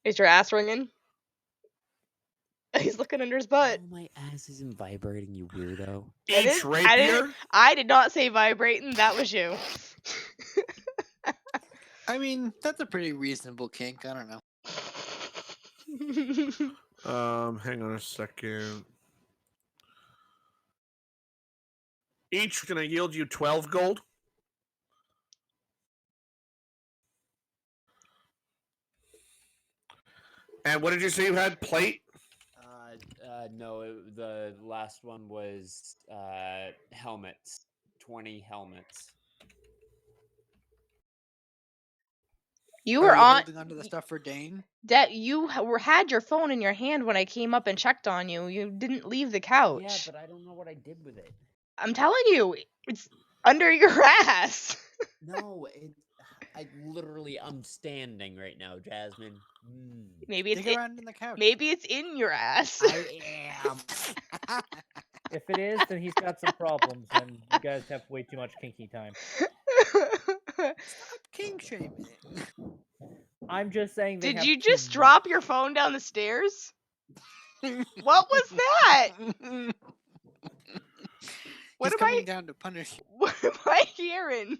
Is your ass ringing? He's looking under his butt. Oh, my ass isn't vibrating, you weirdo. Each rapier. I did not say vibrating. That was you. I mean, that's a pretty reasonable kink. I don't know. Hang on a second. Each gonna yield you 12 gold. And what did you say you had? Plate? No, the last one was helmets. 20 helmets. You Are were you on. holding onto the stuff for Dane? That you had your phone in your hand when I came up and checked on you. You didn't leave the couch. Yeah, but I don't know what I did with it. I'm telling you, it's under your ass. No, I'm standing right now, Jasmine. Maybe it's Dig around in the couch. maybe it's in your ass. I am. If it is, then he's got some problems, and you guys have way too much kinky time. Stop kink shaming. I'm just saying. They Did have you too just much. drop your phone down the stairs? What was that? What He's am coming I? down to punish you. What am I hearing?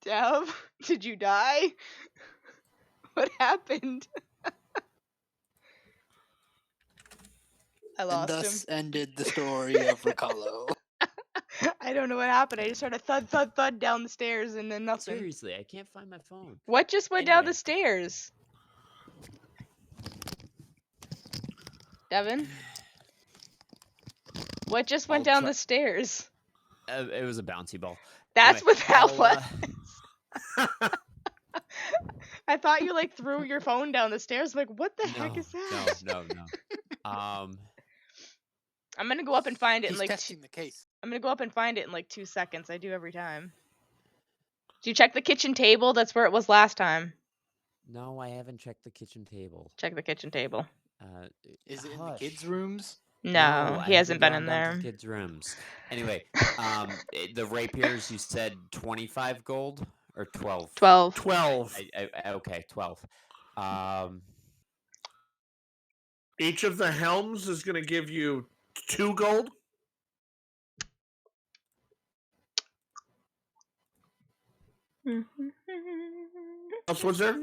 Dev, did you die? What happened? I And lost thus him. ended the story of Ricolo. I don't know what happened. I just heard a thud, thud, thud down the stairs and then nothing. Seriously, I can't find my phone. What just went down Anyway. the stairs? Devin? What just went I'll down try- the stairs? It was a bouncy ball. That's Anyway, what that I'll, was. I thought you like threw your phone down the stairs. Like, what the heck is that? No. I'm gonna go up and find it in He's like. testing the case. I'm gonna go up and find it in like 2 seconds. I do every time. Did you check the kitchen table? That's where it was last time. No, I haven't checked the kitchen table. Check the kitchen table. Is it in the Hush. kids' rooms? No, I he hasn't been gone in down to there. the kids' rooms. Anyway, the rapiers, you said 25 gold or 12? 12. 12. Okay, 12. Each of the helms is gonna give you 2 gold. Else was there?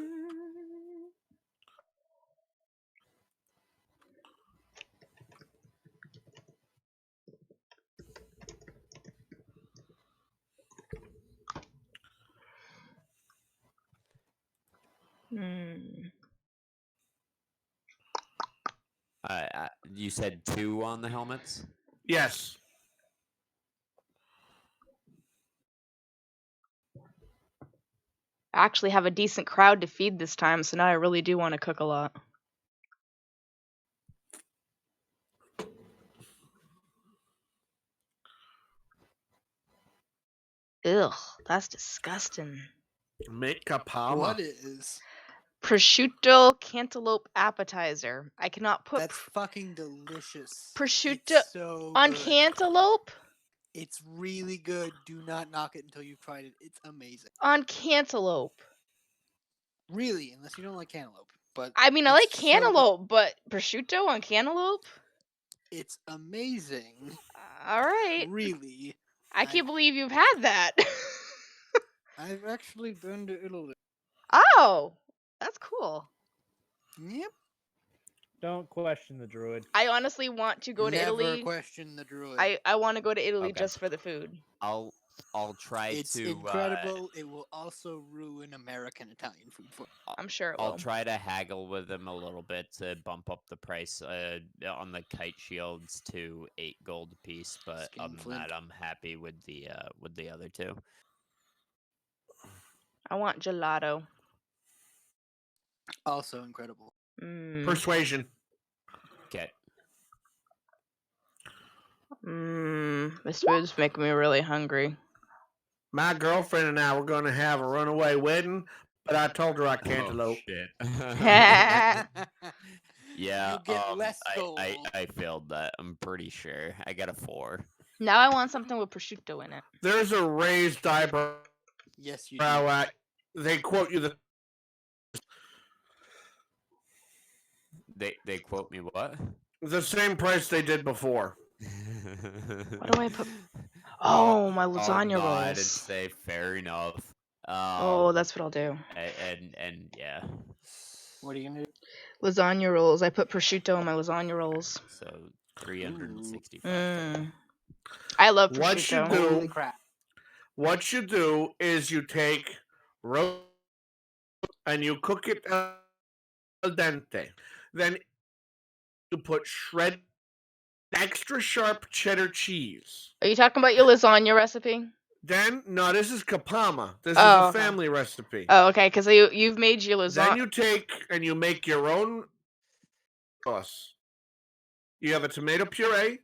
You said 2 on the helmets? Yes. I actually have a decent crowd to feed this time, so now I really do want to cook a lot. Ugh, that's disgusting. Make Kapama. What is? Prosciutto cantaloupe appetizer. I cannot put That's fucking delicious. prosciutto It's so on good. cantaloupe. It's really good. Do not knock it until you've tried it. It's amazing. On cantaloupe. Really, unless you don't like cantaloupe. But I mean, I like it's so good. cantaloupe, but prosciutto on cantaloupe? It's amazing. All right. Really. I can't believe you've had that. I've actually been to Italy. Oh, that's cool. Yep. Don't question the druid. I honestly want to go to Never Italy. question the druid. I want to go to Italy Okay. just for the food. I'll try It's to. incredible. It will also ruin American Italian food for. I'm sure it I'll will. try to haggle with them a little bit to bump up the price on the kite shields to 8 gold a piece. But other than Skinflint. that, I'm happy with the other two. I want gelato. Also incredible. Persuasion. Okay. This food's making me really hungry. My girlfriend and I were going to have a runaway wedding, but I told her I can't Oh, elope. shit. Yeah, Yeah, You get less I gold. failed that. I'm pretty sure. I got a 4. now I want something with prosciutto in it. There's a raised eyebrow Yes, you do. at. They quote you the. They quote me what? The same price they did before. What do I put? Oh, my lasagna I'll nod and rolls. say fair enough. Oh, that's what I'll do. And yeah. What are you gonna do? Lasagna rolls. I put prosciutto in my lasagna rolls. So 365. I love prosciutto. What you do? Holy crap! What you do is you take roast and you cook it al dente. Then you put shredded extra sharp cheddar cheese. Are you talking about your lasagna recipe? Then no, this is Kapama. This Oh, is okay. a family recipe. Oh, okay, because you've made your lasagna. Then you take and you make your own sauce. You have a tomato puree,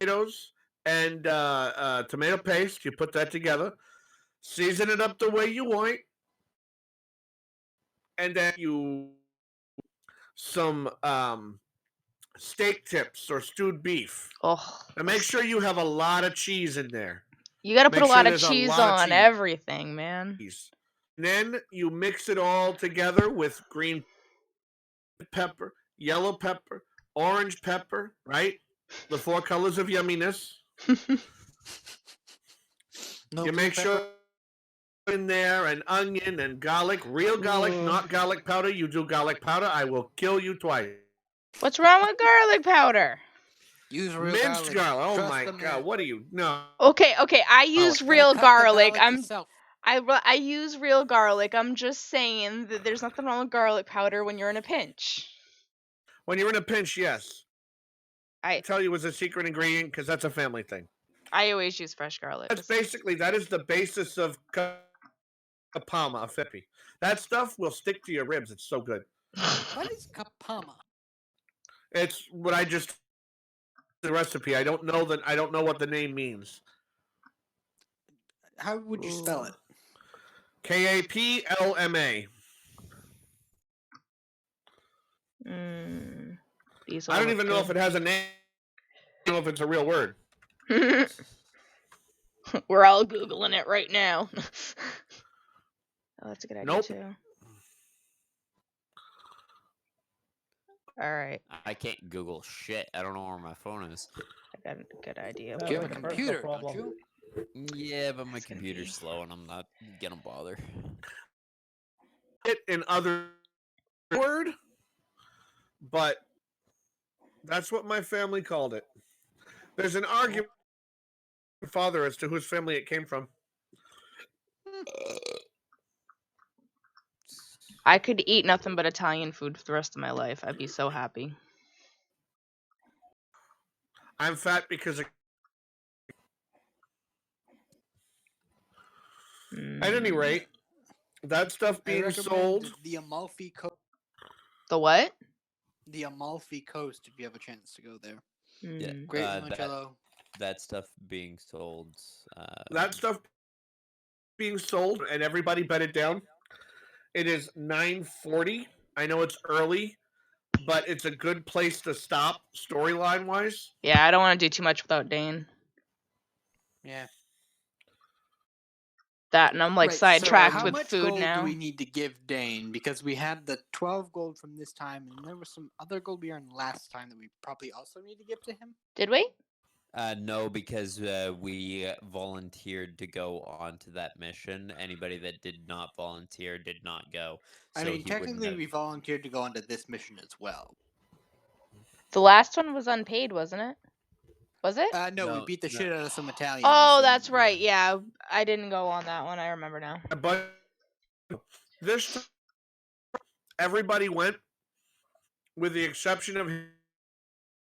tomatoes, and tomato paste. You put that together. Season it up the way you want. And then you some steak tips or stewed beef. Oh, And make sure you have a lot of cheese in there. you gotta put Make a lot sure of there's a cheese lot of on cheese. everything, man. And then you mix it all together with green pepper, yellow pepper, orange pepper, right? The 4 colors of yumminess. No You blue make sure pepper? in there and onion and garlic, real garlic, not garlic powder. You do garlic powder, I will kill you twice. What's wrong with garlic powder? Use real Minced garlic. Oh Trust my the god, man. what are you? No. Okay, I use Gotta real cut the garlic. yourself. I use real garlic. I'm just saying that there's nothing wrong with garlic powder when you're in a pinch. When you're in a pinch, yes. I tell you as a secret ingredient because that's a family thing. I always use fresh garlic. That's basically that is the basis of Kapama, a Fippy. That stuff will stick to your ribs. It's so good. What is Kapama? It's what I just the recipe. I don't know what the name means. How would you spell it? Kaplma. I don't even know if it has a name. I don't know if it's a real word. We're all Googling it right now. Oh, that's a good idea Nope. too. Alright, I can't Google shit. I don't know where my phone is. I got a good idea. Sounds You have like a personal computer, problem. don't you? Yeah, but my That's gonna computer's be- slow and I'm not gonna bother. It in other word, but that's what my family called it. There's an argument with my father as to whose family it came from. I could eat nothing but Italian food for the rest of my life. I'd be so happy. I'm fat because of... At any rate, That stuff I being recommend sold. the Amalfi Coast. The what? The Amalfi Coast, if you have a chance to go there. Yeah, Mm. Great that limoncello. that stuff being sold. That stuff being sold, and everybody bedded down. It is 9:40. I know it's early, but it's a good place to stop storyline wise. Yeah, I don't want to do too much without Dane. Yeah. That, and I'm like Right, sidetracked how with much food gold now. do we need to give Dane? Because we had the 12 gold from this time, and there was some other gold we earned last time that we probably also need to give to him. Did we? No, because we volunteered to go on to that mission. Anybody that did not volunteer did not go. I So mean, he wouldn't technically, have- we volunteered to go onto this mission as well. The last one was unpaid, wasn't it? Was it? No, we No, beat the no. shit out of some Italians. Oh, and- that's right. Yeah, I didn't go on that one. I remember now. But this time, everybody went, with the exception of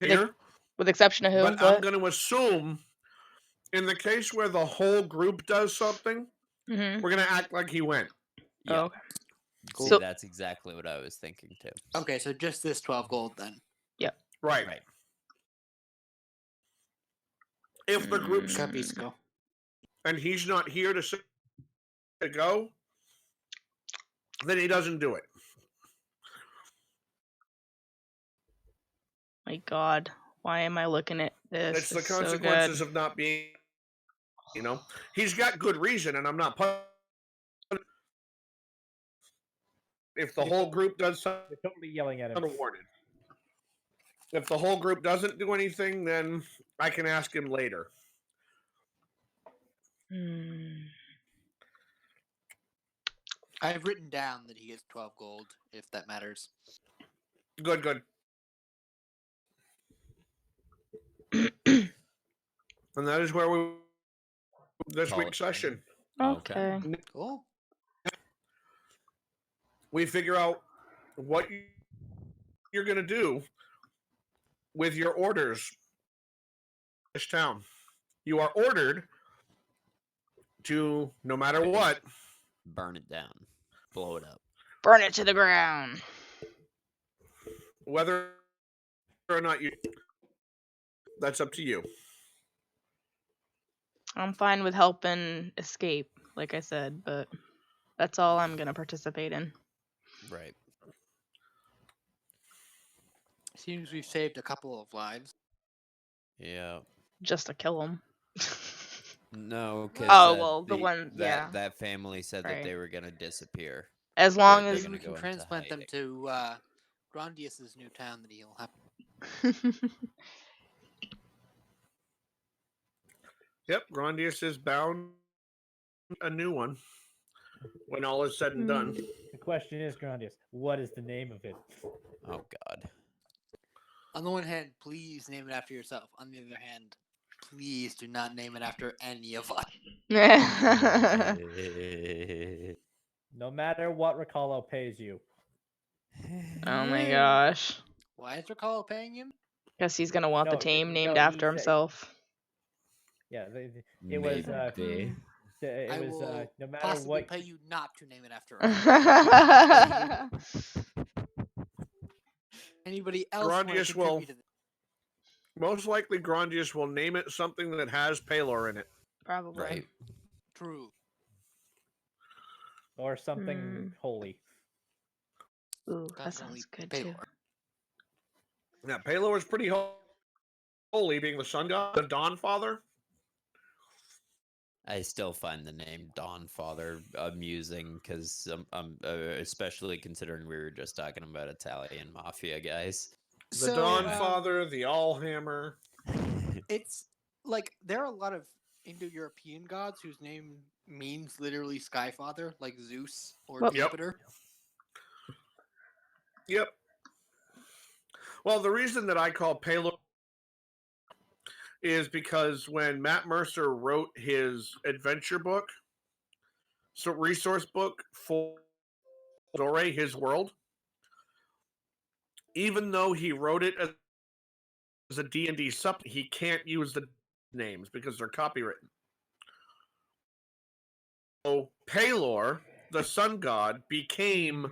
here. With exception of who? But I'm What? going to assume, in the case where the whole group does something, Mm-hmm. we're going to act like he went. Yeah. Oh, okay. See, So- that's exactly what I was thinking too. Okay, so just this 12 gold then. Right. Right. If the group's Capisco. and he's not here to say to go, then he doesn't do it. My God, why am I looking at this? It's the It's so good. consequences of not being. You know, he's got good reason, and I'm not. If the whole group does something You're totally yelling at him. unawarded. If the whole group doesn't do anything, then I can ask him later. Hmm. I've written down that he gets 12 gold, if that matters. Good, good. And that is where we this Call week's it then. session. Okay. Cool. We figure out what you're going to do with your orders. This town, you are ordered to, no matter what, Burn it down. Blow it up. Burn it to the ground. whether or not you. That's up to you. I'm fine with helping escape, like I said, but that's all I'm gonna participate in. Right. Seems we've saved a couple of lives. Yeah. Just to kill them. No, because Oh, well, the one- yeah. that family said that Right. they were gonna disappear. As long They're as gonna We can go into transplant them hiding. to Grandius's new town that he'll have. Yep, Grandius is bound a new one when all is said and done. The question is, Grandius, what is the name of it? Oh God. On the one hand, please name it after yourself. On the other hand, please do not name it after any of us. No matter what Riccardo pays you. Oh my gosh. Why is Riccardo paying him? Guess he's gonna want the No, team named no, after he said- himself. Yeah, it was. Maybe. I It was will no matter possibly what. pay you not to name it after us. Anybody else want to Grandius will- contribute to this? Most likely, Grandius will name it something that has Palor in it. Probably. Right. True. Or something holy. Ooh, that Constantly sounds good Palor. too. Yeah, Palor is pretty holy, being the sun god, the Dawn Father. I still find the name Dawn Father amusing because especially considering we were just talking about Italian mafia guys. The Dawn Father, the Allhammer. It's like there are a lot of Indo-European gods whose name means literally Sky Father, like Zeus or Well- Yep. Jupiter. Yep. Well, the reason that I call Palor is because when Matt Mercer wrote his adventure book, so resource book for Dore, his world, even though he wrote it as a D&D supplement, he can't use the names because they're copywritten. So Palor the sun god, became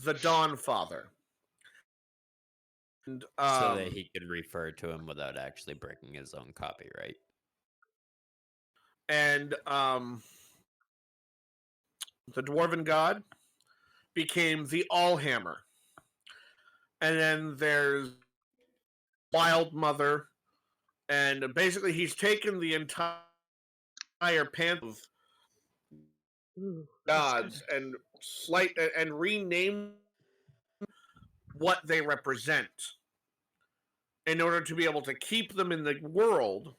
the Dawn Father. And, so that he could refer to him without actually breaking his own copyright. And the Dwarven god became the Allhammer. And then there's Wild Mother, and basically he's taken the entire pantheon of gods and renamed what they represent in order to be able to keep them in the world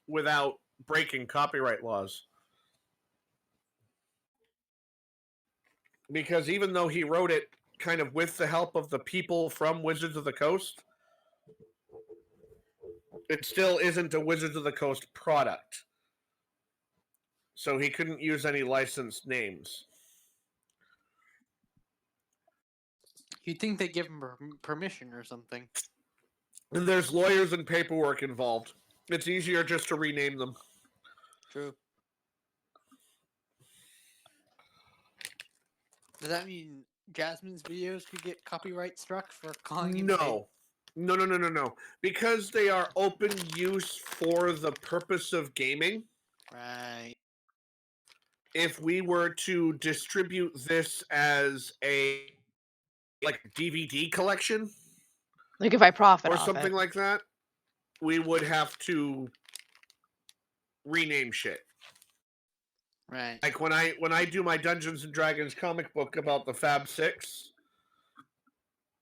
without breaking copyright laws. Because even though he wrote it kind of with the help of the people from Wizards of the Coast, it still isn't a Wizards of the Coast product. So he couldn't use any licensed names. You'd think they'd give him permission or something. And there's lawyers and paperwork involved. It's easier just to rename them. True. Does that mean Jasmine's videos could get copyright struck for calling him? No. No. Because they are open use for the purpose of gaming. Right. If we were to distribute this as a DVD collection, like if I profit or off something it. like that, we would have to rename shit. Right. Like when I do my Dungeons and Dragons comic book about the Fab Six,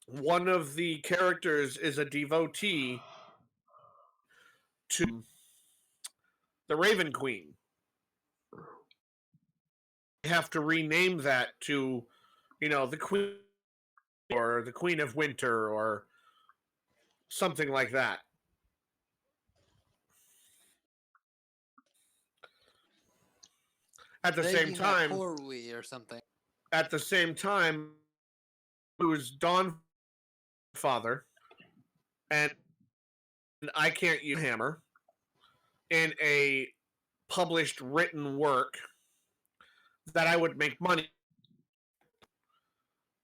one of the characters is a devotee to the Raven Queen. You have to rename that to, the Queen or the Queen of Winter or something like that. At the same time, poorly or something. At the same time, who's Dawn Father, and I can't use Hammer in a published written work that I would make money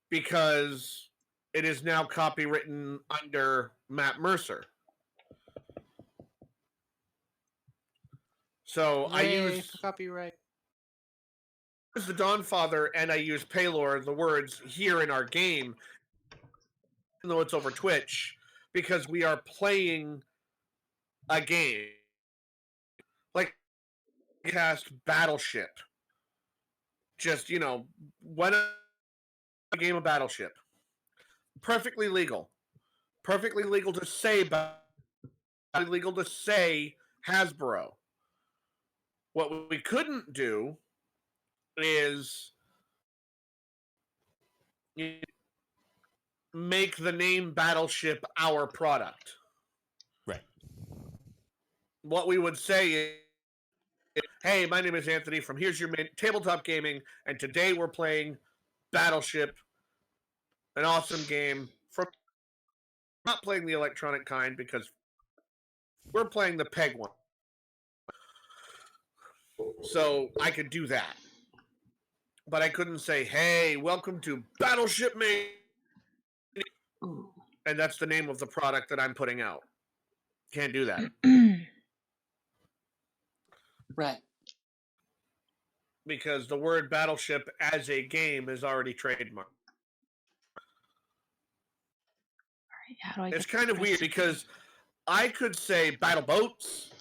because it is now copywritten under Matt Mercer. So I use copyright. The Dawn Father and I use Paylor, the words here in our game, even though it's over Twitch, because we are playing a game. Like cast Battleship. Just, when a game of Battleship. Perfectly legal. Perfectly legal to say legal to say Hasbro. What we couldn't do is make the name Battleship our product. Right. What we would say is, hey, my name is Anthony from Here's Your Tabletop Gaming, and today we're playing Battleship, an awesome game. From not playing the electronic kind because we're playing the PEG one. So I could do that. But I couldn't say, hey, welcome to Battleship Mania. And that's the name of the product that I'm putting out. Can't do that. Right. Because the word Battleship as a game is already trademarked. It's kind of weird because I could say Battle Boats.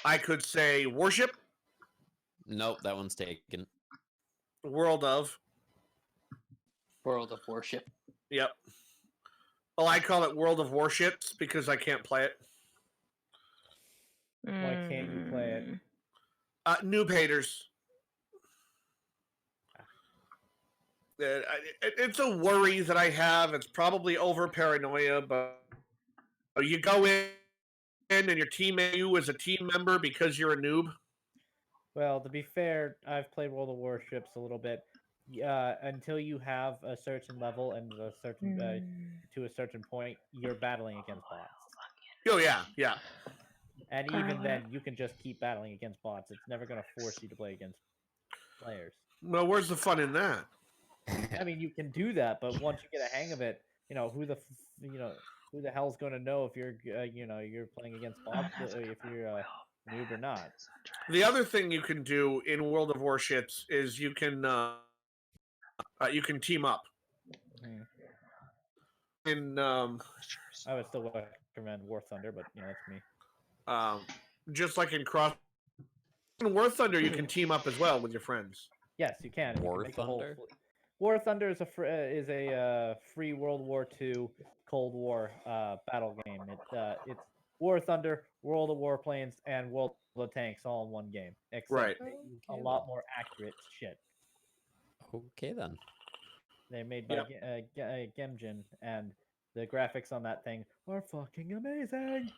I could say Warship. Nope, that one's taken. World of Warship. Yep. Well, I call it World of Warships because I can't play it. Why can't you play it? Noob haters. It's a worry that I have. It's probably over paranoia, but you go in and your team you as a team member because you're a noob. Well, to be fair, I've played World of Warships a little bit. Until you have a certain level and a certain to a certain point, you're battling against bots. Oh yeah. And even then, you can just keep battling against bots. It's never going to force you to play against players. Well, where's the fun in that? I mean, you can do that, but once you get a hang of it, who the hell's going to know if you're you're playing against Bob, if you're a noob or not. The other thing you can do in World of Warships is you can team up. Mhm. And I would still recommend War Thunder, but that's me. just like in War Thunder, you can team up as well with your friends. Yes, you can. You War can make a whole Thunder? War Thunder is a free World War II Cold War battle game. It's War Thunder, World of Warplanes, and World of Tanks all in one game. Except Right. a lot more accurate shit. Okay then. They're made by Gemgen, and the graphics on that thing are fucking amazing.